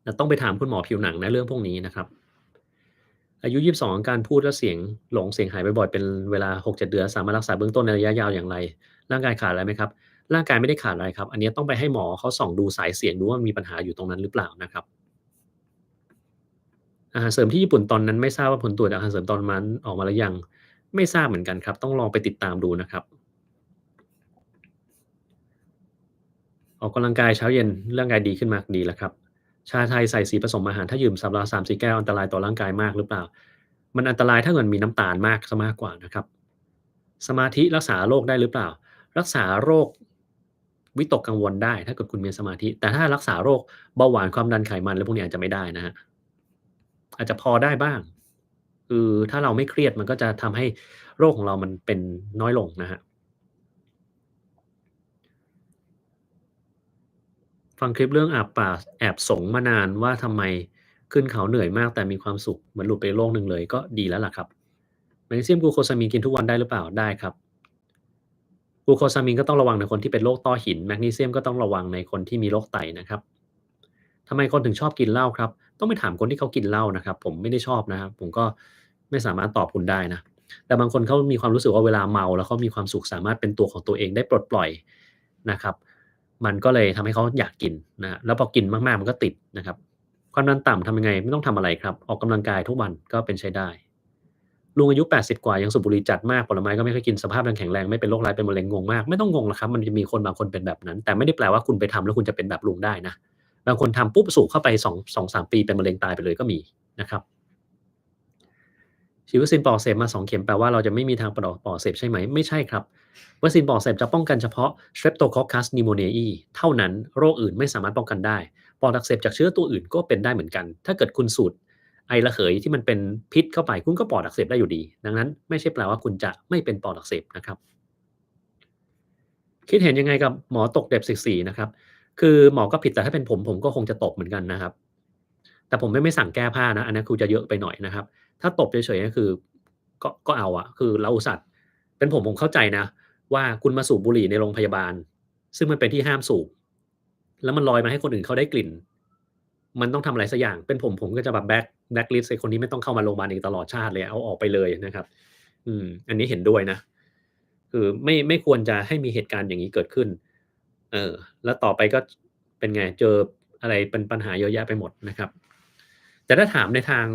แต่ต้องไปถามคุณหมอผิวหนังนะเรื่องพวกนี้นะครับอายุ22การพูดแล้วเสียงหลงเสียงหายบ่อยๆเป็นเวลา6-7เดือนสามารถรักษาเบื้องต้นในระยะยาวอย่างไรร่างกายขาดอะไรไหมครับร่างกายไม่ได้ขาดอะไรครับอันนี้ต้องไปให้หมอเขาส่องดูสายเสียงดูว่ามีปัญหาอยู่ตรงนั้นหรือเปล่านะครับอาหารเสริมที่ญี่ปุ่นตอนนั้นไม่ทราบว่าผลตรวจอาหารเสริมตอนนั้นออกมาหรือยังไม่ทราบเหมือนกันครับต้องลองไปติดตามดูนะครับ ออกกำลังกายเช้าเย็นร่างกายดีขึ้นมากดีแล้วครับชาไทยใส่สีผสมอาหารถ้าดื่มสัปดาห์3-4แก้วอันตรายต่อร่างกายมากหรือเปล่ามันอันตรายถ้าเกิดมีน้ำตาลมากเสียมากกว่านะครับสมาธิรักษาโรคได้หรือเปล่ารักษาโรควิตกกังวลได้ถ้าเกิดคุณมีสมาธิแต่ถ้ารักษาโรคเบาหวานความดันไขมันอะไรพวกนี้อาจจะไม่ได้นะครับอาจจะพอได้บ้างคือถ้าเราไม่เครียดมันก็จะทำให้โรคของเรามันเป็นน้อยลงนะครับ ฟังคลิปเรื่องอาบป่าแอบสงมานานว่าทำไมขึ้นเขาเหนื่อยมากแต่มีความสุขเหมือนหลุดไปโลกหนึ่งเลยก็ดีแล้วล่ะครับแมกนีเซียมกลูโคซามีนกินทุกวันได้หรือเปล่าได้ครับกลูโคซามีนก็ต้องระวังในคนที่เป็นโรคต้อหินแมกนีเซียมก็ต้องระวังในคนที่มีโรคไตนะครับทำไมคนถึงชอบกินเหล้าครับต้องไปถามคนที่เขากินเหล้านะครับผมไม่ได้ชอบนะครับผมก็ไม่สามารถตอบคุณได้นะแต่บางคนเขามีความรู้สึกว่าเวลาเมาแล้วเขามีความสุขสามารถเป็นตัวของตัวเองได้ปลดปล่อยนะครับมันก็เลยทำให้เขาอยากกินนะแล้วพอกินมากๆมันก็ติดนะครับความดันต่ำทำยังไงไม่ต้องทำอะไรครับออกกำลังกายทุกวันก็เป็นใช้ได้ลุงอายุ80กว่ายังสูบบุหรี่จัดมากผลไม้ก็ไม่ค่อยกินสภาพยังแข็งแรงไม่เป็นโรคร้ายเป็นมะเร็งงงมากไม่ต้องงงหรอกครับมันจะมีคนบางคนเป็นแบบนั้นแต่ไม่ได้แปลว่าคุณไปทำแล้วคุณจะเป็นแบบลุงได้นะ บางคนทำปุ๊บสูบเข้าไป2-3ปีเป็นมะเร็งตายไปเลยก็มีนะครับฉีดวัคซีนปลอดอักเสบมา2เข็มแปลว่าเราจะไม่มีทางปลอดอักเสบใช่ไหมไม่ใช่ครับวัคซีนปลอดอักเสบจะป้องกันเฉพาะ Streptococcus pneumoniae เท่านั้นโรคอื่นไม่สามารถป้องกันได้ปอดอักเสบจากเชื้อตัวอื่นก็เป็นได้เหมือนกันถ้าเกิดคุณสูดไอระเหยที่มันเป็นพิษเข้าไปคุณก็ปอดอักเสบได้อยู่ดีดังนั้นไม่ใช่แปลว่าคุณจะไม่เป็นปอดอักเสบนะครับคิดเห็นยังไงกับหมอตกเด็บ14นะครับคือหมอก็ผิดแต่ถ้าเป็นผมก็คงจะตกเหมือนกันนะครับ แต่ผมไม่สั่งแก้ผ้านะอันนั้นคือจะเยอะไปหน่อยนะครับถ้าตบเฉยๆก็คือก็เอาอะคือเราอุตส่าห์เป็นผมเข้าใจนะว่าคุณมาสูบบุหรี่ในโรงพยาบาลซึ่งมันเป็นที่ห้ามสูบแล้วมันลอยมาให้คนอื่นเขาได้กลิ่นมันต้องทำอะไรสักอย่างเป็นผมก็จะแบบแบ็กลิสต์ไอ้คนนี้ไม่ต้องเข้ามาโรงพยาบาลอีกตลอดชาติเลยเอาออกไปเลยนะครับอันนี้เห็นด้วยนะคือไม่ควรจะให้มีเหตุการณ์อย่างงี้เกิดขึ้นเออแล้วต่อไปก็เป็นไงเจออะไรเป็นปัญหาเยอะแยะไปหมดนะครับ แต่ถ้าถามในทาง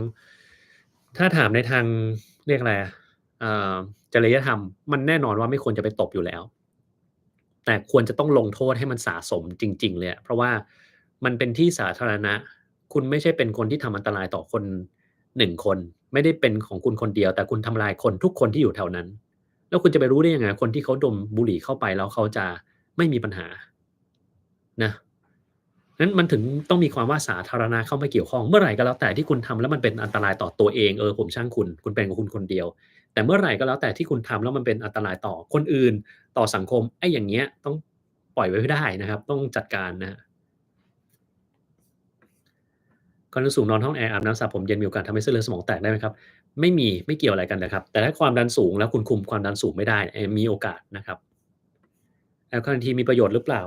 เรียกอะไรอะเอ่อจริยธรรมมันแน่นอนว่าไม่ควรจะไปตบอยู่แล้วแต่ควรจะต้องลงโทษให้มันสะสมจริงๆเลยอะเพราะว่ามันเป็นที่สาธารณะคุณไม่ใช่เป็นคนที่ทำอันตรายต่อคน1คนไม่ได้เป็นของคุณคนเดียวแต่คุณทำลายคนทุกคนที่อยู่แถวนั้นแล้วคุณจะไปรู้ได้ยังไงคนที่เขาดมบุหรี่เข้าไปแล้วเขาจะไม่มีปัญหานะนั้นมันถึงต้องมีความว่าสาธารณะเข้ามาเกี่ยวข้องเมื่อไหร่ก็แล้วแต่ที่คุณทำแล้วมันเป็นอันตรายต่อตัวเองผมช่างคุณเป็นของคุณคนเดียวแต่เมื่อไหร่ก็แล้วแต่ที่คุณทำแล้วมันเป็นอันตรายต่อคนอื่นต่อสังคมไอ้อย่างเงี้ยต้องปล่อยไว้ไม่ได้นะครับต้องจัดการนะครับ ความดันสูงนอนห้องแอร์อาบน้ำสระผมเย็นมีโอกาสทำให้เส้นเลือดสมองแตกได้ไหมครับไม่เกี่ยวอะไรกันเลยครับแต่ถ้าความดันสูงแล้วคุณคุมความดันสูงไม่ได้มีโอกาสนะครับแอลคาเนทีนมีประโยชน์หรือเปล่า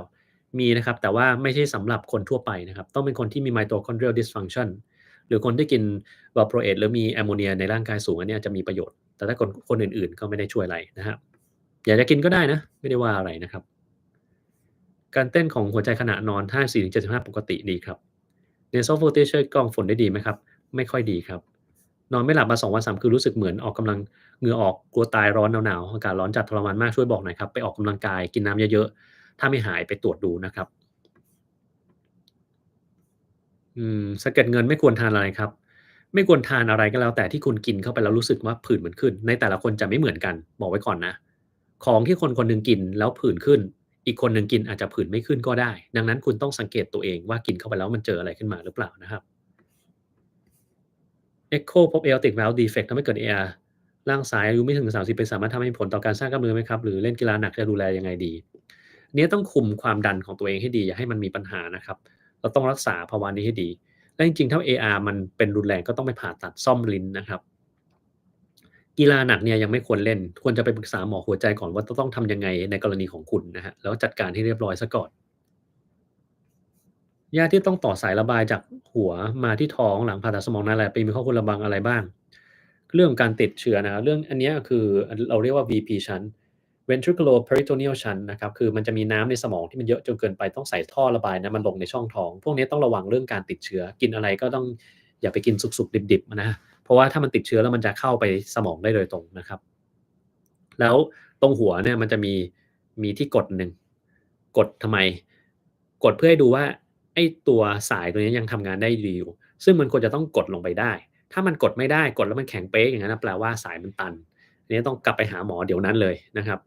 มีนะครับแต่ว่าไม่ใช่สำหรับคนทั่วไปนะครับต้องเป็นคนที่มี mitochondrial dysfunction หรือคนที่กิน valproate หรือมีแอมโมเนียในร่างกายสูงอันเนี้ยจะมีประโยชน์แต่ถ้าคนอื่นๆก็ไม่ได้ช่วยอะไรนะครับอยากจะกินก็ได้นะไม่ได้ว่าอะไรนะครับ การเต้นของหัวใจขณะนอน54-75ปกติดีครับ Nasal Flutter ช่วยกรองฝุ่นได้ดีไหมครับไม่ค่อยดีครับนอนไม่หลับมา2วัน3คืนรู้สึกเหมือนออกกำลังเหงื่อออกกลัวตายร้อนหนาวๆอากาศร้อนจัดทรมานมากช่วยบอกหน่อยครับไปออกกำลังกายกินน้ำเยอะๆถ้าไม่หายไปตรวจดูนะครับสะเก็ดเงินไม่ควรทานอะไรครับไม่ควรทานอะไรก็แล้วแต่ที่คุณกินเข้าไปแล้วรู้สึกว่าผื่นมันขึ้นในแต่ละคนจะไม่เหมือนกันบอกไว้ก่อนนะ ของที่คนคนหนึ่งกินแล้วผื่นขึ้นอีกคนหนึ่งกินอาจจะผื่นไม่ขึ้นก็ได้ดังนั้นคุณต้องสังเกตตัวเองว่ากินเข้าไปแล้วมันเจออะไรขึ้นมาหรือเปล่านะครับ Echo พบ Aortic Valve Defect ทำให้เกิด AR ร่างซ้ายอายุไม่ถึง30ปีสามารถทำให้มีผลต่อการสร้างกล้ามเนื้อไหมครับหรือเล่นกีฬาหนักจะดูแลยังไงดีอันนี้ต้องคุมความดันของตัวเองให้ดีอย่าให้มันมีปัญหานะครับเราต้องรักษาภาวะนี้ให้ดีและจริงๆถ้า AR มันเป็นรุนแรงก็ต้องไปผ่าตัดซ่อมลิ้นนะครับ กีฬาหนักเนี่ยยังไม่ควรเล่นควรจะไปปรึกษาหมอหัวใจก่อนว่าจะต้องทำยังไงในกรณีของคุณนะครับแล้วจัดการให้เรียบร้อยเสียก่อนญาติที่ต้องต่อสายระบายจากหัวมาที่ท้องหลังผ่าตัดสมองนั่นแหละไปมีข้อควรระวังอะไรบ้างเรื่องการติดเชื้อนะครับเรื่องอันเนี้ยคือเราเรียกว่า VP shunt ventriculoperitoneal shunt นะครับคือมันจะมีน้ำในสมองที่มันเยอะจนเกินไปต้องใส่ท่อระบายน้ำมันลงในช่องท้องพวกนี้ต้องระวังเรื่องการติดเชื้อกินอะไรก็ต้องอย่าไปกินสุกๆดิบๆนะเพราะว่าถ้ามันติดเชื้อแล้วมันจะเข้าไปสมองได้โดยตรงนะครับ แล้วตรงหัวเนี่ยมันจะมีที่กดหนึ่งกดทำไมกดเพื่อให้ดูว่าไอ้ตัวสายตัวนี้ยังทำงานได้ดีอยู่ซึ่งมันควรจะต้องกดลงไปได้ถ้ามันกดไม่ได้กดแล้วมันแข็งเป๊กอย่างนั้นนะแปลว่าสายมันตันอันนี้ต้องกลับไปหาหมอเดี๋ยวนั้นเลยนะครับ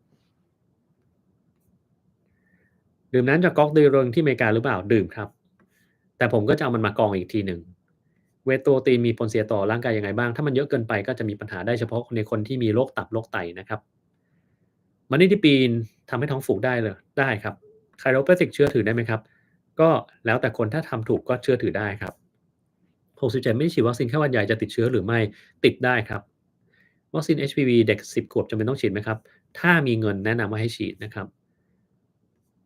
ดื่มน้ำจากก๊อกเรือเริงที่อเมริกาหรือเปล่าดื่มครับแต่ผมก็จะเอามันมากรองอีกทีหนึ่งเวโตตีนมีผลเสียต่อร่างกายยังไงบ้างถ้ามันเยอะเกินไปก็จะมีปัญหาได้เฉพาะในคนที่มีโรคตับโรคไตนะครับ มันนิติปีนทำให้ท้องผูกได้เลยได้ครับ Chiropractic เชื่อถือได้ไหมครับก็แล้วแต่คนถ้าทำถูกก็เชื่อถือได้ครับ67ไม่ได้ฉีดวัคซีนไข้หวัดใหญ่จะติดเชื้อหรือไม่ติดได้ครับวัคซีน HPV เด็ก10ขวบจำเป็นต้องฉีดไหมครับถ้ามีเงินแนะนำว่าให้ฉีดนะครับ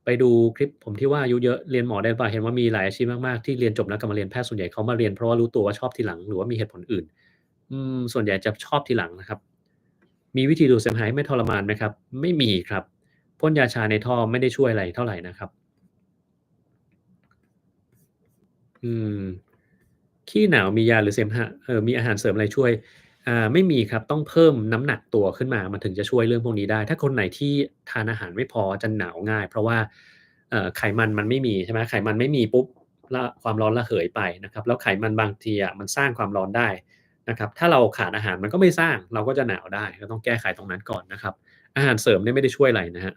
ไปดูคลิปผมที่ว่าอายุเยอะเรียนหมอได้เปล่าเห็นว่ามีหลายอาชีพมากๆที่เรียนจบแล้วกลับมาเรียนแพทย์ส่วนใหญ่เขามาเรียนเพราะว่ารู้ตัวว่าชอบทีหลังหรือว่ามีเหตุผลอื่นส่วนใหญ่จะชอบทีหลังนะครับ มีวิธีดูดเสมหะให้ไม่ทรมานไหมครับไม่มีครับพ่นยาชาในท่อไม่ได้ช่วยอะไรเท่าไรนะครับอืมขี้หนาวมียาหรือเสมหะมีอาหารเสริมอะไรช่วยไม่มีครับต้องเพิ่มน้ำหนักตัวขึ้นมามันถึงจะช่วยเรื่องพวกนี้ได้ถ้าคนไหนที่ทานอาหารไม่พอจะหนาวง่ายเพราะว่าไขมันมันไม่มีใช่ไหมไขมันไม่มีปุ๊บความร้อนระเหยไปนะครับแล้วไขมันบางทีอะมันสร้างความร้อนได้นะครับถ้าเราขาดอาหารมันก็ไม่สร้างเราก็จะหนาวได้ก็ต้องแก้ไขตรงนั้นก่อนนะครับอาหารเสริมเนี่ยไม่ได้ช่วยอะไรนะครับ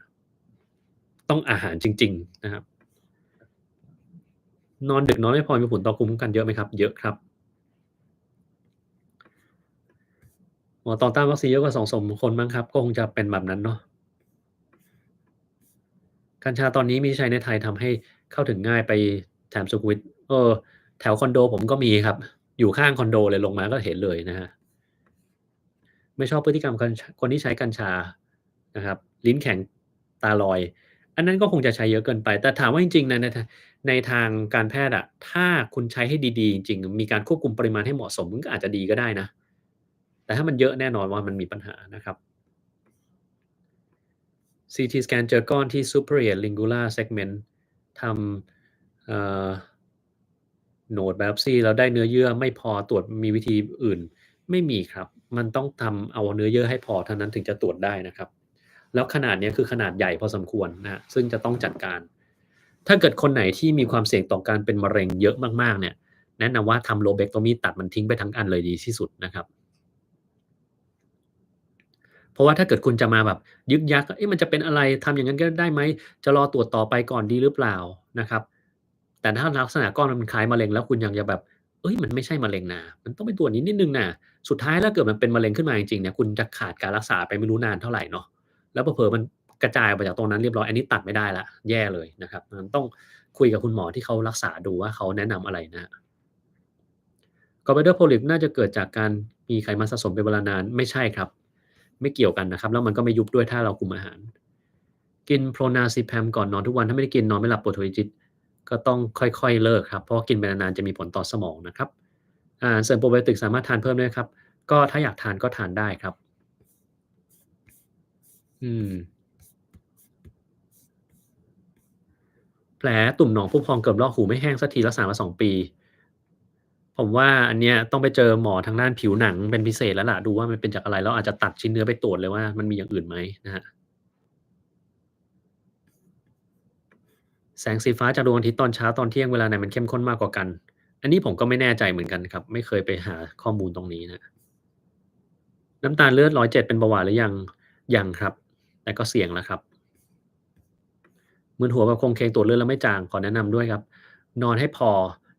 ต้องอาหารจริงๆนะครับนอนดึกนอนไม่พอมีผลต่อภูมิคุ้มกันเยอะไหมครับเยอะครับหมอต่อต้านวัคซีนเยอะกว่า2 สมคนมั้งครับก็คงจะเป็นแบบนั้นเนาะกัญชาตอนนี้มีใช้ในไทยทำให้เข้าถึงง่ายไปแถมสุขุมวิทเออแถวคอนโดผมก็มีครับอยู่ข้างคอนโดเลยลงมาก็เห็นเลยนะครับไม่ชอบพฤติกรรมคนที่ใช้กัญชานะครับลิ้นแข็งตาลอยอันนั้นก็คงจะใช้เยอะเกินไปแต่ถามว่าจริงๆในทางการแพทย์อะถ้าคุณใช้ให้ดีๆจริงๆมีการควบคุมปริมาณให้เหมาะสมมันก็อาจจะดีก็ได้นะ แต่ถ้ามันเยอะแน่นอนว่ามันมีปัญหานะครับ CT scan เจอก้อนที่ superior lingular segment ทำnode biopsy แล้วได้เนื้อเยื่อไม่พอตรวจมีวิธีอื่นไม่มีครับมันต้องทำเอาเนื้อเยื่อให้พอเท่านั้นถึงจะตรวจได้นะครับแล้วขนาดนี้คือขนาดใหญ่พอสมควรนะซึ่งจะต้องจัดการถ้าเกิดคนไหนที่มีความเสี่ยงต่อการเป็นมะเร็งเยอะมากๆเนี่ยแนะนำว่าทำ lobectomy ตัดมันทิ้งไปทั้งอันเลยดีที่สุดนะครับ เพราะว่าถ้าเกิดคุณจะมาแบบยึกยักเอ๊ะมันจะเป็นอะไรทำอย่างนั้นก็ได้ไหมจะรอตรวจต่อไปก่อนดีหรือเปล่านะครับแต่ถ้าลักษณะก้อนมันคล้ายมะเร็งแล้วคุณยังจะแบบเฮ้ยมันไม่ใช่มะเร็งนะมันต้องไปตรวจนิดหนึ่งนะสุดท้ายถ้าเกิดมันเป็นมะเร็งขึ้นมาจริงๆเนี่ยคุณจะขาดการรักษาไปไม่รู้นานเท่าไรเนาะแล้วเผลอๆมันกระจายออกไปจากตรงนั้นเรียบร้อยอันนี้ตัดไม่ได้แล้วแย่เลยนะครับมันต้องคุยกับคุณหมอที่เขารักษาดูว่าเขาแนะนำอะไรนะครับ gallbladder polyp น่าจะเกิดจากการมีไขมันสะสมเป็นเวลานานไม่ใช่ครับไม่เกี่ยวกันนะครับแล้วมันก็ไม่ยุบด้วยถ้าเราคุมอาหารกิน Clonazepam ก่อนนอนทุกวันถ้าไม่ได้กินนอนไม่หลับปวดหัวจิตก็ต้องค่อยๆเลิกครับเพราะว่ากินไปนานๆจะมีผลต่อสมองนะครับอาหารเสริมโปรไบโอติกสามารถทานเพิ่มได้ครับก็ถ้าอยากทานก็ทานได้ครับอืมแผลตุ่มหนองพุพองเกือบลอกหูไม่แห้งสักทีรักษามา2 ปีผมว่าอันเนี้ยต้องไปเจอหมอทางด้านผิวหนังเป็นพิเศษแล้วล่ะดูว่ามันเป็นจากอะไรแล้วอาจจะตัดชิ้นเนื้อไปตรวจเลยว่ามันมีอย่างอื่นไหมนะครับแสงสีฟ้าจากดวงอาทิตย์ตอนเช้าตอนเที่ยงเวลาไหนมันเข้มข้นมากกว่ากันอันนี้ผมก็ไม่แน่ใจเหมือนกันครับไม่เคยไปหาข้อมูลตรงนี้นะน้ำตาลเลือด107เป็นเบาหวานหรือยังยังครับแต่ก็เสี่ยงแล้วครับ มึนหัวแบบโคลงเคลงตรวจเลือดแล้วไม่จางขอแนะนำด้วยครับนอนให้พอ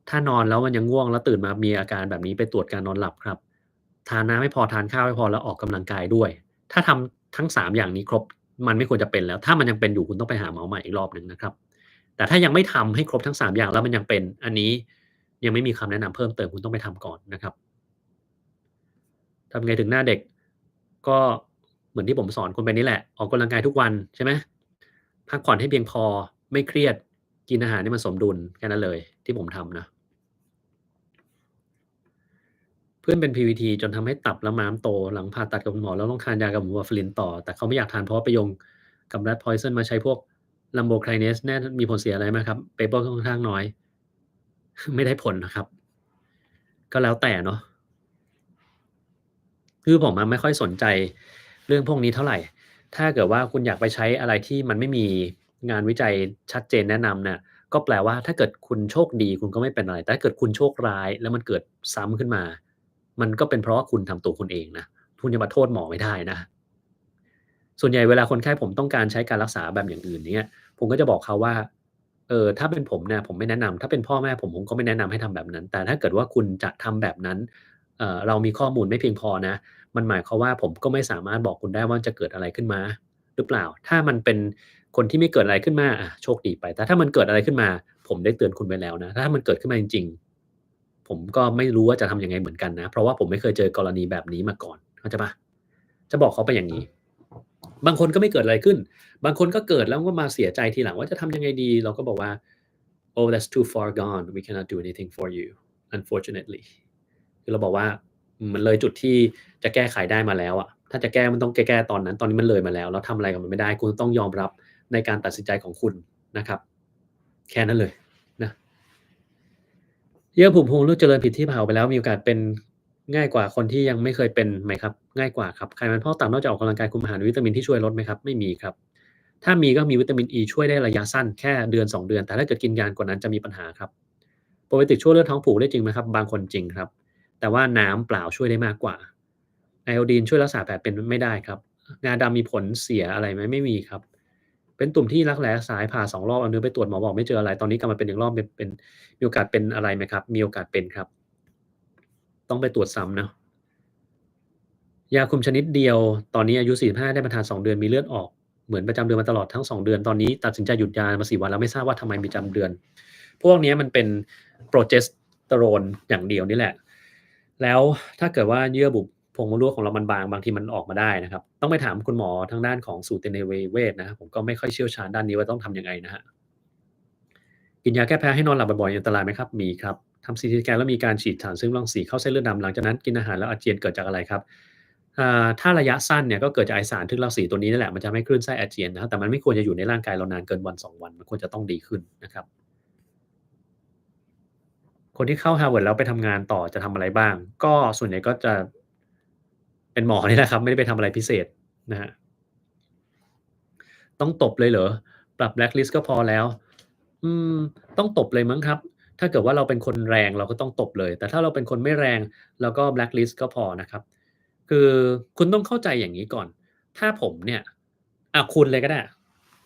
ถ้านอนแล้วมันยังง่วงแล้วตื่นมามีอาการแบบนี้ไปตรวจการนอนหลับครับทานน้ำไม่พอทานข้าวไม่พอแล้วออกกำลังกายด้วยถ้าทำทั้ง3อย่างนี้ครบมันไม่ควรจะเป็นแล้วถ้ามันยังเป็นอยู่คุณต้องไปหาหมอใหม่อีกรอบหนึ่งนะครับแต่ถ้ายังไม่ทำให้ครบทั้ง3อย่างแล้วมันยังเป็นอันนี้ยังไม่มีคำแนะนำเพิ่มเติมคุณต้องไปทำก่อนนะครับทำไงถึงหน้าเด็กก็เหมือนที่ผมสอนคุณไปนี่แหละออกกำลังกายทุกวันใช่ไหม พักผ่อนให้เพียงพอไม่เครียดกินอาหารให้มันสมดุลแค่นั้นเลยที่ผมทำนะเพื่อนเป็น PVT จนทำให้ตับและม้ามโตหลังผ่าตัดกับคุณหมอแล้วต้องทานยากับหมู Warfarin ต่อแต่เขาไม่อยากทานเพราะว่าไปโยงกับ Rat Poison มาใช้พวก Lumbocrinase แน่มีผลเสียอะไรไหมครับ Paper ค่อนข้างน้อยไม่ได้ผลนะครับก็แล้วแต่เนาะคือผมอะไม่ค่อยสนใจเรื่องพวกนี้เท่าไรถ้าเกิดว่าคุณอยากไปใช้อะไรที่มันไม่มีงานวิจัยชัดเจนแนะนำเนี่ยก็แปลว่าถ้าเกิดคุณโชคดีคุณก็ไม่เป็นอะไรแต่ถ้าเกิดคุณโชคร้ายแล้วมันเกิดซ้ำขึ้นมามันก็เป็นเพราะว่าคุณทำตัวคุณเองนะคุณจะมาโทษหมอไม่ได้นะส่วนใหญ่เวลาคนไข้ผมต้องการใช้การรักษาแบบอย่างอื่นอย่างเงี้ยผมก็จะบอกเขาว่าถ้าเป็นผมเนี่ยผมไม่แนะนำถ้าเป็นพ่อแม่ผมก็ไม่แนะนำให้ทำแบบนั้นแต่ถ้าเกิดว่าคุณจะทำแบบนั้นเรามีข้อมูลไม่เพียงพอนะ มันหมายความว่าผมก็ไม่สามารถบอกคุณได้ว่าจะเกิดอะไรขึ้นมาหรือเปล่า ถ้ามันเป็นคนที่ไม่เกิดอะไรขึ้นมาอะโชคดีไปแต่ถ้ามันเกิดอะไรขึ้นมาผมได้เตือนคุณไว้แล้วนะถ้ามันเกิดขึ้นมาจริงๆผมก็ไม่รู้ว่าจะทำยังไงเหมือนกันนะเพราะว่าผมไม่เคยเจอกรณีแบบนี้มาก่อนเข้าใจเปล่าจะบอกเขาไปอย่างงี้บางคนก็ไม่เกิดอะไรขึ้นบางคนก็เกิดแล้วก็มาเสียใจทีหลังว่าจะทำยังไงดีเราก็บอกว่า "Oh that's too far gone we cannot do anything for you unfortunately" คือเราบอกว่ามันเลยจุดที่จะแก้ไขได้มาแล้วอะถ้าจะแก้มันต้องแก้ตอนนั้นตอนนี้มันเลยมาแล้วแล้วทำอะไรกับมันไม่ได้คุณต้องยอมรับในการตัดสินใจของคุณนะครับแค่นั้นเลยนะเยื่อบุโพรงรูกเจริญผิดที่เผาไปแล้วมีโอกาสเป็นง่ายกว่าคนที่ยังไม่เคยเป็นไหมครับง่ายกว่าครับไขมันพอกตับนอกจากออกกำลังกายคุมอาหารมีวิตามินที่ช่วยลดไหมครับไม่มีครับถ้ามีก็มีวิตามินอีช่วยได้ระยะสั้นแค่เดือน2เดือนแต่ถ้าเกิดกินนานกว่านั้นจะมีปัญหาครับโปรไบโอติกช่วยเลือดท้องผูกได้จริงไหมครับบางคนจริงครับ แต่ว่าน้ำเปล่าช่วยได้มากกว่าไอโอดีนช่วยรักษาแผลเป็นไม่ได้ครับงาดำมีผลเสียอะไรไหมไม่มีครับเป็นตุ่มที่รักแร้ซ้ายผ่า2รอบเอาเนื้อไปตรวจหมอบอกไม่เจออะไรตอนนี้กลับมาเป็นอีกรอบเป็นมีโอกาสเป็นอะไรไหมครับมีโอกาสเป็นครับต้องไปตรวจซ้ำเนาะยาคุมชนิดเดียวตอนนี้อายุ45ได้มาทาน2เดือนมีเลือดออกเหมือนประจำเดือนมาตลอดทั้ง2เดือนตอนนี้ตัดสินใจหยุดยามา4วันแล้วไม่ทราบว่าทำไมมีประจำเดือนพวกเนี้ยมันเป็น Progesterone อย่างเดียวนี่แหละ แล้วถ้าเกิดว่าเยื่อบุโพรงมดลูกของเรามันบางบางทีมันออกมาได้นะครับต้องไปถามคุณหมอทางด้านของสูตินรีเวชนะครับผมก็ไม่ค่อยเชี่ยวชาญด้านนี้ว่าต้องทำยังไงนะครับกินยาแก้แพ้ให้นอนหลับบ่อยๆอันตรายไหมครับมีครับทำซีทีสแกนแล้วมีการฉีดสารซึ่งรังสีเข้าเส้นเลือดดำหลังจากนั้นกินอาหารแล้วอาเจียนเกิดจากอะไรครับถ้าระยะสั้นเนี่ยก็เกิดจากไอสารทึกรังสีตัวนี้นั่นแหละมันจะทำให้คลื่นไส้อาเจียนนะครับแต่มันไม่ควรจะอยู่ในร่างกายเรานานเกินวัน2วันมันควรจะต้องดีขึ้นนะครับ คนที่เข้า Harvard แล้วไปทำงานต่อจะทำอะไรบ้างก็ส่วนใหญ่ก็จะเป็นหมอนี่แหละครับไม่ได้ไปทำอะไรพิเศษนะครับต้องตบเลยเหรอปรับ blacklist ก็พอแล้วอืมต้องตบเลยมั้งครับถ้าเกิดว่าเราเป็นคนแรงเราก็ต้องตบเลยแต่ถ้าเราเป็นคนไม่แรงเราก็ blacklist ก็พอนะครับคือคุณต้องเข้าใจอย่างงี้ก่อนถ้าผมเนี่ยคุณเลยก็ได้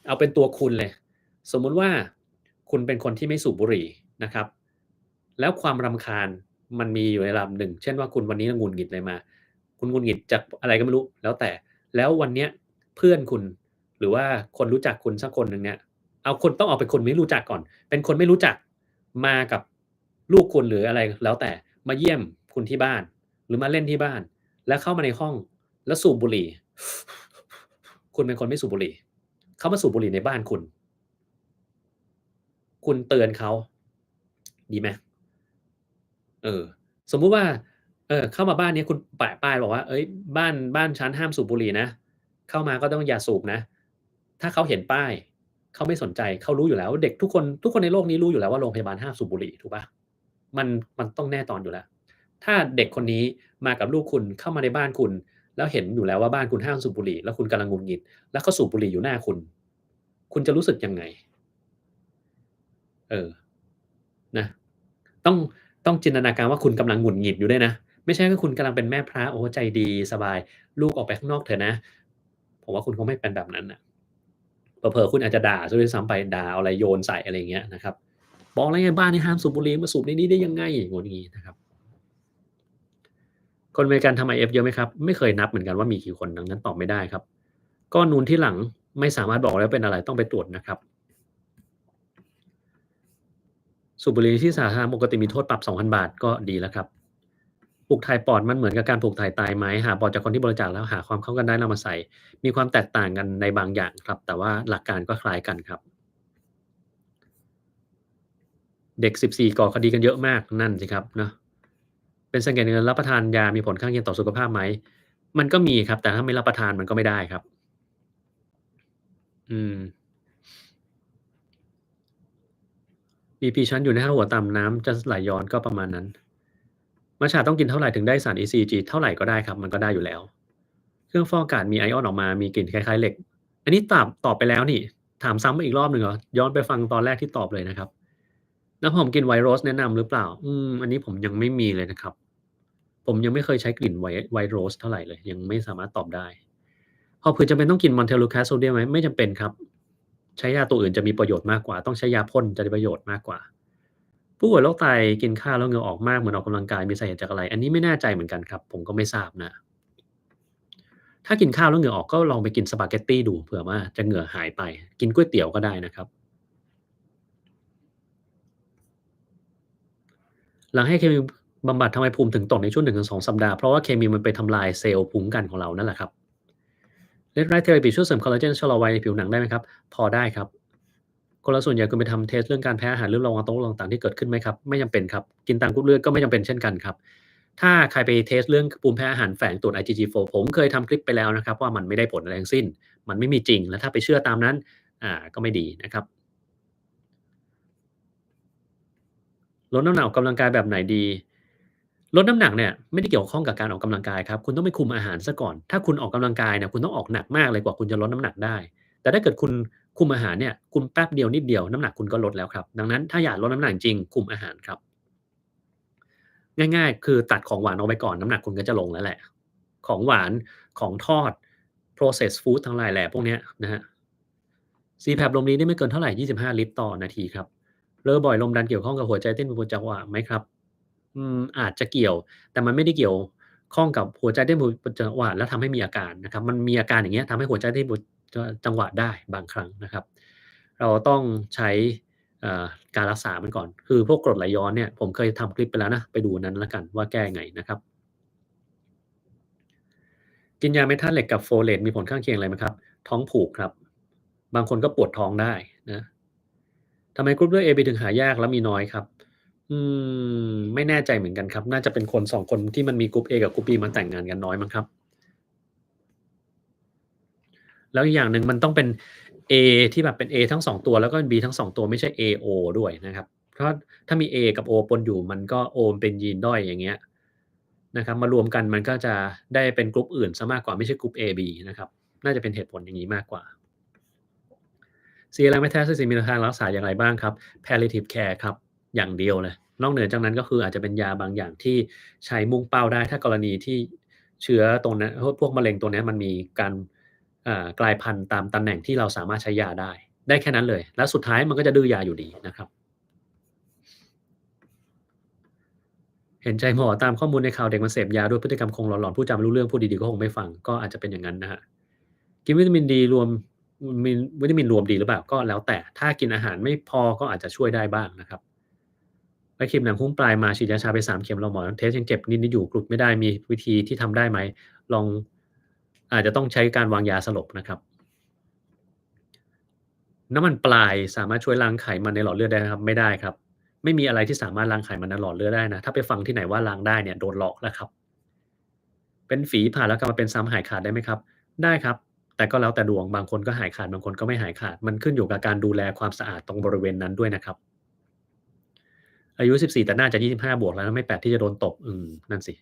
เอาเป็นตัวคุณเลยสมมุติว่าคุณเป็นคนที่ไม่สูบบุหรี่นะครับ แล้วความรำคาญมันมีอยู่ในระดับหนึ่งเช่นว่าคุณวันนี้หงุดหงิดอะไรมาคุณหงุดหงิดจากอะไรก็ไม่รู้แล้วแต่แล้ววันเนี้ยเพื่อนคุณหรือว่าคนรู้จักคุณสักคนหนึ่งเนี่ยเอาคนต้องเอาเป็นคนไม่รู้จักก่อนเป็นคนไม่รู้จักมากับลูกคุณหรืออะไรแล้วแต่มาเยี่ยมคุ คุณที่บ้านหรือมาเล่นที่บ้านแล้วเข้ามาในห้องแล้วสูบบุหรี่คุณเป็นคนไม่สูบบุหรี่เขามาสูบบุหรี่ในบ้านคุณคุณเตือนเขาดีไหมเออสมมุติว่าเข้ามาบ้านนี้คุณแปะป้ายบอกว่าเฮ้ยบ้านฉันห้ามสูบบุหรี่นะเข้ามาก็ต้องอย่าสูบนะถ้าเขาเห็นป้ายเขาไม่สนใจเขารู้อยู่แล้วเด็กทุกคนในโลกนี้รู้อยู่แล้วว่าโรงพยาบาลห้ามสูบบุหรี่ถูกเปล่ามันมันต้องแน่นอนอยู่แล้วถ้าเด็กคนนี้มากับลูกคุณเข้ามาในบ้านคุณแล้วเห็นอยู่แล้วว่าบ้านคุณห้ามสูบบุหรี่แล้วคุณกำลังหงุดหงิดแล้วเขาสูบบุหรี่อยู่หน้าคุณจะรู้สึกยังไงเออนะ ต้องต้องจินตนาการว่าคุณกำลังหงุดหงิดอยู่ด้วยนะไม่ใช่ว่าคุณกำลังเป็นแม่พระโอ้ใจดีสบายลูกออกไปข้างนอกเถอะนะผมว่าคุณคงไม่เป็นแบบนั้นน่ะเผลอๆคุณอาจจะด่าเสียด้วยซ้ำไปด่าเอาอะไรโยนใส่อะไรอย่างเงี้ยนะครับบอกแล้วไงบ้านนี้ห้ามสูบบุหรี่มาสูบในนี้ได้ยังไงงุนงี้นะครับคนอเมริกันทำ IF เยอะไหมครับไม่เคยนับเหมือนกันว่ามีกี่คนดังนั้นตอบไม่ได้ครับก้อนนูนที่หลังไม่สามารถบอกได้ว่าเป็นอะไรต้องไปตรวจนะครับสูบบุหรี่ในที่สาธารณะปกติมีโทษปรับ 2,000 บาทก็ดีแล้วครับ ปลูกถ่ายปอดมันเหมือนกับการปลูกถ่ายไตไหมหาปอดจากคนที่บริจาคแล้วหาความเข้ากันได้แล้วมาใส่มีความแตกต่างกันในบางอย่างครับแต่ว่าหลักการก็คล้ายกันครับเด็ก14ก่อคดีกันเยอะมากนั่นสิครับเนาะเป็นสาเหตุหนึ่งรับประทานยามีผลข้างเคียงต่อสุขภาพไหมมันก็มีครับแต่ถ้าไม่รับประทานมันก็ไม่ได้ครับอืม BP ชั้นอยู่ใน5หัวต่ำน้ำจะไหลย้อนก็ประมาณนั้นมัตจะต้องกินเท่าไรถึงได้สาร ECG เท่าไรก็ได้ครับมันก็ได้อยู่แล้วเครื่องฟอกอากาศมีไอออนออกมามีกลิ่นคล้ายๆเหล็กอันนี้ตอบไปแล้วนี่ถามซ้ำมาอีกรอบหนึ่งเหรอย้อนไปฟังตอนแรกที่ตอบเลยนะครับน้ำหอมกลิ่น White Rose แนะนำหรือเปล่าอันนี้ผมยังไม่มีเลยนะครับผมยังไม่เคยใช้กลิ่น White Rose เท่าไรเลยยังไม่สามารถตอบได้หอบหืดจำเป็นต้องกิน Montelukast Sodium ไหมไม่จำเป็นครับใช้ยาตัวอื่นจะมีประโยชน์มากกว่าต้องใช้ยาพ่นจะได้ประโยชน์มากกว่า ผู้ป่วยโรคไตกินข้าวแล้วเหงื่อออกมากเหมือนออกกำลังกายมีสาเหตุจากอะไรอันนี้ไม่แน่ใจเหมือนกันครับผมก็ไม่ทราบนะถ้ากินข้าวแล้วเหงื่อออกก็ลองไปกินสปาเกตตีดูเผื่อว่าจะเหงื่อหายไปกินก๋วยเตี๋ยวก็ได้นะครับหลังให้เคมีบำบัดทำไมภูมิถึงตกในช่วง1-2สัปดาห์เพราะว่าเคมีมันไปทำลายเซลล์ภูมิคุ้มกันของเรานั่นแหละครับ Red Light Therapy ช่วยเสริมคอลลาเจนชะลอวัยในผิวหนังได้ไหมครับพอได้ครับคนเราส่วนใหญ่ควรไปทำเทสต์เรื่องการแพ้อาหารหรือระวังโรคต่างๆที่เกิดขึ้นไหมครับไม่จำเป็นครับกินตามกรุ๊ปเลือดก็ไม่จำเป็นเช่นกันครับถ้าใครไปเทสต์เรื่องภูมิแพ้อาหารแฝงตรวจ IgG4 ผมเคยทำคลิปไปแล้วนะครับว่ามันไม่ได้ผลอะไรทั้งสิ้นมันไม่มีจริงและถ้าไปเชื่อตามนั้นก็ไม่ดีนะครับลดน้ำหนักออกกำลังกายแบบไหนดีลดน้ำหนักเนี่ยไม่ได้เกี่ยวข้องกับการออกกำลังกายครับคุณต้องไปคุมอาหารเสียก่อนถ้าคุณออกกำลังกายเนี่ยคุณต้องออกหนักมากเลยกว่าคุณจะลดน้ำหนักได้แต่ถ้าเกิดคุณคุมอาหารเนี่ยคุมแป๊บเดียวนิดเดียวน้ำหนักคุณก็ลดแล้วครับดังนั้นถ้าอยากลดน้ำหนักจริงคุมอาหารครับ ง่ายๆคือตัดของหวานออกไปก่อนน้ำหนักคุณก็จะลงแล้วแหละของหวานของทอด processed food ทั้งหลายแหล่พวกเนี้ยนะครับ CPAP ลมนี้ได้ไม่เกินเท่าไร25ลิตรต่อนาทีครับเรอบ่อยลมดันเกี่ยวข้องกับหัวใจเต้นเป็นจังหวะไหมครับอาจจะเกี่ยวแต่มันไม่ได้เกี่ยวข้องกับหัวใจเต้นเป็นจังหวะแล้วทำให้มีอาการนะครับมันมีอาการอย่างเงี้ยทำให้หัวใจเต้นจังหวะได้บางครั้งนะครับเราต้องใช้เอ่อการรักษามันก่อนคือพวกกรดไหลย้อนเนี่ยผมเคยทำคลิปไปแล้วนะไปดูอันนั้นแล้วกันว่าแก้ยังไงนะครับกินยาเม็ดธาตุเหล็กกับโฟเลตมีผลข้างเคียงอะไรไหมครับท้องผูกครับบางคนก็ปวดท้องได้นะทำไมกรุ๊ปเลือด AB ถึงหายากและมีน้อยครับอืไม่แน่ใจเหมือนกันครับน่าจะเป็นคน2คนที่มันมีกรุ๊ป A กับกรุ๊ป B มันแต่งงานกันน้อยมั้งครับแล้วอีกอย่างหนึ่งมันต้องเป็น A ที่แบบเป็น A ทั้ง2ตัวแล้วก็ B ทั้ง2ตัวไม่ใช่ AO ด้วยนะครับเพราะถ้ามี A กับ O ปนอยู่มันก็ O มันเป็นยีนด้อยอย่างเงี้ยนะครับมารวมกันมันก็จะได้เป็นกรุ๊ปอื่นเสียมากกว่าไม่ใช่กรุ๊ป AB นะครับน่าจะเป็นเหตุผลอย่างงี้มากกว่า CLM Metastasis มีแนวทางรักษาอย่างไรบ้างครับ Palliative Care ครับอย่างเดียวเลยนอกเหนือจากนั้นก็คืออาจจะเป็นยาบางอย่างที่ใช้มุ่งเป้าได้ถ้ากรณีที่เชื้อตรงนั้นพวกมะเร็งตรงเนี้ยมันมีการกลายพันธุ์ตามตำแหน่งที่เราสามารถใช้ยาได้แค่นั้นเลยแล้วสุดท้ายมันก็จะดื้อยาอยู่ดีนะครับเห็นใจหมอตามข้อมูลในข่าวเด็กมันเสพยาด้วยพฤติกรรมคงหลอนๆพูดจาไม่รู้เรื่องพูดดีๆก็คงไม่ฟังก็อาจจะเป็นอย่างงั้นนะครับกินวิตามินดีรวมมีวิตามินรวมดีหรือเปล่าก็แล้วแต่ถ้ากินอาหารไม่พอก็อาจจะช่วยได้บ้างนะครับ ไปครีมหนังหุ้มปลายมาฉีดยาชาไป3เข็มแล้วหมอเทสยังเจ็บนิดๆอยู่กรุดไม่ได้มีวิธีที่ทำได้ไหมลองอาจจะต้องใช้การวางยาสลบนะครับน้ำมันปลายสามารถช่วยล้างไขมันในหลอดเลือดได้ไหมครับไม่ได้ครับไม่มีอะไรที่สามารถล้างไขมันในหลอดเลือดได้นะถ้าไปฟังที่ไหนว่าล้างได้เนี่ยโดนหลอกแล้วครับเป็นฝีผ่าแล้วกลับมาเป็นซ้ำหายขาดได้ไหมครับได้ครับแต่ก็แล้วแต่ดวงบางคนก็หายขาดบางคนก็ไม่หายขาดมันขึ้นอยู่กับการดูแลความสะอาดตรงบริเวณนั้นด้วยนะครับอายุ14แต่น่าจะ25บวกแล้วนะไม่แปลกที่จะโดนตบนั่นสิ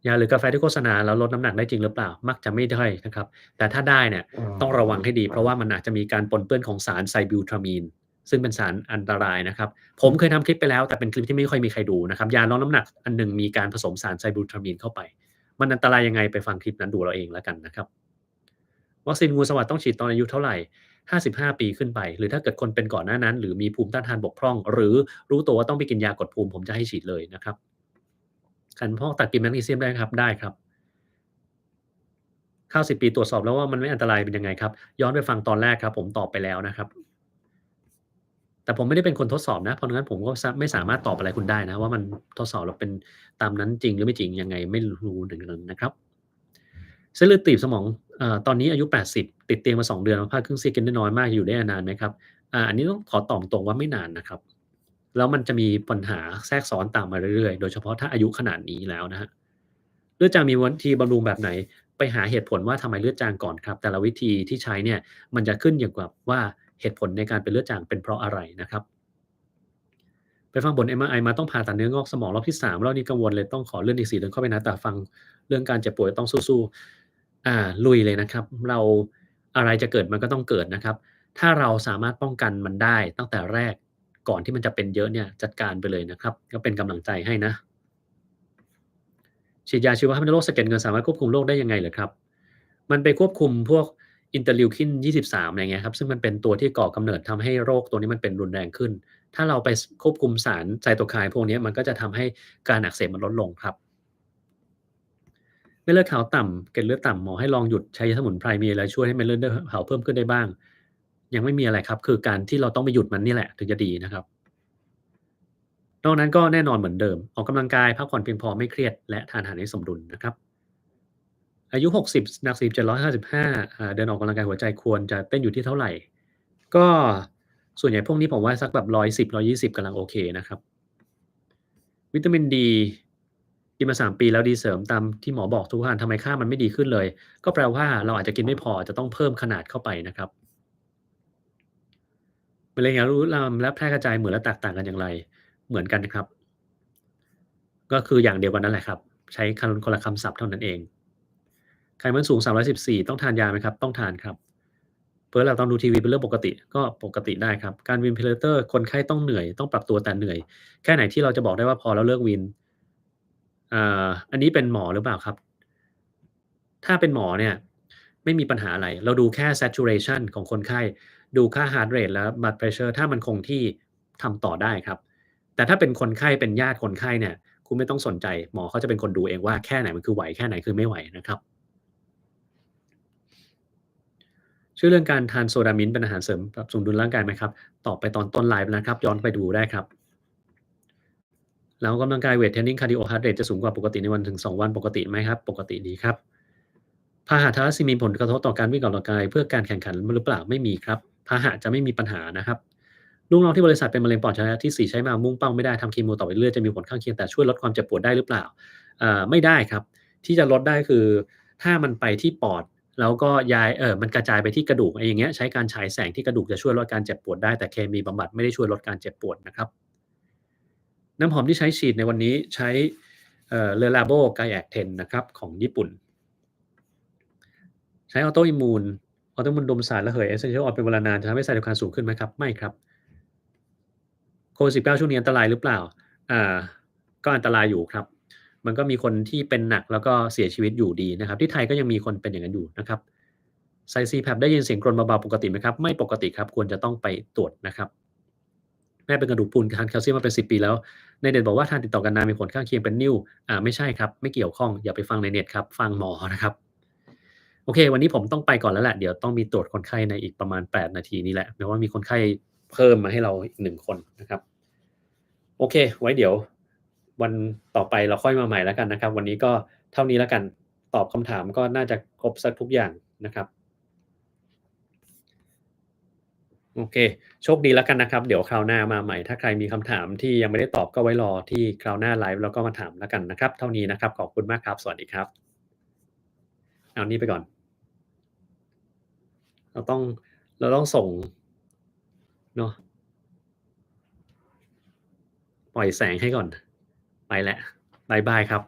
ยาหรือกาแฟที่โฆษณาแล้วลดน้ำหนักได้จริงหรือเปล่ามักจะไม่ได้นะครับแต่ถ้าได้เนี่ยต้องระวังให้ดีเพราะว่ามันอาจจะมีการปนเปื้อนของสารไซบิวทรามีนซึ่งเป็นสารอันตรายนะครับผมเคยทำคลิปไปแล้วแต่เป็นคลิปที่ไม่ค่อยมีใครดูนะครับยาลดน้ำหนักอันหนึ่งมีการผสมสารไซบิวทรามีนเข้าไปมันอันตรายยังไงไปฟังคลิปนั้นดูเอาเองแล้วกันนะครับวัคซีนงูสวัสด์ต้องฉีดตอนอายุเท่าไหร่55ปีขึ้นไปหรือถ้าเกิดคนเป็นก่อนหน้านั้นหรือมีภูมิต้านทานบกพร่องหรือรู้ตัวว่าต้องไปกินยากดภูมิผมจะให้ฉีดเลยนะครับการพอกตัดกลิ่นแมกนีเซียมได้ครับได้ครับ ข้าว10ปีตรวจสอบแล้วว่ามันไม่อันตรายเป็นยังไงครับย้อนไปฟังตอนแรกครับผมตอบไปแล้วนะครับแต่ผมไม่ได้เป็นคนทดสอบนะเพราะงั้นผมก็ไม่สามารถตอบอะไรคุณได้นะว่ามันทดสอบแล้วเป็นตามนั้นจริงหรือไม่จริงยังไงไม่รู้ถึงนั้นนะครับเส้นเลือดตีบสมองตอนนี้อายุ80ติดเตียงมา2เดือนผ่าครึ่งซีกกินได้น้อยมากอยู่ได้นานไหมครับอันนี้ต้องขอตอบตรงว่าไม่นานนะครับแล้วมันจะมีปัญหาแทรกซ้อนตามมาเรื่อยๆโดยเฉพาะถ้าอายุขนาดนี้แล้วนะครับ เลือดจางมีวิธีบำรุงแบบไหนไปหาเหตุผลว่าทำไมเลือดจางก่อนครับแต่ละวิธีที่ใช้เนี่ยมันจะขึ้นอยู่กับว่าเหตุผลในการเป็นเลือดจางเป็นเพราะอะไรนะครับไปฟังผล MRI มาต้องผ่าตัดเนื้องอกสมองรอบที่3รอบนี้กังวลเลยต้องขอเลื่อนอีก4เดือนเข้าไปนะแต่ฟังเรื่องการเจ็บป่วยต้องสู้ๆลุยเลยนะครับเราอะไรจะเกิดมันก็ต้องเกิดนะครับถ้าเราสามารถป้องกันมันได้ตั้งแต่แรกก่อนที่มันจะเป็นเยอะเนี่ยจัดการไปเลยนะครับก็เป็นกำลังใจให้นะ ฉีดยาชีวภาพในโรคสะเก็ดเงินสามารถควบคุมโรคได้ยังไงเหรอครับมันไปควบคุมพวก Interleukin 23อะไรเงี้ยครับซึ่งมันเป็นตัวที่ก่อกำเนิดทำให้โรคตัวนี้มันเป็นรุนแรงขึ้น ถ้าเราไปควบคุมสารไซโตไคน์พวกนี้มันก็จะทำให้การอักเสบมันลดลงครับเม็ดเลือดขาวต่ำเกล็ดเลือดต่ำหมอให้ลองหยุดใช้สมุนไพรมีอะไรช่วยให้เม็ดเลือดขาวเพิ่มขึ้นได้บ้างยังไม่มีอะไรครับคือการที่เราต้องไปหยุดมันนี่แหละถึงจะดีนะครับนอกนั้นก็แน่นอนเหมือนเดิมออกกำลังกายพักผ่อนเพียงพอไม่เครียดและทานอาหารให้สมดุลนะครับ อายุ60หนัก4755เดินออกกำลังกายหัวใจควรจะเต้นอยู่ที่เท่าไรก็ส่วนใหญ่พวกนี้ผมว่าสักแบบ110 120กำลังโอเคนะครับวิตามินดีกินมา3ปีแล้วดีเสริมตามที่หมอบอกทุกวันทำไมค่ามันไม่ดีขึ้นเลยก็แปลว่าเราอาจจะกินไม่พออาจจะต้องเพิ่มขนาดเข้าไปนะครับมะเร็งอย่างรุกรามและแพร่กระจายเหมือนและแตกต่างกันอย่างไรเหมือนกันครับก็คืออย่างเดียวกันนั่นแหละครับใช้คนละคำศัพท์เท่านั้นเองไขมันสูง314ต้องทานยาไหมครับต้องทานครับ เพ้อหลับตอนดูทีวีเป็นเรื่องปกติก็ปกติได้ครับการ ventilator คนไข้ต้องเหนื่อยต้องปรับตัวแต่เหนื่อยแค่ไหนที่เราจะบอกได้ว่าพอแล้วเลิกวีนอันนี้เป็นหมอหรือเปล่าครับถ้าเป็นหมอเนี่ยไม่มีปัญหาอะไรเราดูแค่ saturation ของคนไข้ดูค่า heart rate และ blood pressure ถ้ามันคงที่ทำต่อได้ครับแต่ถ้าเป็นคนไข้เป็นญาติคนไข้เนี่ยคุณไม่ต้องสนใจหมอเขาจะเป็นคนดูเองว่าแค่ไหนมันคือไหวแค่ไหนคือไม่ไหวนะครับ ช่วยเรื่องการทานโซดามิ้นท์เป็นอาหารเสริมปรับสมดุลร่างกายไหมครับตอบไปตอนต้นไลฟ์นะครับย้อนไปดูได้ครับแล้วออกกำลังกายเวตเทรนนิงคาร์ดิโอฮาร์ตเรตจะสูงกว่าปกติในวันถึง2วันปกติไหมครับปกติดีครับพาหะทาลัสซีเมียมีผลกระทบต่อการวิ่งออกกำลังกายเพื่อการแข่งขันหรือเปล่าไม่มีครับพาหะจะไม่มีปัญหานะครับลูกน้องที่บริษัทเป็นมะเร็งปอดระยะที่4ใช้มามุ่งเป้าไม่ได้ทำคีโมต่อไปเรื่อยๆจะมีผลข้างเคียงแต่ช่วยลดความเจ็บปวดได้หรือเปล่าไม่ได้ครับที่จะลดได้คือถ้ามันไปที่ปอด แล้วก็ย้ายมันกระจายไปที่กระดูกอะไรอย่างเงี้ยใช้การฉายแสงที่กระดูกจะช่วยลดการเจ็บปวดได้แต่เคมีบำบัดไม่ได้ช่วยลดการเจ็บปวดนะครับน้ำหอมที่ใช้ฉีดในวันนี้ใช้Lerabo Kayak 10นะครับของญี่ปุ่นใช้ Autoimmune Autoimmune ดมสารระเหย Essential Oil เป็นเวลานานจะทำให้ไซโตไคน์สูงขึ้นไหมครับไม่ครับโควิด19ช่วงนี้อันตรายหรือเปล่าอ่าก็อันตรายอยู่ครับมันก็มีคนที่เป็นหนักแล้วก็เสียชีวิตอยู่ดีนะครับที่ไทยก็ยังมีคนเป็นอย่างนั้นอยู่นะครับ ใส่ CPAP ได้ยินเสียงกรนเบาๆปกติไหมครับไม่ปกติครับควรจะต้องไปตรวจนะครับแม่เป็นกระดูกพรุนทานแคลเซียมมาเป็น10ปีแล้วในเน็ตบอกว่าทานติดต่อกันนานมีผลข้างเคียงเป็นนิ่วไม่ใช่ครับไม่เกี่ยวข้องอย่าไปฟังในเน็ตครับฟังหมอนะครับโอเควันนี้ผมต้องไปก่อนแล้วแหละเดี๋ยวต้องมีตรวจคนไข้ในอีกประมาณ8นาทีนี้แหละแม้ว่ามีคนไข้เพิ่มมาให้เราอีก1คนนะครับ โอเคไว้เดี๋ยววันต่อไปเราค่อยมาใหม่แล้วกันนะครับวันนี้ก็เท่านี้แล้วกันตอบคำถามก็น่าจะครบเสียทุกอย่างนะครับโอเคโชคดีแล้วกันนะครับเดี๋ยวคราวหน้ามาใหม่ถ้าใครมีคำถามที่ยังไม่ได้ตอบก็ไว้รอที่คราวหน้าไลฟ์แล้วก็มาถามแล้วกันนะครับเท่านี้นะครับขอบคุณมากครับสวัสดีครับเอานี่ไปก่อนเราต้องเราต้องส่งเนาะปล่อยแสงให้ก่อนไปแล้วบ๊ายบายครับ